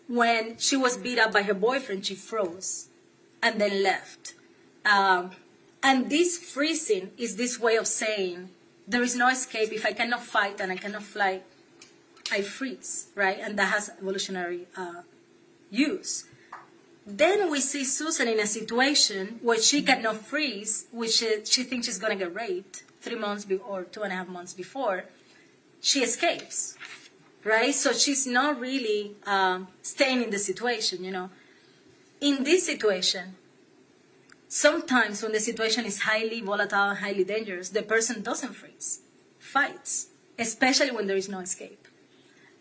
When she was beat up by her boyfriend, she froze and then left. And this freezing is this way of saying, there is no escape. If I cannot fight and I cannot fly, I freeze, right? And that has evolutionary use. Then we see Susan in a situation where she cannot freeze, which she thinks she's going to get raped 3 months or 2.5 months before. She escapes, right? So she's not really staying in the situation, you know. In this situation, sometimes when the situation is highly volatile and highly dangerous, the person doesn't freeze, fights, especially when there is no escape.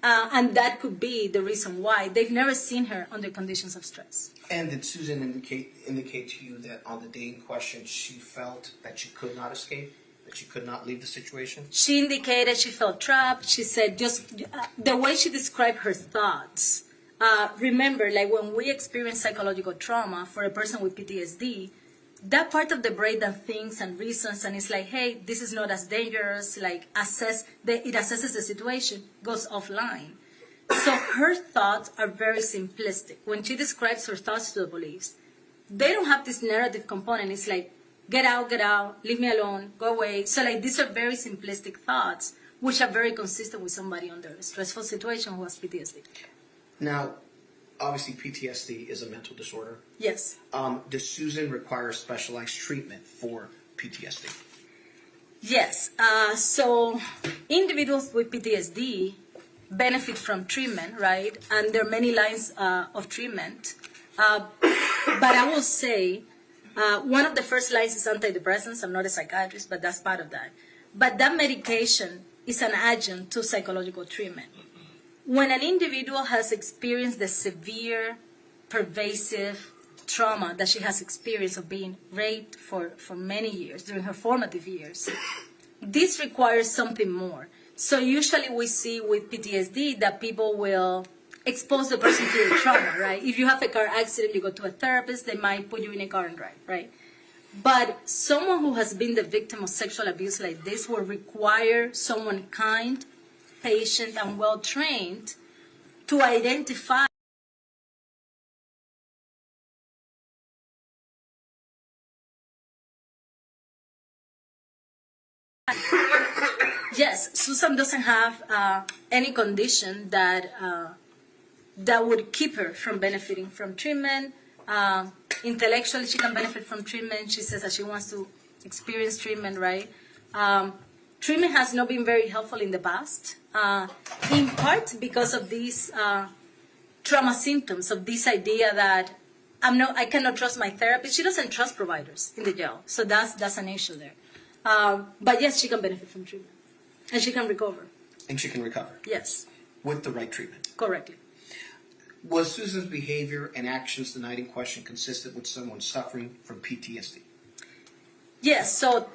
And that could be the reason why they've never seen her under conditions of stress. And did Susan indicate to you that on the day in question she felt that she could not escape, that she could not leave the situation? She indicated she felt trapped. She said just the way she described her thoughts. Remember, like when we experience psychological trauma for a person with PTSD, that part of the brain that thinks and reasons and is like, hey, this is not as dangerous, like it assesses the situation, goes offline. So her thoughts are very simplistic. When she describes her thoughts to the police, they don't have this narrative component. It's like, get out, leave me alone, go away. So like these are very simplistic thoughts, which are very consistent with somebody under a stressful situation who has PTSD. Now, obviously, PTSD is a mental disorder. Yes. Does Susan require specialized treatment for PTSD? Yes. So individuals with PTSD benefit from treatment, right? And there are many lines of treatment. But I will say one of the first lines is antidepressants. I'm not a psychiatrist, but that's part of that. But that medication is an adjunct to psychological treatment. When an individual has experienced the severe, pervasive trauma that she has experienced of being raped for many years, during her formative years, this requires something more. So usually we see with PTSD that people will expose the person to the trauma, right? If you have a car accident, you go to a therapist, they might put you in a car and drive, right? But someone who has been the victim of sexual abuse like this will require someone kind, patient, and well-trained to identify Yes, Susan doesn't have any condition that would keep her from benefiting from treatment. Intellectually, she can benefit from treatment. She says that she wants to experience treatment, right? Treatment has not been very helpful in the past, in part because of these trauma symptoms, of this idea that I cannot trust my therapist. She doesn't trust providers in the jail, so that's an issue there. But yes, she can benefit from treatment, and she can recover. And she can recover? Yes. With the right treatment? Correctly. Was Susan's behavior and actions the night in question consistent with someone suffering from PTSD? Yes, so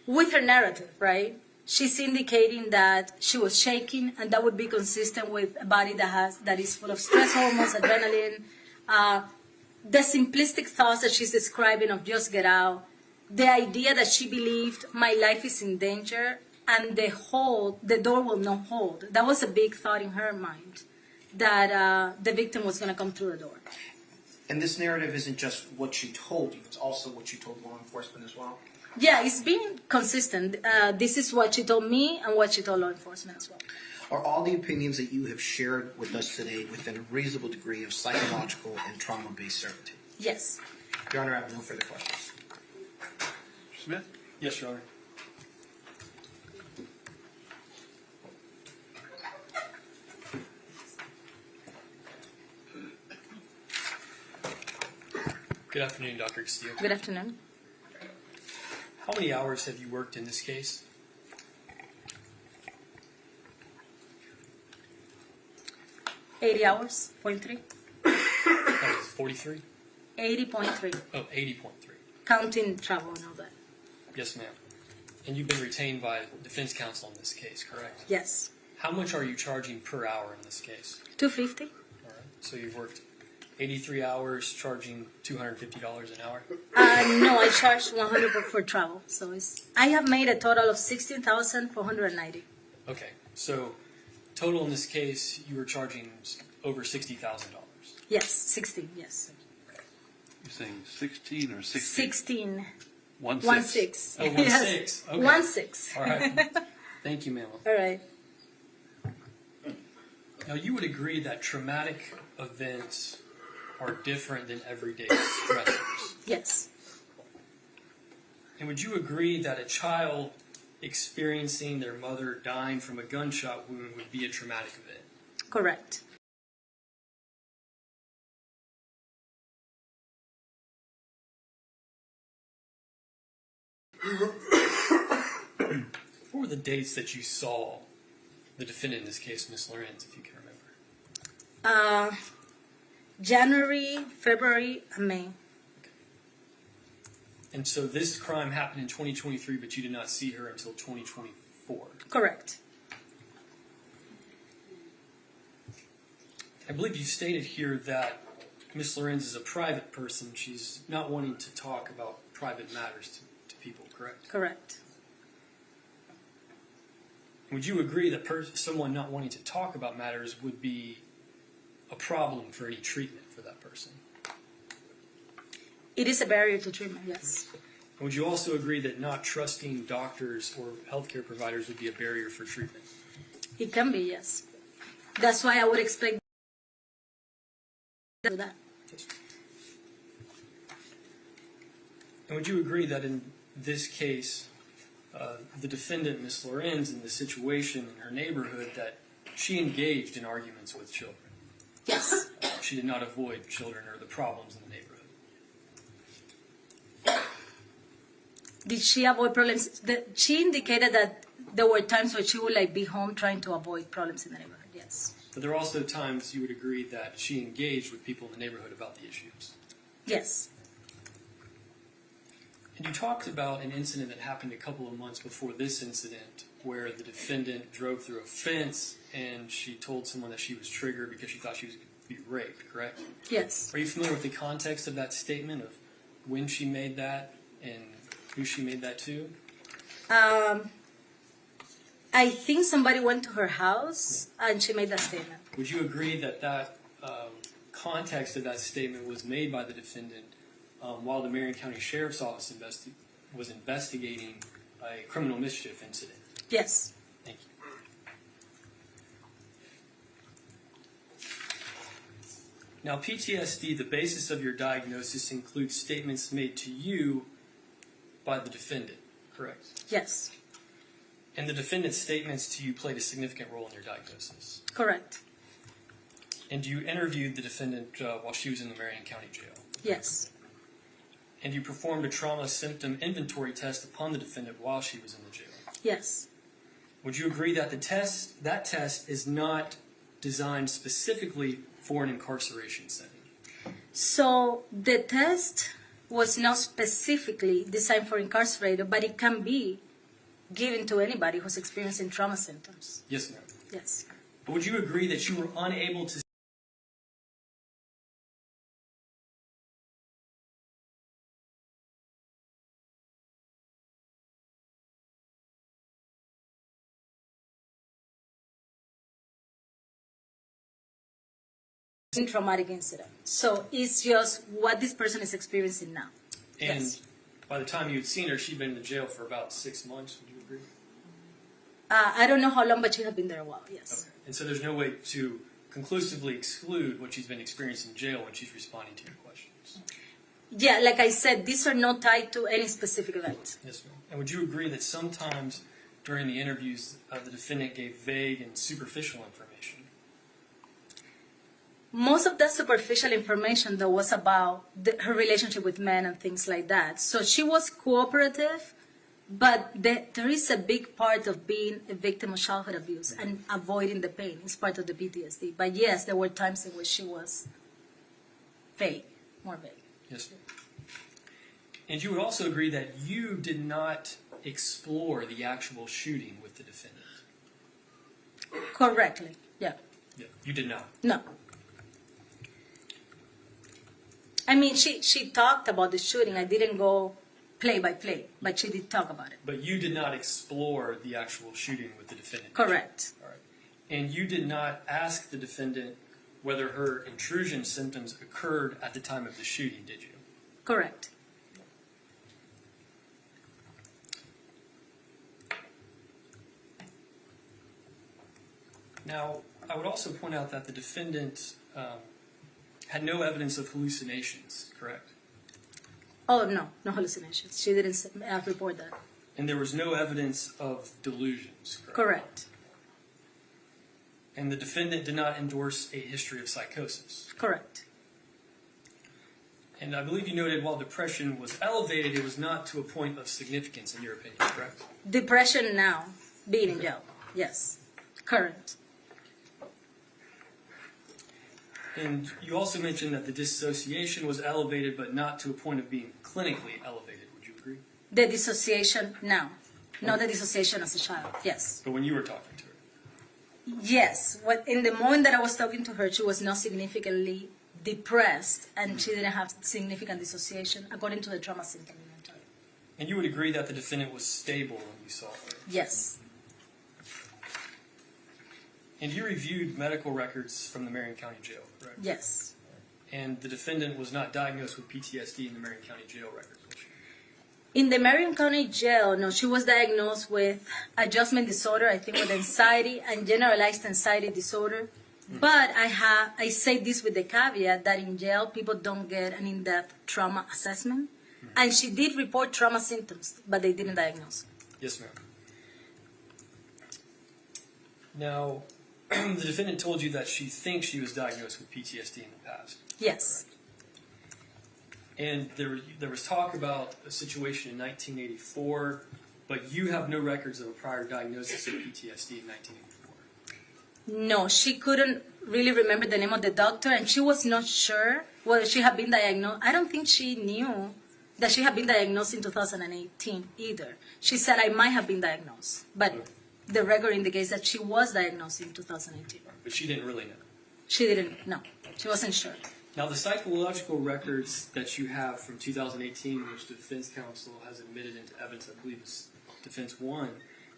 with her narrative, right? She's indicating that she was shaking, and that would be consistent with a body that is full of stress hormones, adrenaline. The simplistic thoughts that she's describing of just get out, the idea that she believed my life is in danger and the door will not hold. That was a big thought in her mind, that the victim was going to come through the door. And this narrative isn't just what she told you, it's also what you told law enforcement as well? Yeah, it's been consistent. This is what she told me and what she told law enforcement as well. Are all the opinions that you have shared with us today within a reasonable degree of psychological and trauma-based certainty? Yes. Your Honor, I have no further questions. Smith? Yes, Your Honor. Good afternoon, Dr. Castillo. Good afternoon. How many hours have you worked in this case? 80 hours, 0.3. That was 43? 80.3. Oh, 80.3. Counting travel and all that. Yes, ma'am. And you've been retained by defense counsel in this case, correct? Yes. How much are you charging per hour in this case? $250. All right. So you've worked 83 hours, charging $250 an hour? No, I charge 100 for travel. So I have made a total of 16,490. Okay. So total in this case, you were charging over $60,000. Yes, 16. Yes. You're saying 16 or 16? 16. 1 1 6. 6. Oh, 1 Yes. 6. Okay. 1 6. All right. Thank you, ma'am. All right. Now, you would agree that traumatic events are different than everyday stressors. Yes. And would you agree that a child experiencing their mother dying from a gunshot wound would be a traumatic event? Correct. What were the dates that you saw the defendant in this case, Ms. Lorincz, if you can remember? January, February, and May. And so this crime happened in 2023, but you did not see her until 2024. Correct. I believe you stated here that Ms. Lorincz is a private person. She's not wanting to talk about private matters to people, correct? Correct. Would you agree that someone not wanting to talk about matters would be a problem for any treatment for that person? It is a barrier to treatment, yes. And would you also agree that not trusting doctors or healthcare providers would be a barrier for treatment? It can be, yes. That's why I would expect that. And would you agree that in this case, the defendant, Ms. Lorincz, in the situation in her neighborhood, that she engaged in arguments with children? Yes. She did not avoid children or the problems in the neighborhood. Did she avoid problems? She indicated that there were times where she would be home trying to avoid problems in the neighborhood, yes. But there are also times you would agree that she engaged with people in the neighborhood about the issues. Yes. And you talked about an incident that happened a couple of months before this incident where the defendant drove through a fence and she told someone that she was triggered because she thought she was going to be raped, correct? Yes. Are you familiar with the context of that statement, of when she made that and who she made that to? I think somebody went to her house and she made that statement. Would you agree that that context of that statement was made by the defendant while the Marion County Sheriff's Office was investigating a criminal mischief incident? Yes. Thank you. Now, PTSD, the basis of your diagnosis, includes statements made to you by the defendant, correct? Yes. And the defendant's statements to you played a significant role in your diagnosis. Correct. And you interviewed the defendant while she was in the Marion County Jail. Yes. And you performed a trauma symptom inventory test upon the defendant while she was in the jail. Yes. Would you agree that that test is not designed specifically for an incarceration setting? So the test was not specifically designed for incarcerated, but it can be given to anybody who's experiencing trauma symptoms. Yes, ma'am. Yes. But would you agree that you were unable to traumatic incident. So it's just what this person is experiencing now. And Yes. by the time you had seen her, she'd been in the jail for about 6 months. Would you agree? I don't know how long, but she had been there a while, yes. Okay. And so there's no way to conclusively exclude what she's been experiencing in jail when she's responding to your questions. Yeah, like I said, these are not tied to any specific event. Yes, ma'am. And would you agree that sometimes during the interviews, the defendant gave vague and superficial information? Most of that superficial information, though, was about her relationship with men and things like that. So she was cooperative, but there is a big part of being a victim of childhood abuse and avoiding the pain. It's part of the PTSD. But yes, there were times in which she was vague, more vague. Yes, ma'am. And you would also agree that you did not explore the actual shooting with the defendant? Correctly, yeah. Yeah, you did not. No. I mean, she talked about the shooting. I didn't go play by play, but she did talk about it. But you did not explore the actual shooting with the defendant? Correct. All right. And you did not ask the defendant whether her intrusion symptoms occurred at the time of the shooting, did you? Correct. Now, I would also point out that the defendant had no evidence of hallucinations, correct? Oh, no hallucinations. She didn't report that. And there was no evidence of delusions, correct? Correct. And the defendant did not endorse a history of psychosis. Correct. And I believe you noted while depression was elevated, it was not to a point of significance, in your opinion, correct? Depression now, being in jail. Yes. Current. And you also mentioned that the dissociation was elevated, but not to a point of being clinically elevated. Would you agree? The dissociation now. Not the dissociation as a child. Yes. But when you were talking to her? Yes. In the moment that I was talking to her, she was not significantly depressed, and she didn't have significant dissociation, according to the trauma symptom inventory. And you would agree that the defendant was stable when you saw her? Yes. And you reviewed medical records from the Marion County Jail, correct? Yes. And the defendant was not diagnosed with PTSD in the Marion County Jail records, was she? In the Marion County Jail, no, she was diagnosed with adjustment disorder, I think with anxiety and generalized anxiety disorder. But I say this with the caveat that in jail, people don't get an in-depth trauma assessment. And she did report trauma symptoms, but they didn't diagnose. Yes, ma'am. Now, the defendant told you that she thinks she was diagnosed with PTSD in the past. Yes. Correct? And there was talk about a situation in 1984, but you have no records of a prior diagnosis of PTSD in 1984. No, she couldn't really remember the name of the doctor, and she was not sure whether she had been diagnosed. I don't think she knew that she had been diagnosed in 2018 either. She said, I might have been diagnosed, but the record indicates that she was diagnosed in 2018. But she didn't really know. She didn't know. She wasn't sure. Now, the psychological records that you have from 2018, which the defense counsel has admitted into evidence, I believe is defense 1,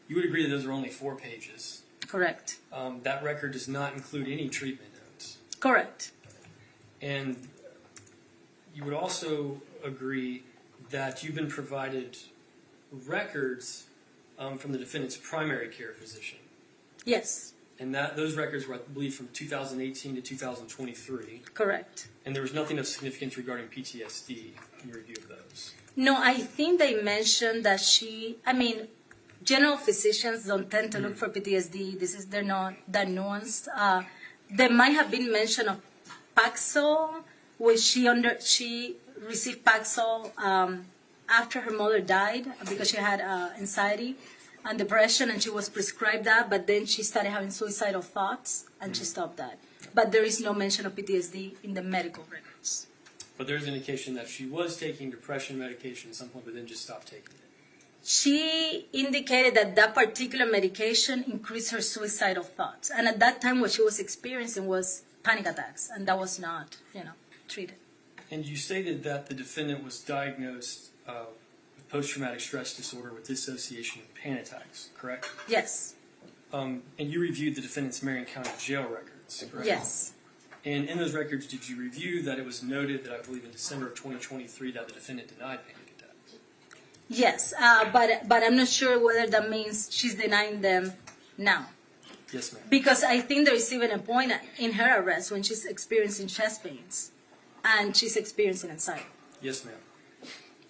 you would agree that those are only 4 pages. Correct. That record does not include any treatment notes. Correct. And you would also agree that you've been provided records from the defendant's primary care physician. Yes. And those records were, I believe, from 2018 to 2023. Correct. And there was nothing of significance regarding PTSD in your review of those. No, I think they mentioned that general physicians don't tend to look for PTSD. They're not that nuanced. There might have been mention of Paxil, which she received Paxil after her mother died because she had anxiety and depression, and she was prescribed that, but then she started having suicidal thoughts, and she stopped that. But there is no mention of PTSD in the medical records. But there's indication that she was taking depression medication at some point, but then just stopped taking it. She indicated that particular medication increased her suicidal thoughts. And at that time, what she was experiencing was panic attacks, and that was not, treated. And you stated that the defendant was diagnosed with post-traumatic stress disorder with dissociation and panic attacks, correct? Yes. And you reviewed the defendant's Marion County Jail records, correct? Yes. And in those records, did you review that it was noted that I believe in December of 2023 that the defendant denied panic attacks? Yes, but I'm not sure whether that means she's denying them now. Yes, ma'am. Because I think there is even a point in her arrest when she's experiencing chest pains and she's experiencing anxiety. Yes, ma'am.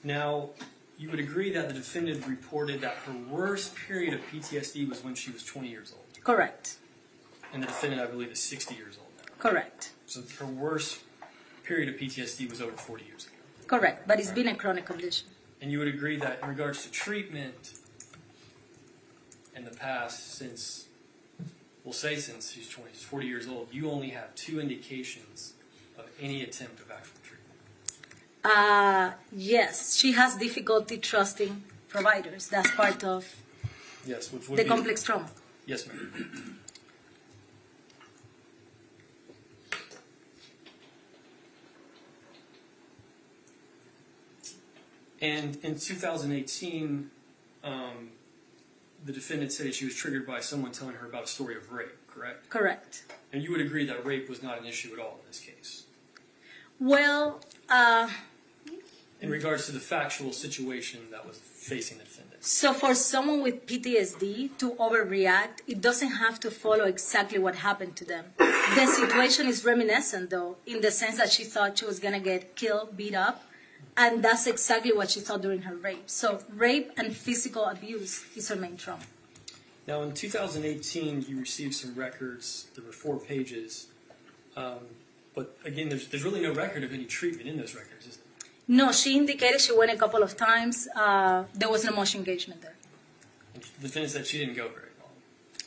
Now, you would agree that the defendant reported that her worst period of PTSD was when she was 20 years old. Correct. And the defendant, I believe, is 60 years old now. Correct. So her worst period of PTSD was over 40 years ago. Correct, but it's been a chronic condition. And you would agree that in regards to treatment in the past, since she's 40 years old, you only have 2 indications of any attempt of actual treatment. Yes, she has difficulty trusting providers. That's part of Yes, which would the be complex trauma. Yes, ma'am. And in 2018, the defendant said that she was triggered by someone telling her about a story of rape, correct? Correct. And you would agree that rape was not an issue at all in this case? Well, In regards to the factual situation that was facing the defendant? so for someone with PTSD to overreact, it doesn't have to follow exactly what happened to them. The situation is reminiscent, though, in the sense that she thought she was going to get killed, beat up, and that's exactly what she thought during her rape. So rape and physical abuse is her main trauma. Now, in 2018, you received some records. There were 4 pages. But again, there's really no record of any treatment in those records, is there? No, she indicated she went a couple of times. There was not much engagement there. The defendant said she didn't go very long.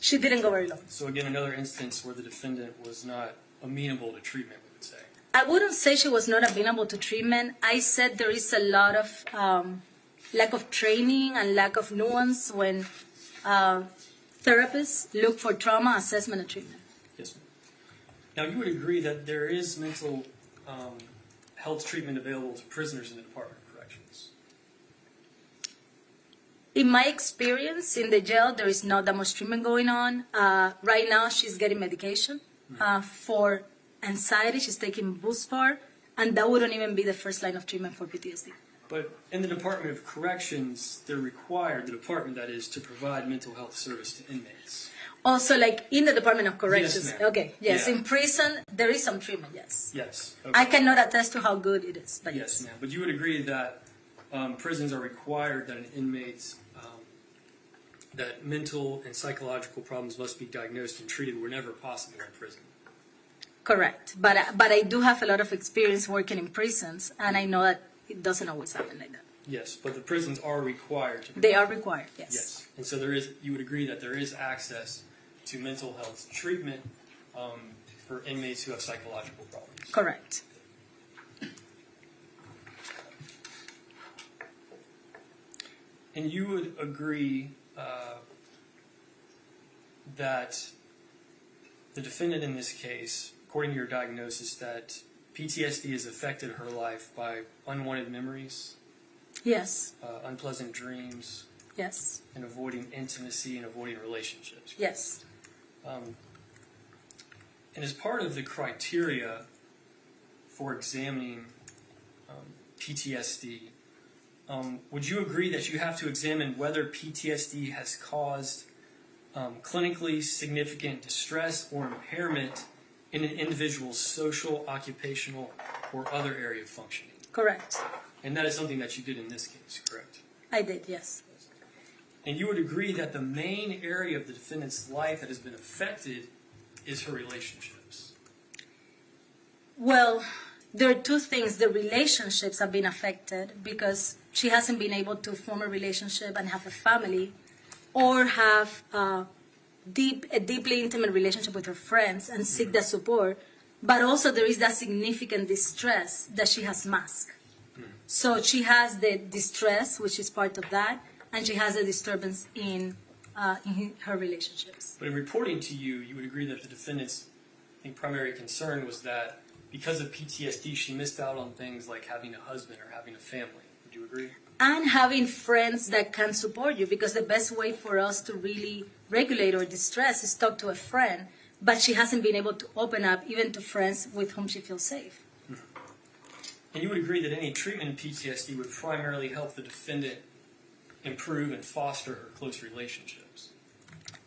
She didn't go very long. So again, another instance where the defendant was not amenable to treatment, we would say. I wouldn't say she was not amenable to treatment. I said there is a lot of lack of training and lack of nuance when therapists look for trauma assessment and treatment. Yes, ma'am. Now, you would agree that there is mental health treatment available to prisoners in the Department of Corrections? In my experience in the jail, there is not that much treatment going on. Right now, she's getting medication for anxiety. She's taking Buspar, and that wouldn't even be the first line of treatment for PTSD. But in the Department of Corrections, they're required, the department that is, to provide mental health service to inmates. Also, like in the Department of Corrections. Yes, ma'am. Okay, yes. Yeah. In prison, there is some treatment, yes. Yes. Okay. I cannot attest to how good it is, but Yes, yes. ma'am. But you would agree that prisons are required that an inmate's that mental and psychological problems must be diagnosed and treated whenever possible in prison. Correct. But I do have a lot of experience working in prisons, and I know that it doesn't always happen like that. Yes, but the prisons are required to. They are required, yes. Yes, and so there is. You would agree that there is access to mental health treatment for inmates who have psychological problems. Correct. And you would agree that the defendant in this case, according to your diagnosis, that PTSD has affected her life by unwanted memories, Yes. unpleasant dreams, Yes. and avoiding intimacy and avoiding relationships. Yes. And as part of the criteria for examining PTSD, would you agree that you have to examine whether PTSD has caused clinically significant distress or impairment in an individual's social, occupational, or other area of functioning? Correct. And that is something that you did in this case, correct? I did, yes. And you would agree that the main area of the defendant's life that has been affected is her relationships. Well, there are two things. The relationships have been affected because she hasn't been able to form a relationship and have a family or have a deeply intimate relationship with her friends and seek that support. But also there is that significant distress that she has masked. So she has the distress, which is part of that, and she has a disturbance in her relationships. But in reporting to you, you would agree that the defendant's primary concern was that because of PTSD, she missed out on things like having a husband or having a family. Would you agree? And having friends that can support you, because the best way for us to really regulate our distress is talk to a friend but she hasn't been able to open up even to friends with whom she feels safe. And you would agree that any treatment in PTSD would primarily help the defendant improve and foster her close relationships?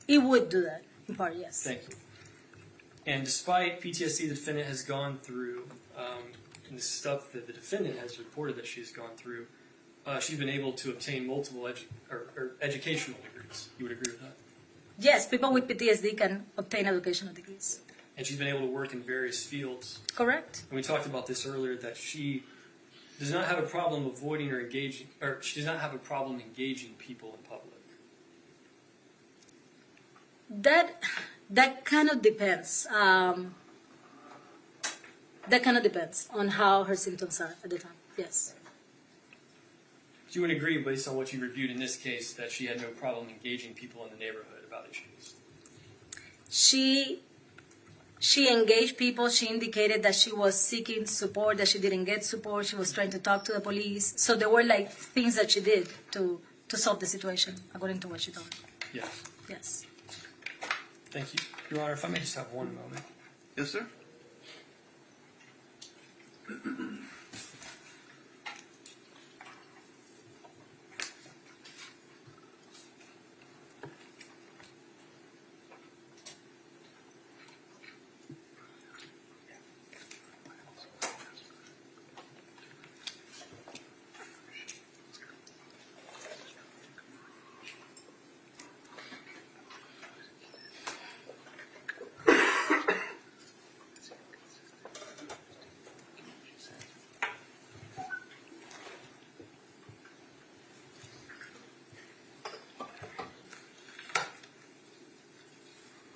It would do that, in part, yes. Thank you. And despite PTSD the defendant has gone through, and the stuff that the defendant has reported that she's gone through, she's been able to obtain multiple educational degrees. You would agree with that? Yes, people with PTSD can obtain educational degrees. And she's been able to work in various fields. Correct. And we talked about this earlier, that she does not have a problem avoiding or engaging, or she does not have a problem engaging people in public. That kind of depends. That kind of depends on how her symptoms are at the time. Yes. You would agree, based on what you reviewed in this case, that she had no problem engaging people in the neighborhood about issues? She engaged people. She indicated that she was seeking support, that she didn't get support. She was trying to talk to the police. So there were like things that she did to solve the situation, according to what she told me. Yes. Yes. Thank you. Your Honor, if I may just have one moment. Yes, sir.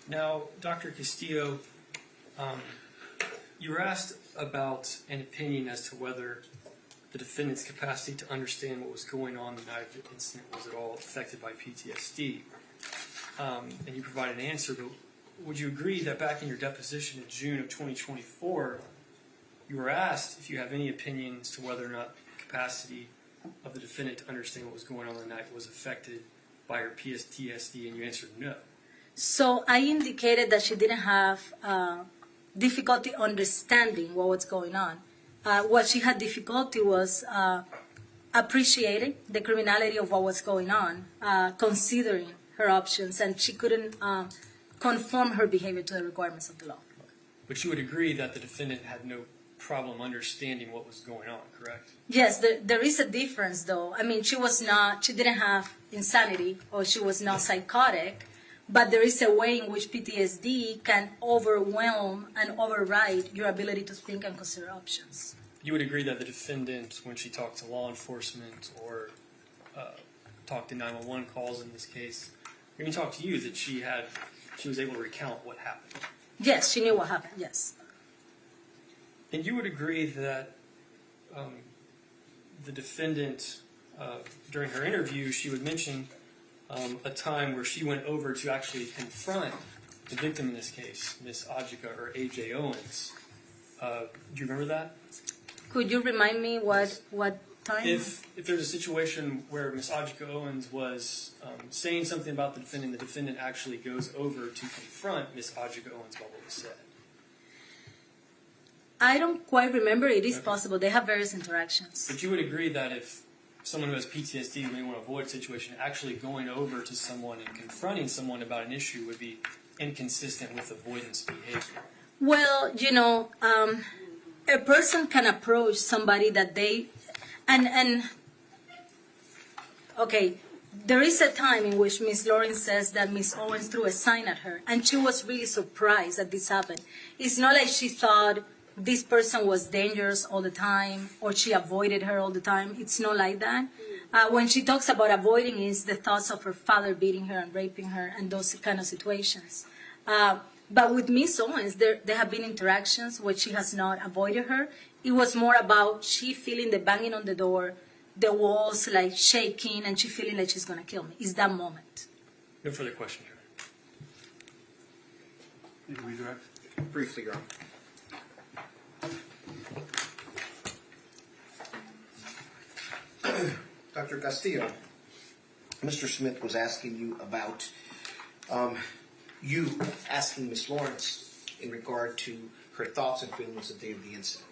Now, Dr. Castillo, you were asked about an opinion as to whether the defendant's capacity to understand what was going on the night of the incident was at all affected by PTSD. And you provided an answer, but would you agree that back in your deposition in June of 2024, you were asked if you have any opinion as to whether or not the capacity of the defendant to understand what was going on the night was affected by her PTSD, and you answered no. So I indicated that she didn't have difficulty understanding what was going on. What she had difficulty was appreciating the criminality of what was going on, considering her options, and she couldn't conform her behavior to the requirements of the law. But you would agree that the defendant had no problem understanding what was going on, correct? Yes, there is a difference, though. I mean, she didn't have insanity, or she was not psychotic, but there is a way in which PTSD can overwhelm and override your ability to think and consider options. You would agree that the defendant, when she talked to law enforcement or talked to 911 calls in this case, when you talked to you, that she was able to recount what happened? Yes, she knew what happened, yes. And you would agree that the defendant, during her interview, she would mention a time where she went over to actually confront the victim in this case, Miss Ajike or A.J. Owens. Do you remember that? Could you remind me what time? If there's a situation where Miss Ajike Owens was saying something about the defendant actually goes over to confront Miss Ajike Owens about what was said. I don't quite remember. It is possible. They have various interactions. But you would agree that if someone who has PTSD may want to avoid a situation, actually going over to someone and confronting someone about an issue would be inconsistent with avoidance behavior? Well, a person can approach somebody that they, okay, there is a time in which Miss Lorincz says that Miss Owens threw a sign at her, and she was really surprised that this happened. It's not like she thought this person was dangerous all the time, or she avoided her all the time. It's not like that. When she talks about avoiding, is the thoughts of her father beating her and raping her and those kind of situations. But with Miss Owens, there have been interactions where she has not avoided her. It was more about she feeling the banging on the door, the walls like shaking, and she feeling like she's going to kill me. It's that moment. No further questions, Your Honor. Redirect. Briefly, Your Honor. Dr. Castillo, Mr. Smith was asking you about you asking Ms. Lorincz in regard to her thoughts and feelings the day of the incident.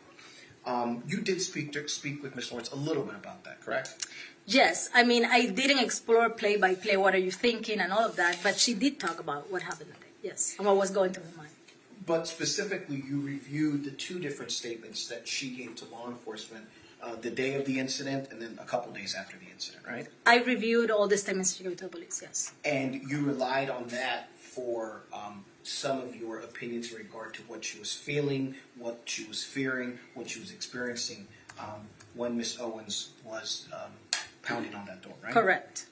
You did speak with Ms. Lorincz a little bit about that, correct? Yes, I mean, I didn't explore play by play, what are you thinking and all of that, but she did talk about what happened that day, yes, and what was going through her mind. But specifically, you reviewed the two different statements that she gave to law enforcement the day of the incident and then a couple days after the incident, right? I reviewed all the statements she gave to the police, yes. And you relied on that for some of your opinions in regard to what she was feeling, what she was fearing, what she was experiencing when Ms. Owens was pounding on that door, right? Correct.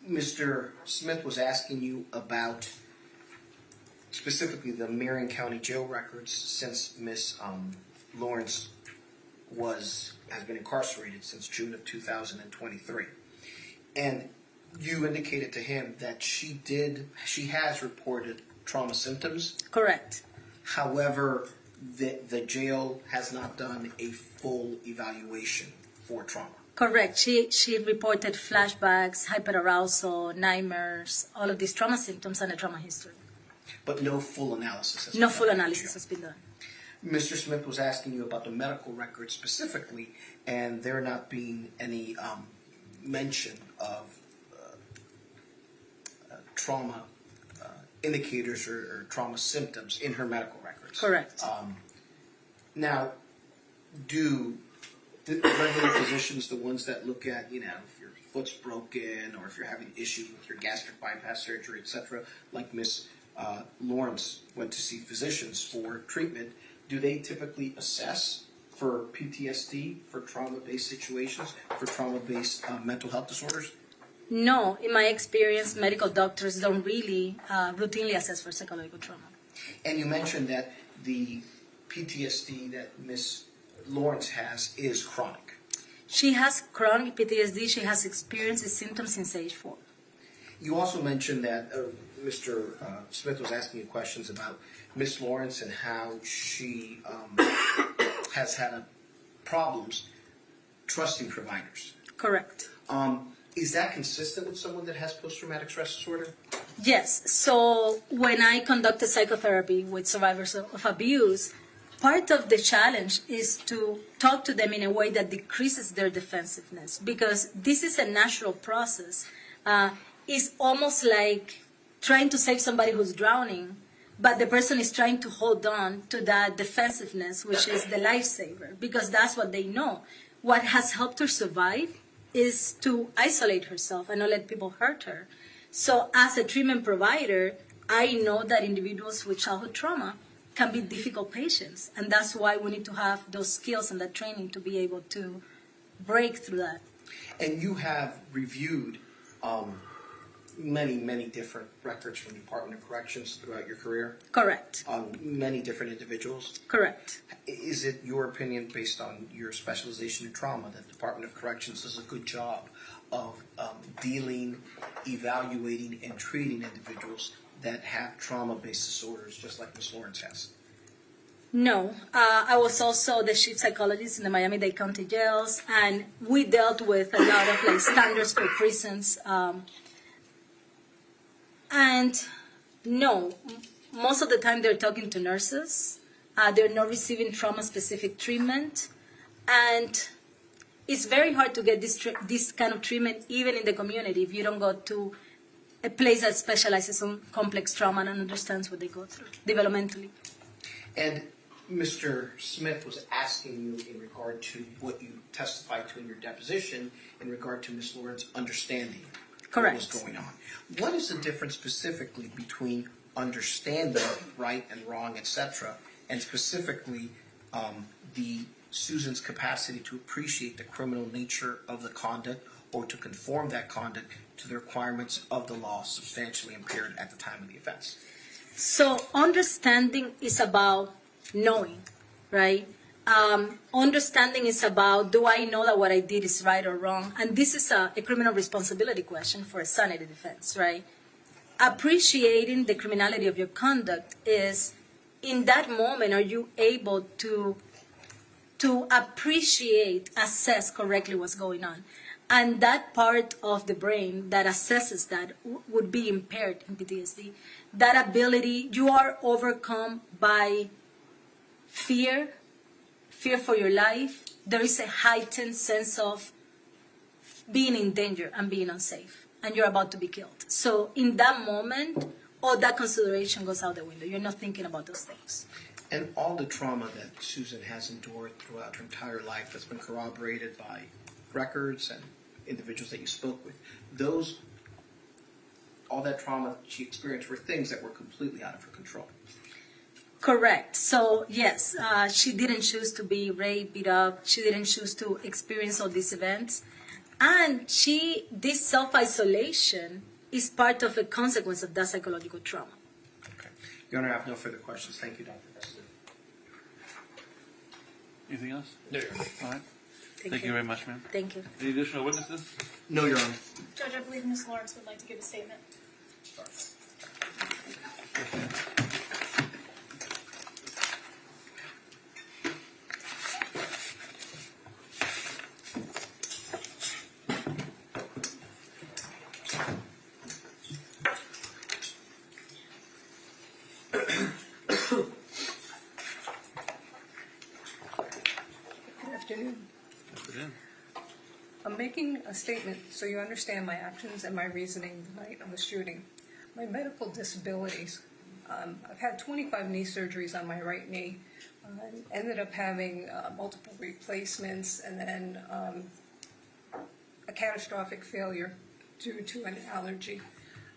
Mr. Smith was asking you about specifically the Marion County jail records since Ms. Lorincz has been incarcerated since June of 2023. And you indicated to him that she has reported trauma symptoms. Correct. However, the jail has not done a full evaluation for trauma. Correct. She reported flashbacks, hyperarousal, nightmares, all of these trauma symptoms and a trauma history. But no full analysis has been No done. full analysis has been done. Mr. Smith was asking you about the medical records specifically, and there not being any mention of trauma indicators or trauma symptoms in her medical records. Correct. Now, do the regular physicians, the ones that look at, if your foot's broken or if you're having issues with your gastric bypass surgery, etc., like Ms. Lorincz went to see physicians for treatment, do they typically assess for PTSD, for trauma-based situations, for trauma-based mental health disorders? No, in my experience, medical doctors don't really routinely assess for psychological trauma. And you mentioned that the PTSD that Ms. Lorincz has is chronic. She has chronic PTSD. She has experienced the symptoms since age 4. You also mentioned that Mr. Smith was asking you questions about Ms. Lorincz and how she has had problems trusting providers. Correct. Is that consistent with someone that has post-traumatic stress disorder? Yes. So when I conducted psychotherapy with survivors of abuse, part of the challenge is to talk to them in a way that decreases their defensiveness, because this is a natural process. It's almost like trying to save somebody who's drowning, but the person is trying to hold on to that defensiveness, which is the lifesaver, because that's what they know. What has helped her survive is to isolate herself and not let people hurt her. So as a treatment provider, I know that individuals with childhood trauma can be difficult patients, and that's why we need to have those skills and that training to be able to break through that. And you have reviewed many different records from the Department of Corrections throughout your career? Correct. On many different individuals? Correct. Is it your opinion, based on your specialization in trauma, that the Department of Corrections does a good job of dealing, evaluating, and treating individuals that have trauma-based disorders, just like Ms. Lorincz has? No. I was also the chief psychologist in the Miami-Dade County jails, and we dealt with a lot of standards for prisons. And no, most of the time they're talking to nurses. They're not receiving trauma-specific treatment. And it's very hard to get this kind of treatment even in the community if you don't go to a place that specializes on complex trauma and understands what they go through developmentally. And Mr. Smith was asking you in regard to what you testified to in your deposition in regard to Ms. Lorincz understanding Correct. what was going on. What is the difference specifically between understanding right and wrong, etc., and specifically Susan's capacity to appreciate the criminal nature of the conduct or to conform that conduct to the requirements of the law substantially impaired at the time of the offense? So understanding is about knowing, right? Understanding is about, do I know that what I did is right or wrong? And this is a criminal responsibility question for a sanity defense, right? Appreciating the criminality of your conduct is, in that moment, are you able to to appreciate, assess correctly what's going on. And that part of the brain that assesses that would be impaired in PTSD. That ability, you are overcome by fear for your life. There is a heightened sense of being in danger and being unsafe, and you're about to be killed. So in that moment, all that consideration goes out the window. You're not thinking about those things. And all the trauma that Susan has endured throughout her entire life that's been corroborated by records and individuals that you spoke with, all that trauma she experienced were things that were completely out of her control. Correct. So yes, she didn't choose to be raped, beat up. She didn't choose to experience all these events. And this self-isolation is part of a consequence of that psychological trauma. Okay. Your Honor, I have no further questions. Thank you, Dr. President. Anything else? No, Your Honor. All right. Thank you very much, ma'am. Thank you. Any additional witnesses? No, Your Honor. Judge, I believe Ms. Lawrence would like to give a statement. I'm making a statement so you understand my actions and my reasoning the night of the shooting. My medical disabilities. I've had 25 knee surgeries on my right knee. Ended up having multiple replacements and then a catastrophic failure due to an allergy.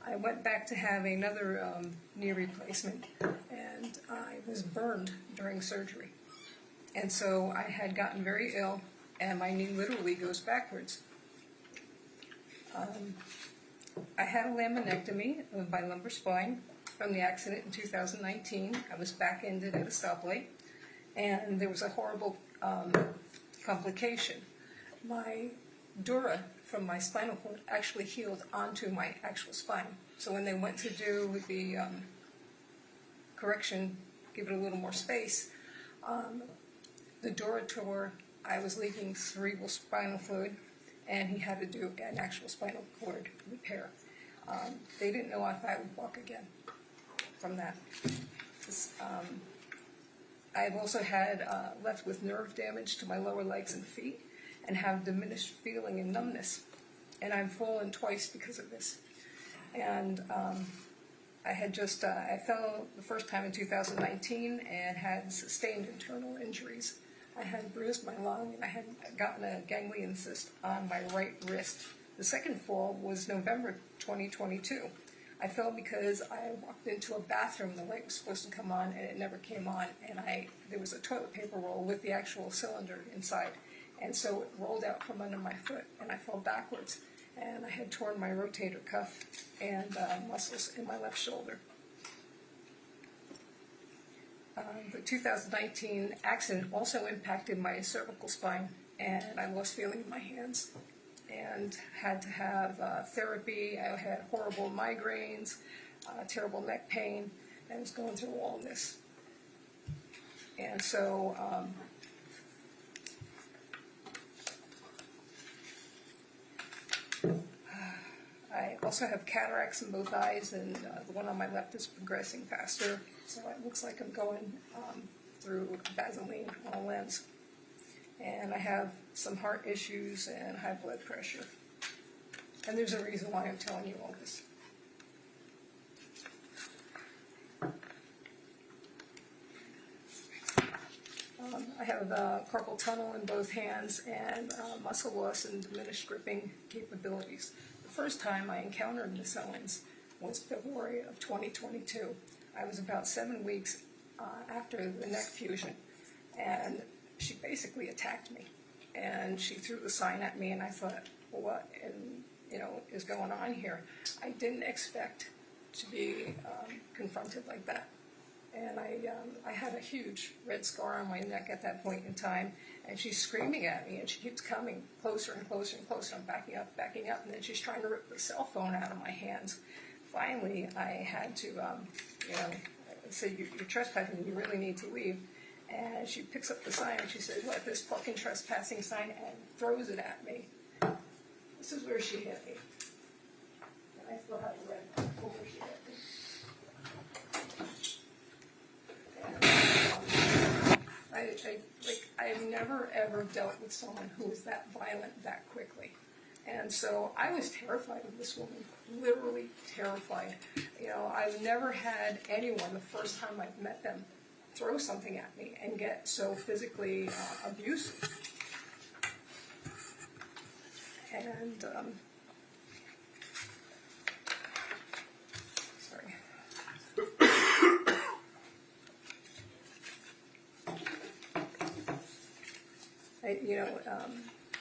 I went back to having another knee replacement and I was burned during surgery. And so I had gotten very ill and my knee literally goes backwards. I had a laminectomy of my lumbar spine from the accident in 2019. I was back-ended at a stoplight, and there was a horrible complication. My dura from my spinal cord actually healed onto my actual spine. So when they went to do the correction, give it a little more space, the dura tore. I was leaking cerebral spinal fluid, and he had to do an actual spinal cord repair. They didn't know if I would walk again from that. I've also had left with nerve damage to my lower legs and feet, and have diminished feeling and numbness. And I've fallen twice because of this. And I fell the first time in 2019 and had sustained internal injuries. I had bruised my lung and I had gotten a ganglion cyst on my right wrist. The second fall was November 2022. I fell because I walked into a bathroom, the light was supposed to come on and it never came on, and there was a toilet paper roll with the actual cylinder inside. And so it rolled out from under my foot and I fell backwards. And I had torn my rotator cuff and muscles in my left shoulder. The 2019 accident also impacted my cervical spine, and I lost feeling in my hands and had to have therapy. I had horrible migraines, terrible neck pain, and was going through all this. And so I also have cataracts in both eyes, and the one on my left is progressing faster, so it looks like I'm going through Vaseline on a lens. And I have some heart issues and high blood pressure. And there's a reason why I'm telling you all this. I have carpal tunnel in both hands and muscle loss and diminished gripping capabilities. The first time I encountered Ms. Owens was February of 2022. I was about 7 weeks after the neck fusion, and she basically attacked me. And she threw the sign at me, and I thought, what is going on here? I didn't expect to be confronted like that. And I had a huge red scar on my neck at that point in time, and she's screaming at me, and she keeps coming closer and closer and closer. I'm backing up, and then she's trying to rip the cell phone out of my hands. Finally, I had to, say, you're trespassing, you really need to leave. And she picks up the sign and she says, "What, this fucking trespassing sign?" and throws it at me. This is where she hit me. And I still have a red mark where she hit me. And, I've never ever dealt with someone who was that violent that quickly. And so I was terrified of this woman, literally terrified. You know, I've never had anyone, the first time I've met them, throw something at me and get so physically abusive. And, sorry.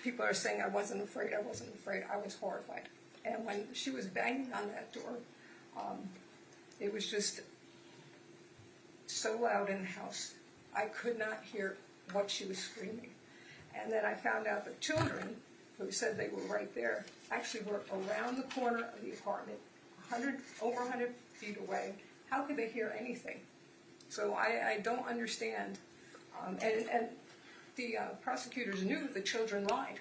People are saying I wasn't afraid. I wasn't afraid. I was horrified. And when she was banging on that door, it was just so loud in the house. I could not hear what she was screaming. And then I found out the children, who said they were right there, actually were around the corner of the apartment, over 100 feet away. How could they hear anything? So I don't understand. And the prosecutors knew the children lied.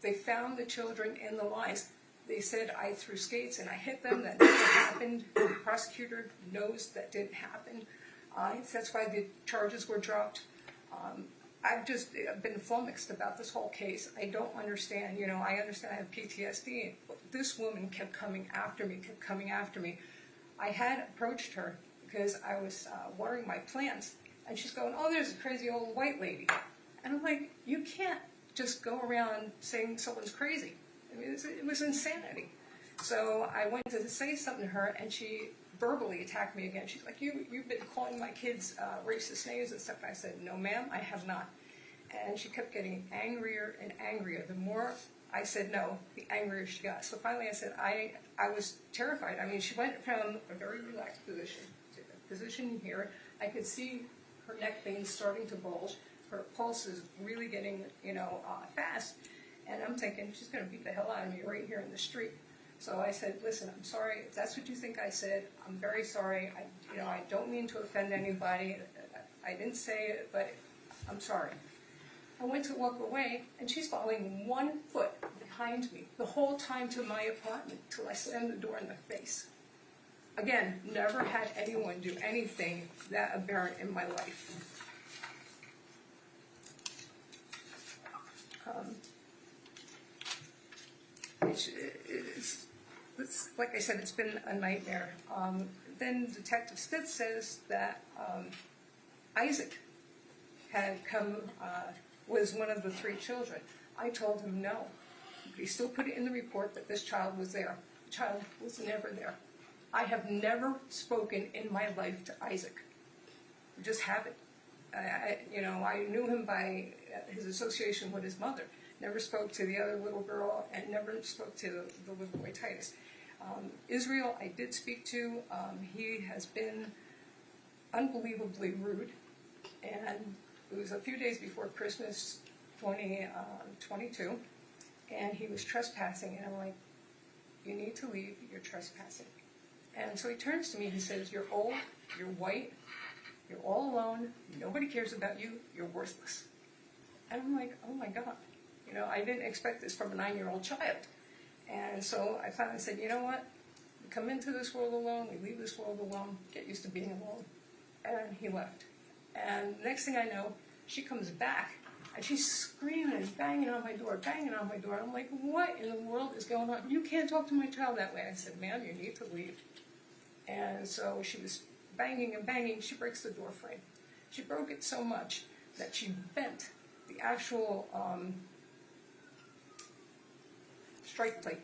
They found the children in the lies. They said I threw skates and I hit them. That never happened. The prosecutor knows that didn't happen. That's why the charges were dropped. I've just been flummoxed about this whole case. I don't understand. You know, I understand I have PTSD, but this woman kept coming after me, I had approached her because I was watering my plants, and she's going, "Oh, there's a crazy old white lady." And I'm like, you can't just go around saying someone's crazy. I mean, it was insanity. So I went to say something to her, and she verbally attacked me again. She's like, you've been calling my kids racist names and stuff. And I said, "No, ma'am, I have not." And she kept getting angrier and angrier. The more I said no, the angrier she got. So finally I said, I was terrified. I mean, she went from a very relaxed position to a position here. I could see her neck veins starting to bulge. Her pulse is really getting, fast. And I'm thinking, she's going to beat the hell out of me right here in the street. So I said, "Listen, I'm sorry. If that's what you think I said, I'm very sorry. I don't mean to offend anybody. I didn't say it, but I'm sorry." I went to walk away, and she's following 1 foot behind me the whole time to my apartment till I slammed the door in the face. Again, never had anyone do anything that aberrant in my life. It's like I said, it's been a nightmare. Then Detective Stitz says that Isaac had come, was one of the 3 children. I told him no. But he still put it in the report that this child was there. The child was never there. I have never spoken in my life to Isaac. I just haven't. I knew him by his association with his mother. Never spoke to the other little girl, and never spoke to the little boy Titus. Israel, I did speak to. He has been unbelievably rude, and it was a few days before Christmas 2022, and he was trespassing, and I'm like, "You need to leave, you're trespassing." And so he turns to me, he says, "You're old, you're white, you're all alone, nobody cares about you, you're worthless." And I'm like, oh my God. I didn't expect this from a 9-year-old child. And so I finally said, "You know what? We come into this world alone, we leave this world alone, get used to being alone." And he left. And next thing I know, she comes back, and she's screaming and banging on my door. I'm like, what in the world is going on? "You can't talk to my child that way." I said, "Ma'am, you need to leave." And so she was banging and banging. She breaks the door frame. She broke it so much that she bent the actual strike plate.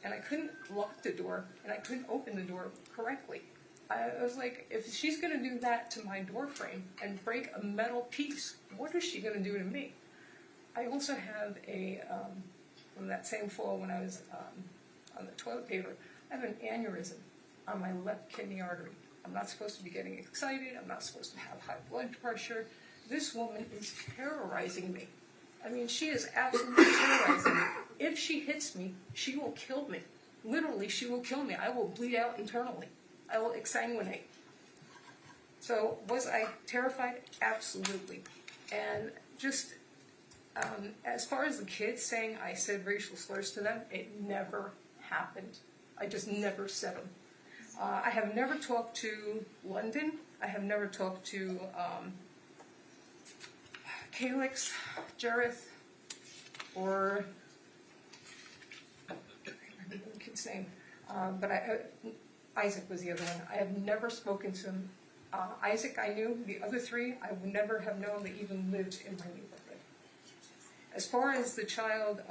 And I couldn't lock the door, and I couldn't open the door correctly. I was like, if she's going to do that to my door frame and break a metal piece, what is she going to do to me? I also have from that same fall when I was on the toilet paper, I have an aneurysm on my left kidney artery. I'm not supposed to be getting excited. I'm not supposed to have high blood pressure. This woman is terrorizing me. I mean, she is absolutely terrorizing me. If she hits me, she will kill me. Literally, she will kill me. I will bleed out internally. I will exsanguinate. So was I terrified? Absolutely. And just as far as the kids saying I said racial slurs to them, it never happened. I just never said them. I have never talked to London. I have never talked to Calix, Jareth, or I don't remember the kid's name, but Isaac was the other one. I have never spoken to him. Isaac I knew. The other three I would never have known they even lived in my neighborhood. As far as the child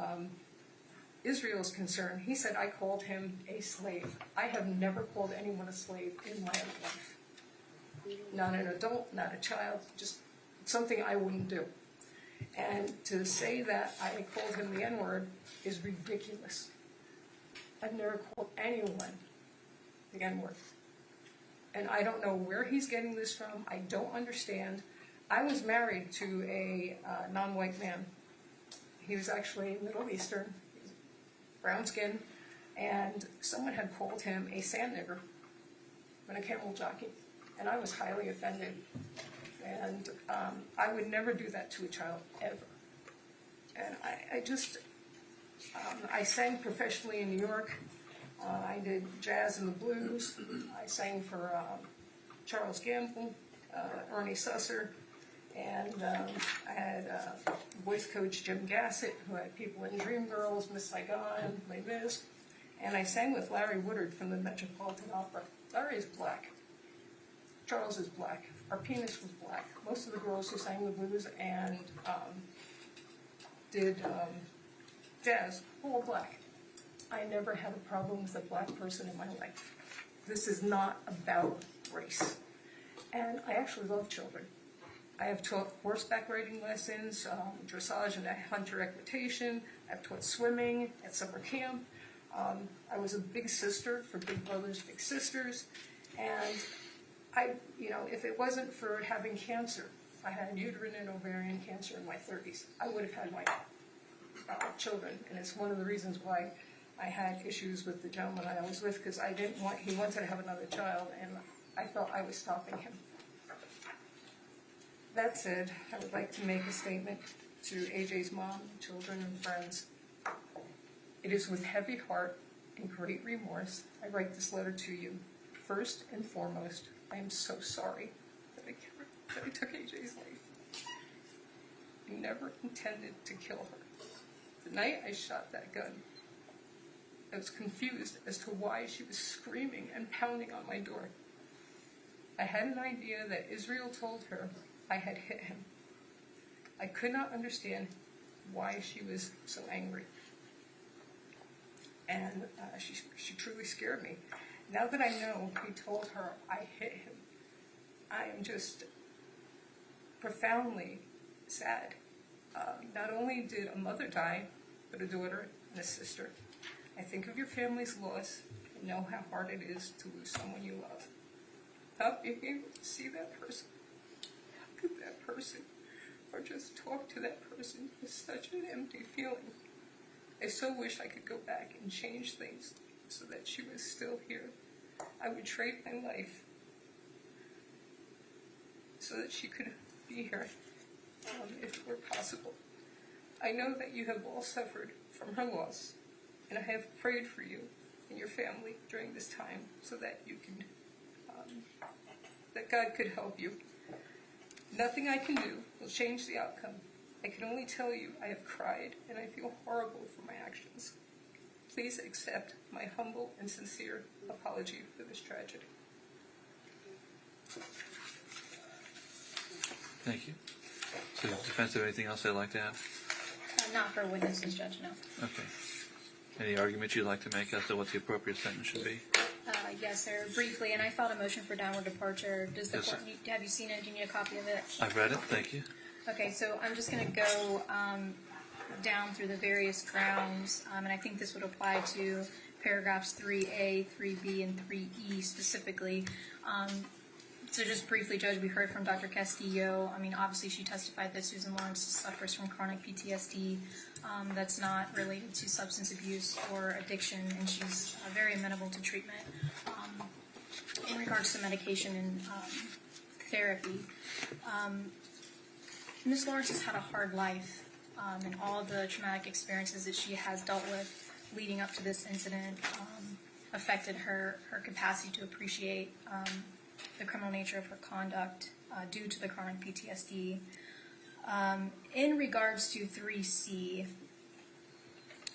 Israel is concerned, he said I called him a slave. I have never called anyone a slave in my life. Not an adult, not a child, just something I wouldn't do. And to say that I called him the N-word is ridiculous. I've never called anyone the N-word. And I don't know where he's getting this from. I don't understand. I was married to a non-white man. He was actually Middle Eastern, brown skin, and someone had called him a sand nigger and a camel jockey. And I was highly offended. And I would never do that to a child, ever. And I sang professionally in New York. I did jazz and the blues. I sang for Charles Gamble, Ernie Susser, and I had voice coach Jim Gassett, who had people in Dreamgirls, Miss Saigon, Les Mis, and I sang with Larry Woodard from the Metropolitan Opera. Larry is black. Charles is black. Our pianist was black. Most of the girls who sang the blues and did jazz, all black. I never had a problem with a black person in my life. This is not about race. And I actually love children. I have taught horseback riding lessons, dressage and hunter equitation. I've taught swimming at summer camp. I was a big sister for big brothers, big sisters. And if it wasn't for having cancer, I had uterine and ovarian cancer in my 30s, I would have had my children. And it's one of the reasons why I had issues with the gentleman I was with, because he wanted to have another child, and I felt I was stopping him. That said, I would like to make a statement to AJ's mom, children, and friends. It is with heavy heart and great remorse I write this letter to you. First and foremost, I am so sorry that I took AJ's life. I never intended to kill her. The night I shot that gun, I was confused as to why she was screaming and pounding on my door. I had an idea that Israel told her I had hit him. I could not understand why she was so angry. And she truly scared me. Now that I know he told her I hit him, I am just profoundly sad. Not only did a mother die, but a daughter and a sister. I think of your family's loss and know how hard it is to lose someone you love. Not being able to see that person, look at that person, or just talk to that person is such an empty feeling. I so wish I could go back and change things so that she was still here. I would trade my life so that she could be here, if it were possible. I know that you have all suffered from her loss, and I have prayed for you and your family during this time so that you can, that God could help you. Nothing I can do will change the outcome. I can only tell you I have cried and I feel horrible for my actions. Please accept my humble and sincere apology for this tragedy. Thank you. So, defense, have anything else they'd like to add? Not for witnesses, Judge, no. Okay. Any arguments you'd like to make as to what the appropriate sentence should be? Yes, sir. Briefly, and I filed a motion for downward departure. Does the Yes, court have you seen it? Do you need a copy of it? I've read it. Thank you. Okay, so I'm just going to go down through the various grounds, and I think this would apply to paragraphs 3A, 3B, and 3E specifically. So just briefly, Judge, we heard from Dr. Castillo. I mean, obviously she testified that Susan Lorincz suffers from chronic PTSD that's not related to substance abuse or addiction, and she's very amenable to treatment. In regards to medication and therapy. Ms. Lorincz has had a hard life, and all the traumatic experiences that she has dealt with leading up to this incident affected her capacity to appreciate the criminal nature of her conduct due to the chronic PTSD. In regards to 3C,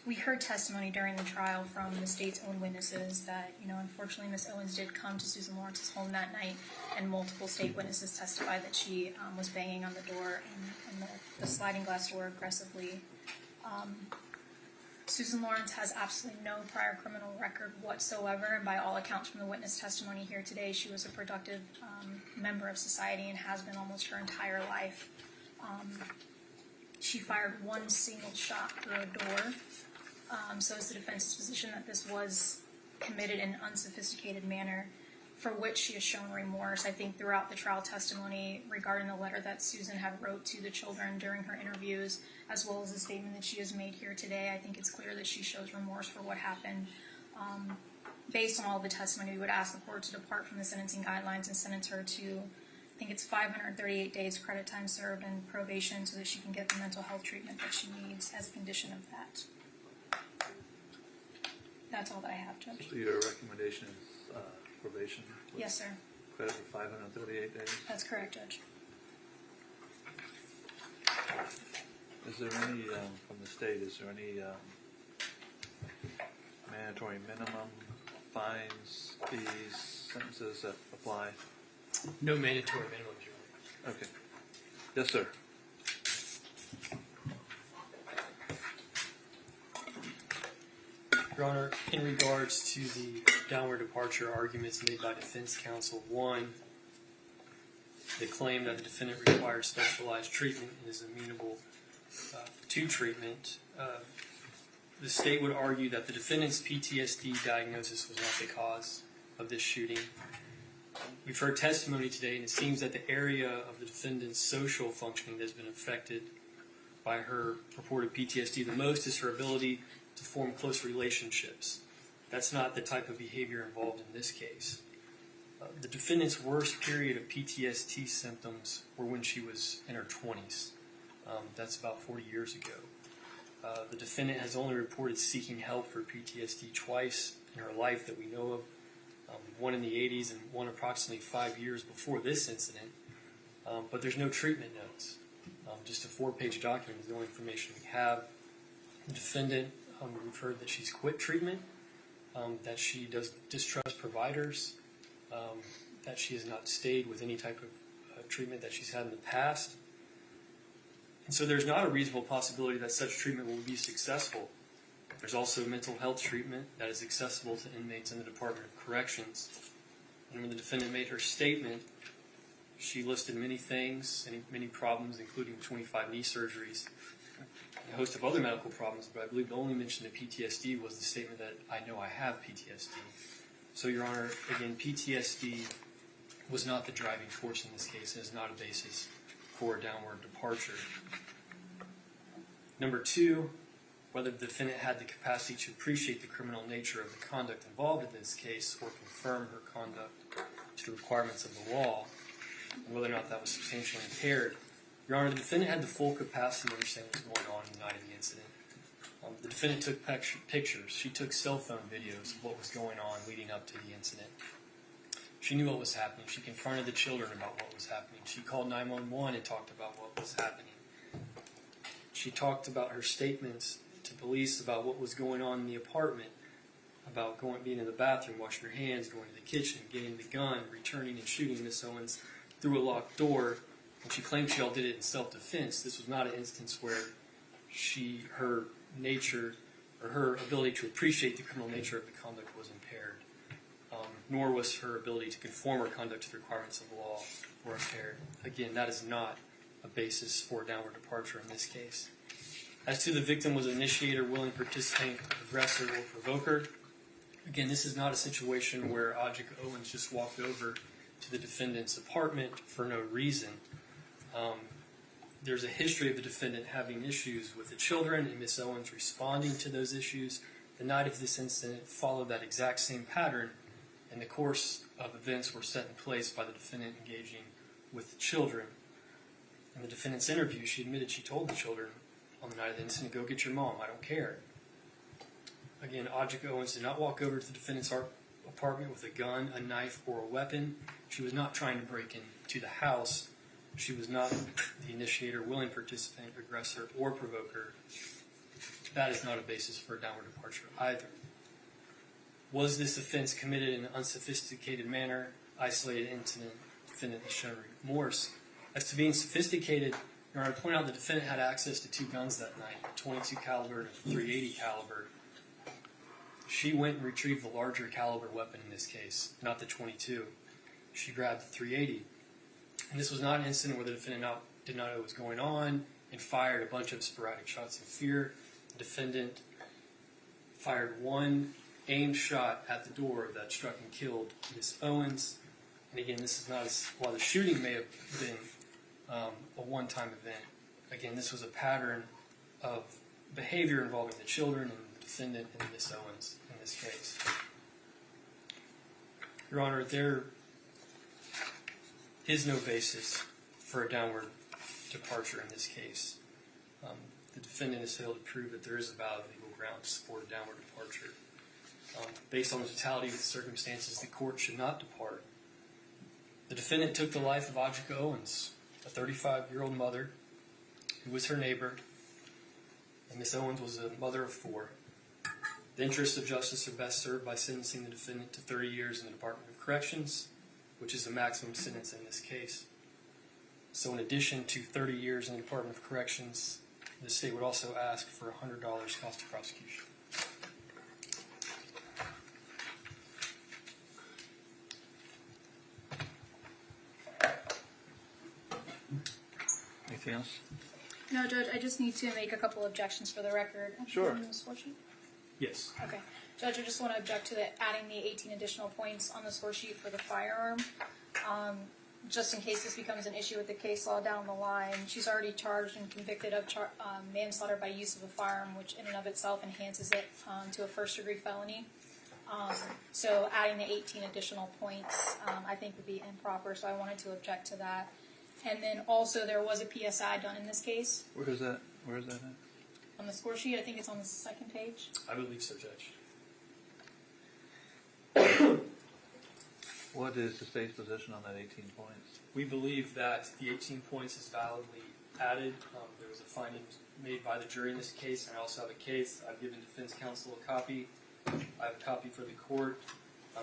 we heard testimony during the trial from the state's own witnesses that, unfortunately Ms. Owens did come to Susan Lorinc's home that night, and multiple state witnesses testified that she was banging on the door and the sliding glass door aggressively. Susan Lorincz has absolutely no prior criminal record whatsoever, and by all accounts from the witness testimony here today, she was a productive member of society and has been almost her entire life. She fired one single shot through a door, so it's the defense's position that this was committed in an unsophisticated manner, for which she has shown remorse. I think throughout the trial testimony regarding the letter that Susan had wrote to the children during her interviews, as well as the statement that she has made here today, I think it's clear that she shows remorse for what happened. Based on all the testimony, we would ask the court to depart from the sentencing guidelines and sentence her to, I think it's 538 days credit time served and probation, so that she can get the mental health treatment that she needs as a condition of that. That's all that I have, Judge. So your recommendation is probation? Yes, sir. Credit for 538 days? That's correct, Judge. Is there any, from the state, is there any mandatory minimum, fines, fees, sentences that apply? No mandatory minimums, Your Honor. Okay. Yes, sir. Your Honor, in regards to the downward departure arguments made by defense counsel, one, the claim that the defendant requires specialized treatment and is amenable to treatment. The state would argue that the defendant's PTSD diagnosis was not the cause of this shooting. We've heard testimony today, and it seems that the area of the defendant's social functioning that has been affected by her purported PTSD the most is her ability to form close relationships. That's not the type of behavior involved in this case. The defendant's worst period of PTSD symptoms were when she was in her 20s. That's about 40 years ago. The defendant has only reported seeking help for PTSD twice in her life that we know of, one in the 80s and one approximately 5 years before this incident. But there's no treatment notes. Just a 4-page document is the only information we have. The defendant, we've heard that she's quit treatment, that she does distrust providers, that she has not stayed with any type of treatment that she's had in the past. And so there's not a reasonable possibility that such treatment will be successful. There's also mental health treatment that is accessible to inmates in the Department of Corrections. And when the defendant made her statement, she listed many things, many problems, including 25 knee surgeries, a host of other medical problems, but I believe the only mention of PTSD was the statement that I know I have PTSD. So, Your Honor, again, PTSD was not the driving force in this case. It is not a basis for a downward departure. Number two, whether the defendant had the capacity to appreciate the criminal nature of the conduct involved in this case or confirm her conduct to the requirements of the law, and whether or not that was substantially impaired. Your Honor, the defendant had the full capacity to understand what was going on the night of the incident. The defendant took pictures. She took cell phone videos of what was going on leading up to the incident. She knew what was happening. She confronted the children about what was happening. She called 911 and talked about what was happening. She talked about her statements to police about what was going on in the apartment, about being in the bathroom, washing her hands, going to the kitchen, getting the gun, returning and shooting Miss Owens through a locked door. And she claimed she all did it in self-defense. This was not an instance where her nature or her ability to appreciate the criminal nature of the conduct was impaired, nor was her ability to conform her conduct to the requirements of the law or impaired. Again, that is not a basis for downward departure in this case. As to the victim was an initiator, willing participant, aggressor, or provoker, again, this is not a situation where Ajike Owens just walked over to the defendant's apartment for no reason. There's a history of the defendant having issues with the children and Miss Owens responding to those issues. The night of this incident followed that exact same pattern, and the course of events were set in place by the defendant engaging with the children. In the defendant's interview, she admitted she told the children on the night of the incident, "Go get your mom, I don't care." Again, Ajike Owens did not walk over to the defendant's apartment with a gun, a knife, or a weapon. She was not trying to break into the house. She was not the initiator, willing participant, aggressor, or provoker. That is not a basis for a downward departure either. Was this offense committed in an unsophisticated manner, isolated incident? Defendant has shown remorse. As to being sophisticated, I want to point out the defendant had access to 2 guns that night, a .22 caliber and a .380 caliber. She went and retrieved the larger caliber weapon in this case, not the .22. She grabbed the .380. And this was not an incident where the defendant did not know what was going on and fired a bunch of sporadic shots in fear. The defendant fired one aimed shot at the door that struck and killed Ms. Owens. And again, this is not while the shooting may have been a one-time event. Again, this was a pattern of behavior involving the children and the defendant and Ms. Owens in this case. Your Honor, there is no basis for a downward departure in this case. The defendant has failed to prove that there is a valid legal ground to support a downward departure. Based on the totality of the circumstances, the court should not depart. The defendant took the life of Ajike Owens, a 35-year-old mother who was her neighbor, and Ms. Owens was a mother of 4. The interests of justice are best served by sentencing the defendant to 30 years in the Department of Corrections, which is the maximum sentence in this case. So in addition to 30 years in the Department of Corrections, the state would also ask for $100 cost of prosecution. Anything else? No, Judge, I just need to make a couple objections for the record. Sure. Yes. Okay. Judge, I just want to object to adding the 18 additional points on the score sheet for the firearm. Just in case this becomes an issue with the case law down the line, she's already charged and convicted of manslaughter by use of a firearm, which in and of itself enhances it to a first-degree felony. So adding the 18 additional points I think would be improper, so I wanted to object to that. And then also there was a PSI done in this case. Where is that? Where is that at? On the score sheet, I think it's on the second page. I believe so, Judge. What is the state's position on that 18 points? We believe that the 18 points is validly added. There was a finding made by the jury in this case, and I also have a case. I've given defense counsel a copy. I have a copy for the court.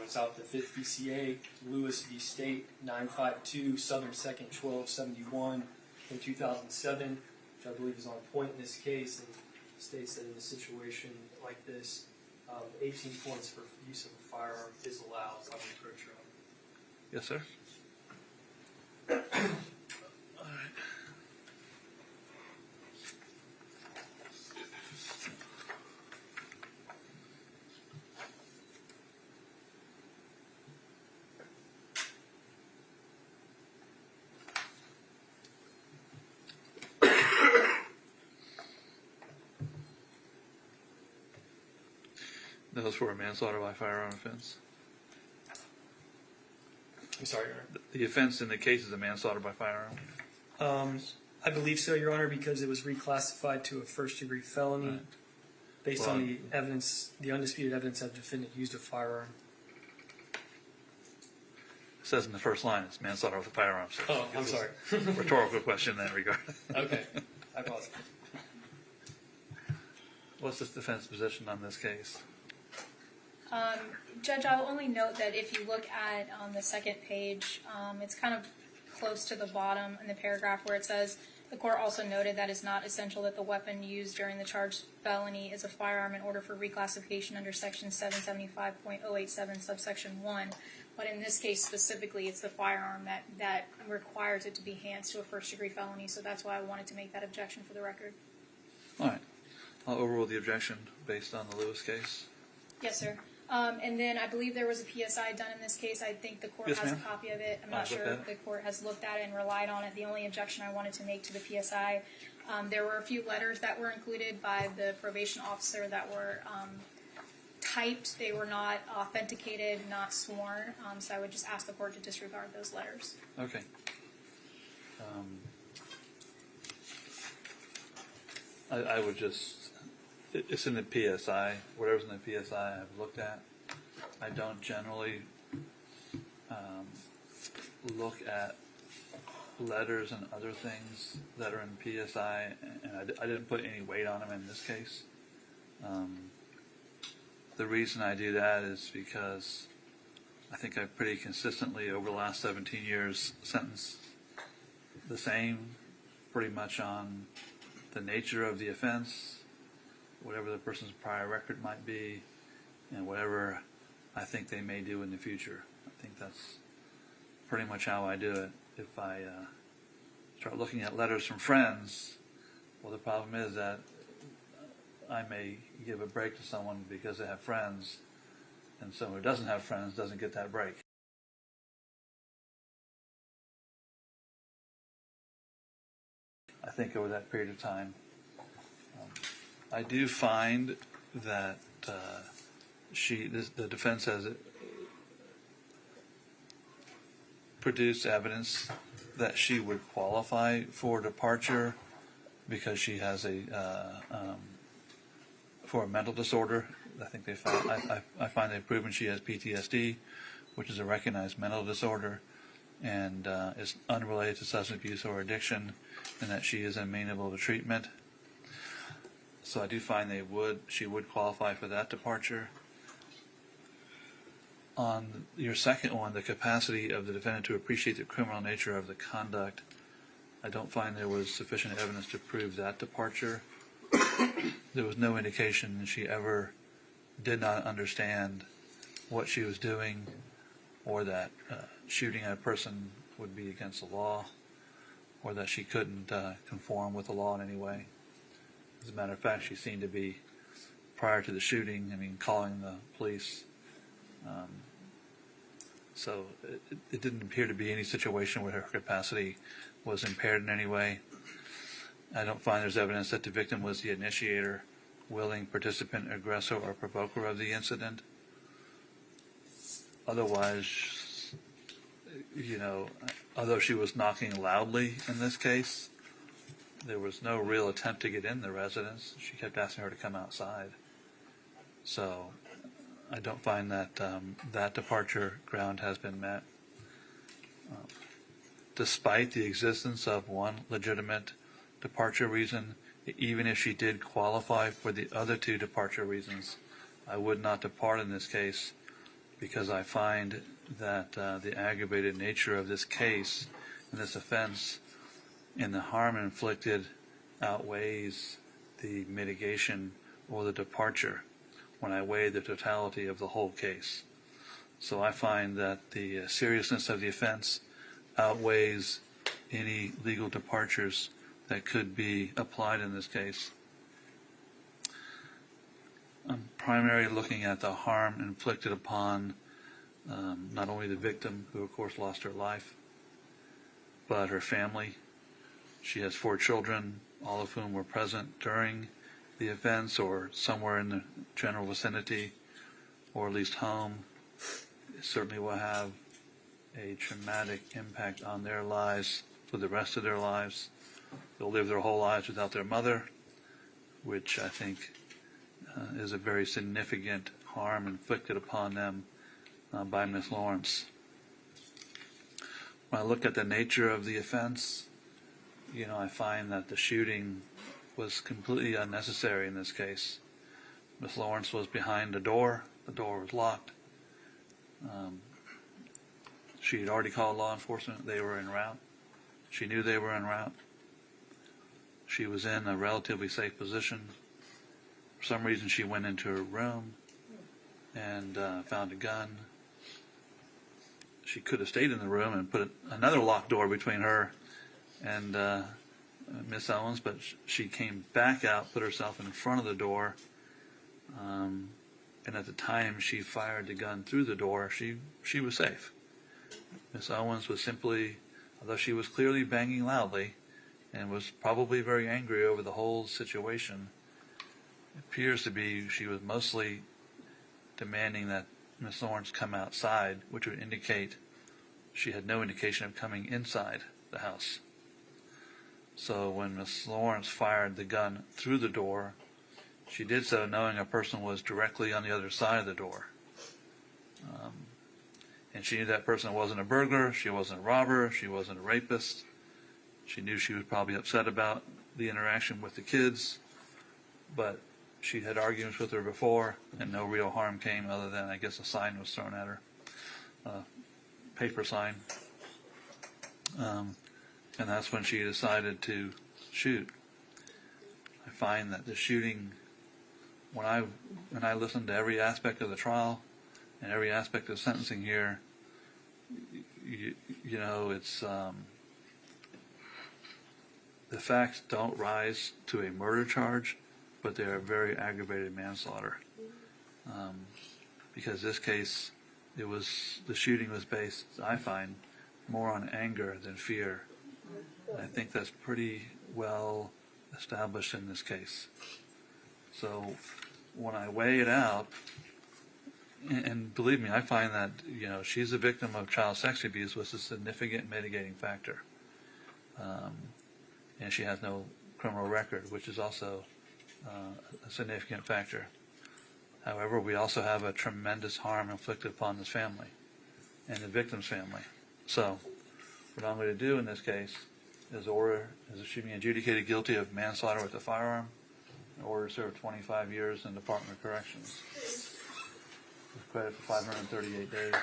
It's out the 5th BCA, Lewis v. State, 952, Southern 2nd, 1271 from 2007, which I believe is on point in this case, and states that in a situation like this, 18 points for use of a firearm is allowed. So I'm going to approach your honor. Yes, sir. All right. That was for a manslaughter by firearm offense. I'm sorry, Your Honor. The offense in the case is a manslaughter by firearm. I believe so, Your Honor, because it was reclassified to a first-degree felony. Right. Based on the evidence, the undisputed evidence that the defendant used a firearm. It says in the first line it's manslaughter with a firearm. So Oh, I'm sorry. Rhetorical question in that regard. Okay, I apologize. What's the defense position on this case? Judge, I'll only note that if you look at on the second page, it's kind of close to the bottom in the paragraph where it says, the court also noted that it's not essential that the weapon used during the charged felony is a firearm in order for reclassification under section 775.087 subsection 1. But in this case specifically, it's the firearm that requires it to be enhanced to a first-degree felony, so that's why I wanted to make that objection for the record. All right. I'll overrule the objection based on the Lewis case. Yes, sir. And then I believe there was a PSI done in this case. I think the court Yes, has a ma'am. copy of it. I'm not sure if the court has looked at it and relied on it. The only objection I wanted to make to the PSI, there were a few letters that were included by the probation officer that were typed. They were not authenticated, not sworn. So I would just ask the court to disregard those letters. Okay. I would just, it's in the PSI, whatever's in the PSI I've looked at. I don't generally look at letters and other things that are in PSI, and I didn't put any weight on them in this case. The reason I do that is because I think I've pretty consistently over the last 17 years sentenced the same, pretty much on the nature of the offense, whatever the person's prior record might be, and whatever I think they may do in the future. I think that's pretty much how I do it. If I start looking at letters from friends, well, the problem is that I may give a break to someone because they have friends, and someone who doesn't have friends doesn't get that break. I think over that period of time, I do find that the defense has produced evidence that she would qualify for departure because she has for a mental disorder. I think they found. I find they've proven she has PTSD, which is a recognized mental disorder, and is unrelated to substance abuse or addiction, and that she is amenable to treatment. So I do find she would qualify for that departure. On your second one, the capacity of the defendant to appreciate the criminal nature of the conduct, I don't find there was sufficient evidence to prove that departure. There was no indication that she ever did not understand what she was doing, or that shooting at a person would be against the law, or that she couldn't conform with the law in any way. As a matter of fact, she seemed to be, prior to the shooting, calling the police. So it didn't appear to be any situation where her capacity was impaired in any way. I don't find there's evidence that the victim was the initiator, willing participant, aggressor, or provoker of the incident. Otherwise, although she was knocking loudly in this case, there was no real attempt to get in the residence. She kept asking her to come outside. So I don't find that that departure ground has been met. Despite the existence of one legitimate departure reason, even if she did qualify for the other two departure reasons, I would not depart in this case, because I find that the aggravated nature of this case and this offense and the harm inflicted outweighs the mitigation or the departure when I weigh the totality of the whole case. So I find that the seriousness of the offense outweighs any legal departures that could be applied in this case. I'm primarily looking at the harm inflicted upon not only the victim, who of course lost her life, but her family. She has 4 children, all of whom were present during the offense or somewhere in the general vicinity, or at least home. It certainly will have a traumatic impact on their lives for the rest of their lives. They'll live their whole lives without their mother, which I think is a very significant harm inflicted upon them by Ms. Lorincz. When I look at the nature of the offense, I find that the shooting was completely unnecessary in this case. Ms. Lorincz was behind the door was locked. She had already called law enforcement. They were en route. She knew they were en route. She was in a relatively safe position. For some reason, she went into her room and found a gun. She could have stayed in the room and put another locked door between her and Miss Owens, but she came back out, put herself in front of the door, and at the time she fired the gun through the door, she was safe. Miss Owens was simply, although she was clearly banging loudly and was probably very angry over the whole situation, it appears to be she was mostly demanding that Miss Lorincz come outside, which would indicate she had no indication of coming inside the house. So when Miss Lawrence fired the gun through the door, she did so knowing a person was directly on the other side of the door. And she knew that person wasn't a burglar, she wasn't a robber, she wasn't a rapist. She knew she was probably upset about the interaction with the kids, but she had arguments with her before, and no real harm came other than, I guess, a sign was thrown at her, a paper sign. And that's when she decided to shoot. I find that the shooting, when I listened to every aspect of the trial and every aspect of sentencing here, you know, it's the facts don't rise to a murder charge, but they are very aggravated manslaughter. Because this case, the shooting was based, I find, more on anger than fear. And I think that's pretty well established in this case. So when I weigh it out, and believe me, I find that, you know, she's a victim of child sex abuse was a significant mitigating factor. And she has no criminal record, which is also a significant factor. However, we also have a tremendous harm inflicted upon this family and the victim's family. So what I'm going to do in this case is order she be adjudicated guilty of manslaughter with a firearm and order to serve 25 years in the Department of Corrections. With credit for 538 days.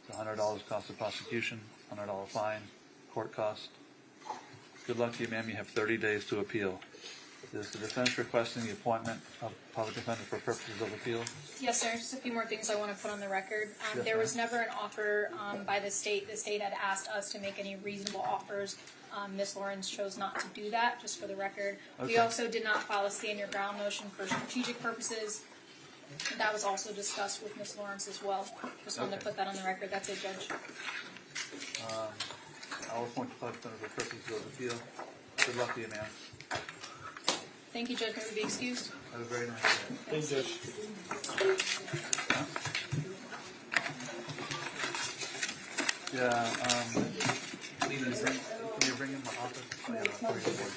It's $100 cost of prosecution, $100 fine, court cost. Good luck to you, ma'am. You have 30 days to appeal. Is the defense requesting the appointment of public defender for purposes of appeal? Yes, sir. Just a few more things I want to put on the record. Yes, there ma'am. was never an offer by the state. The state had asked us to make any reasonable offers. Ms. Lawrence chose not to do that, just for the record. Okay. We also did not file a stand your ground motion for strategic purposes. That was also discussed with Ms. Lawrence as well. Just wanted to put that on the record. That's it, Judge. I'll appoint the public defender for purposes of appeal. Good luck to you, ma'am. Thank you, Judge. May we be excused? Have a very nice day. Thank you, Judge. Yeah, can you bring in my office? Oh, yeah, I'll bring it forward.